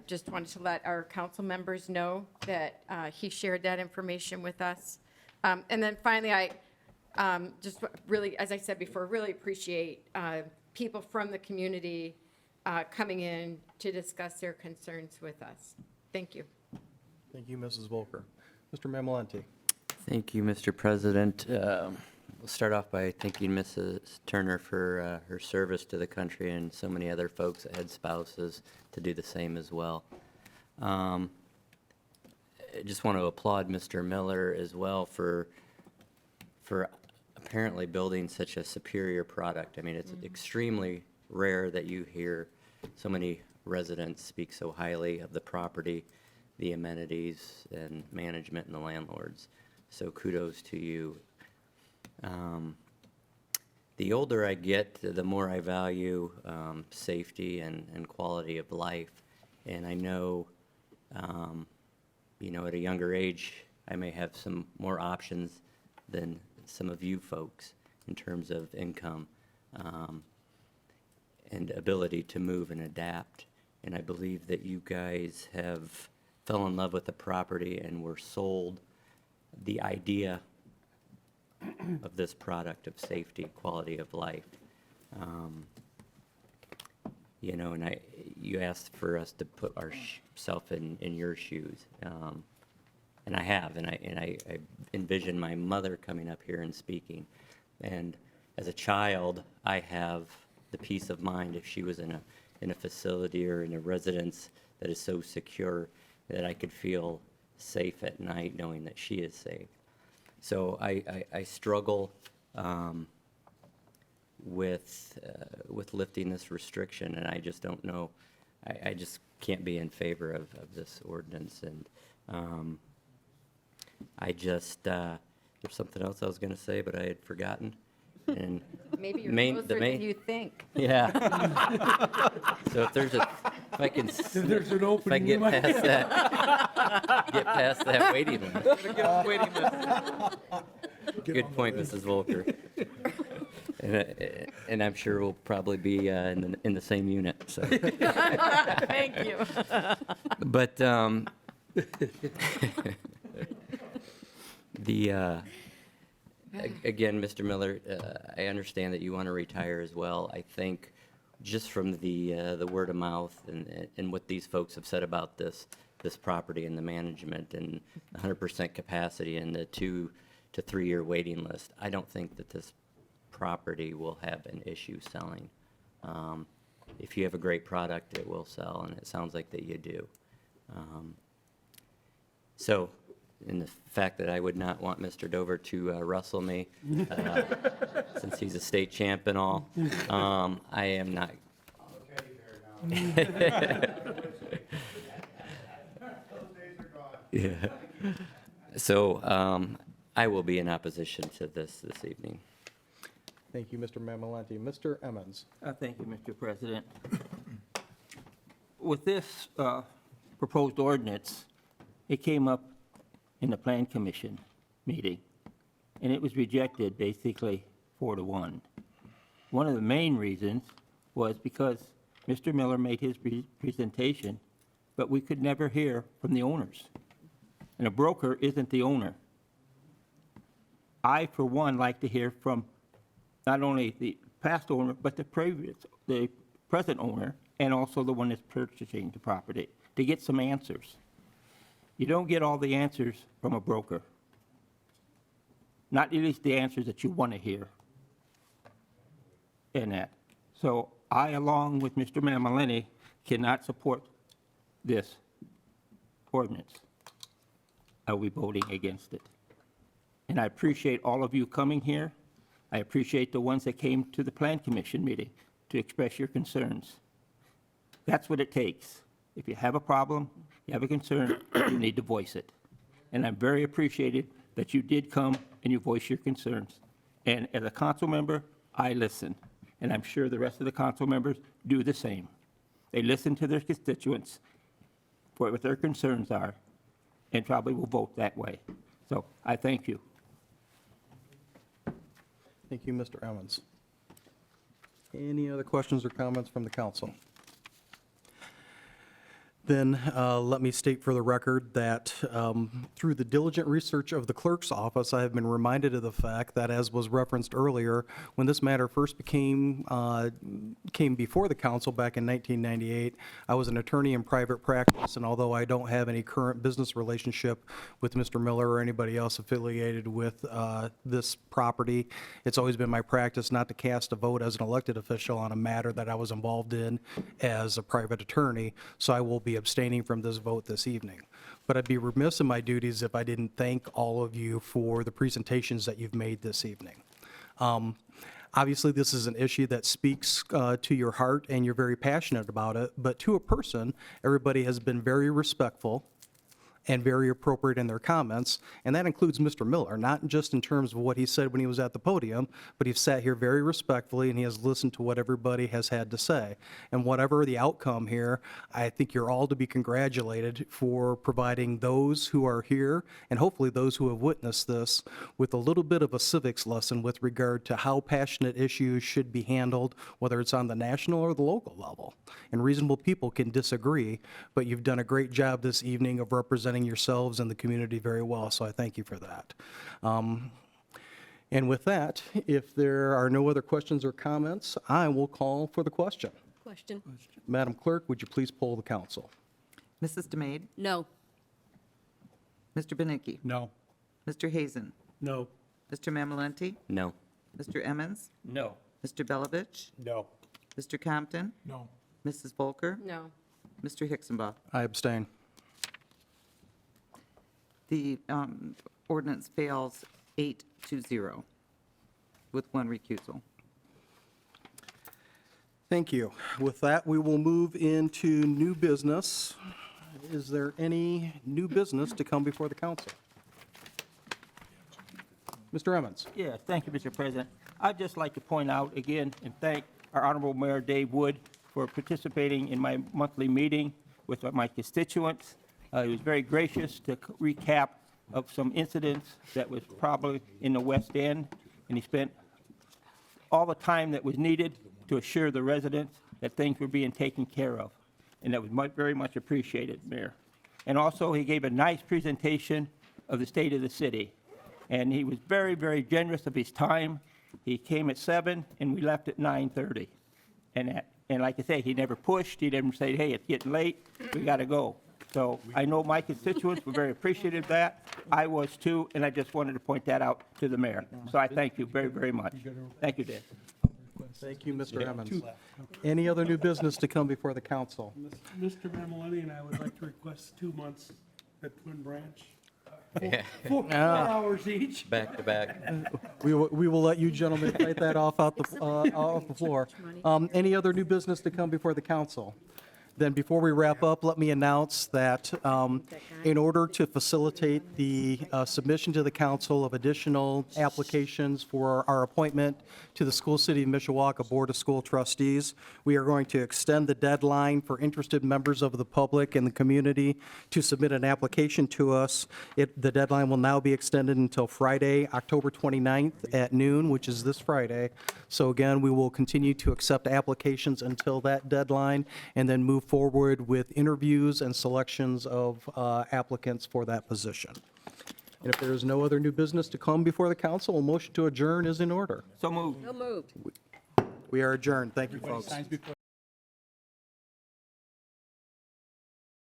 [SPEAKER 10] just wanted to let our council members know that he shared that information with us. And then finally, I just really, as I said before, really appreciate people from the community coming in to discuss their concerns with us. Thank you.
[SPEAKER 1] Thank you, Mrs. Volker. Mr. Mamalenti.
[SPEAKER 4] Thank you, Mr. President. We'll start off by thanking Mrs. Turner for her service to the country and so many other folks that had spouses to do the same as well. I just want to applaud Mr. Miller as well for apparently building such a superior product. I mean, it's extremely rare that you hear so many residents speak so highly of the property, the amenities, and management and the landlords. So kudos to you. The older I get, the more I value safety and quality of life. And I know, at a younger age, I may have some more options than some of you folks in terms of income and ability to move and adapt. And I believe that you guys have fell in love with the property and were sold the idea of this product of safety, quality of life. And you asked for us to put ourselves in your shoes. And I have, and I envision my mother coming up here and speaking. And as a child, I have the peace of mind if she was in a facility or in a residence that is so secure that I could feel safe at night knowing that she is safe. So I struggle with lifting this restriction, and I just don't know. I just can't be in favor of this ordinance. And there's something else I was going to say, but I had forgotten. And
[SPEAKER 10] Maybe you're
[SPEAKER 4] main-
[SPEAKER 10] closer than you think.
[SPEAKER 4] Yeah. So if I can,
[SPEAKER 3] There's an
[SPEAKER 4] if I
[SPEAKER 3] opening.
[SPEAKER 4] get past that waiting list. Good point, Mrs. Volker. And I'm sure we'll probably be in the same unit, so.
[SPEAKER 10] Thank you.
[SPEAKER 4] But, again, Mr. Miller, I understand that you want to retire as well. I think just from the word of mouth and what these folks have said about this property and the management and 100% capacity and the 2 to 3 year waiting list, I don't think that this property will have an issue selling. If you have a great product, it will sell, and it sounds like that you do. So, in the fact that I would not want Mr. Dover to wrestle me, since he's a state champ and all, I am not. Yeah. So, I will be in opposition to this evening.
[SPEAKER 1] Thank you, Mr. Mamalenti. Mr. Emmons.
[SPEAKER 9] Thank you, Mr. President. With this proposed ordinance, it came up in the Plan Commission meeting, and it was rejected basically 4-1. One of the main reasons was because Mr. Miller made his presentation, but we could never hear from the owners. And a broker isn't the owner. I, for one, like to hear from not only the past owner, but the present owner, and also the one that's purchasing the property, to get some answers. You don't get all the answers from a broker. Not at least the answers that you want to hear in that. So I, along with Mr. Mamaleni, cannot support this ordinance. I will be voting against it. And I appreciate all of you coming here. I appreciate the ones that came to the Plan Commission meeting to express your concerns. That's what it takes. If you have a problem, you have a concern, you need to voice it. And I'm very appreciative that you did come and you voiced your concerns. And as a council member, I listen. And I'm sure the rest of the council members do the same. They listen to their constituents for what their concerns are, and probably will vote that way. So I thank you.
[SPEAKER 1] Thank you, Mr. Emmons. Any other questions or comments from the council? Then let me state for the record that through the diligent research of the clerk's office, I have been reminded of the fact that, as was referenced earlier, when this matter first came before the council back in 1998, I was an attorney in private practice, and although I don't have any current business relationship with Mr. Miller or anybody else affiliated with this property, it's always been my practice not to cast a vote as an elected official on a matter that I was involved in as a private attorney, so I will be abstaining from this vote this evening. But I'd be remiss in my duties if I didn't thank all of you for the presentations that you've made this evening. Obviously, this is an issue that speaks to your heart and you're very passionate about it, but to a person, everybody has been very respectful and very appropriate in their comments, and that includes Mr. Miller, not just in terms of what he said when he was at the podium, but he's sat here very respectfully and he has listened to what everybody has had to say. And whatever the outcome here, I think you're all to be congratulated for providing those who are here, and hopefully those who have witnessed this, with a little bit of a civics lesson with regard to how passionate issues should be handled, whether it's on the national or the local level. And reasonable people can disagree, but you've done a great job this evening of representing yourselves and the community very well, so I thank you for that. And with that, if there are no other questions or comments, I will call for the question.
[SPEAKER 8] Question?
[SPEAKER 1] Madam Clerk, would you please poll the council?
[SPEAKER 2] Mrs. DeMade?
[SPEAKER 8] No.
[SPEAKER 2] Mr. Beninky?
[SPEAKER 6] No.
[SPEAKER 2] Mr. Hazen?
[SPEAKER 3] No.
[SPEAKER 2] Mr. Mamalenti?
[SPEAKER 4] No.
[SPEAKER 2] Mr. Emmons?
[SPEAKER 9] No.
[SPEAKER 2] Mr. Belovich?
[SPEAKER 6] No.
[SPEAKER 2] Mr. Compton?
[SPEAKER 11] No.
[SPEAKER 2] Mrs. Volker?
[SPEAKER 10] No.
[SPEAKER 2] Mr. Hicksonbaugh?
[SPEAKER 1] I abstain.
[SPEAKER 2] The ordinance fails 8-0 with one recusal.
[SPEAKER 1] Thank you. With that, we will move into new business. Is there any new business to come before the council? Mr. Emmons?
[SPEAKER 9] Yeah, thank you, Mr. President. I'd just like to point out again and thank our Honorable Mayor Dave Wood for participating in my monthly meeting with my constituents. He was very gracious to recap of some incidents that was probably in the West End, and he spent all the time that was needed to assure the residents that things were being taken care of, and that was very much appreciated, Mayor. And also, he gave a nice presentation of the state of the city, and he was very, very generous of his time. He came at 7, and we left at 9:30. And like I say, he never pushed. He didn't say, hey, it's getting late, we got to go. So I know my constituents were very appreciative of that. I was too, and I just wanted to point that out to the mayor. So I thank you very, very much. Thank you, Dave.
[SPEAKER 1] Thank you, Mr. Emmons. Any other new business to come before the council?
[SPEAKER 3] Mr. Mamaleni and I would like to request 2 months at Twin Branch.
[SPEAKER 4] Yeah.
[SPEAKER 3] 4 hours each.
[SPEAKER 4] Back to back.
[SPEAKER 1] We will let you gentlemen fight that off the floor. Any other new business to come before the council? Then before we wrap up, let me announce that in order to facilitate the submission to the council of additional applications for our appointment to the School City of Mishawaka Board of School Trustees, we are going to extend the deadline for interested members of the public and the community to submit an application to us. The deadline will now be extended until Friday, October 29th at noon, which is this Friday. So again, we will continue to accept applications until that deadline and then move forward with interviews and selections of applicants for that position. And if there is no other new business to come before the council, a motion to adjourn is in order.
[SPEAKER 9] So moved.
[SPEAKER 8] So moved.
[SPEAKER 1] We are adjourned. Thank you, folks.
[SPEAKER 6] Signs before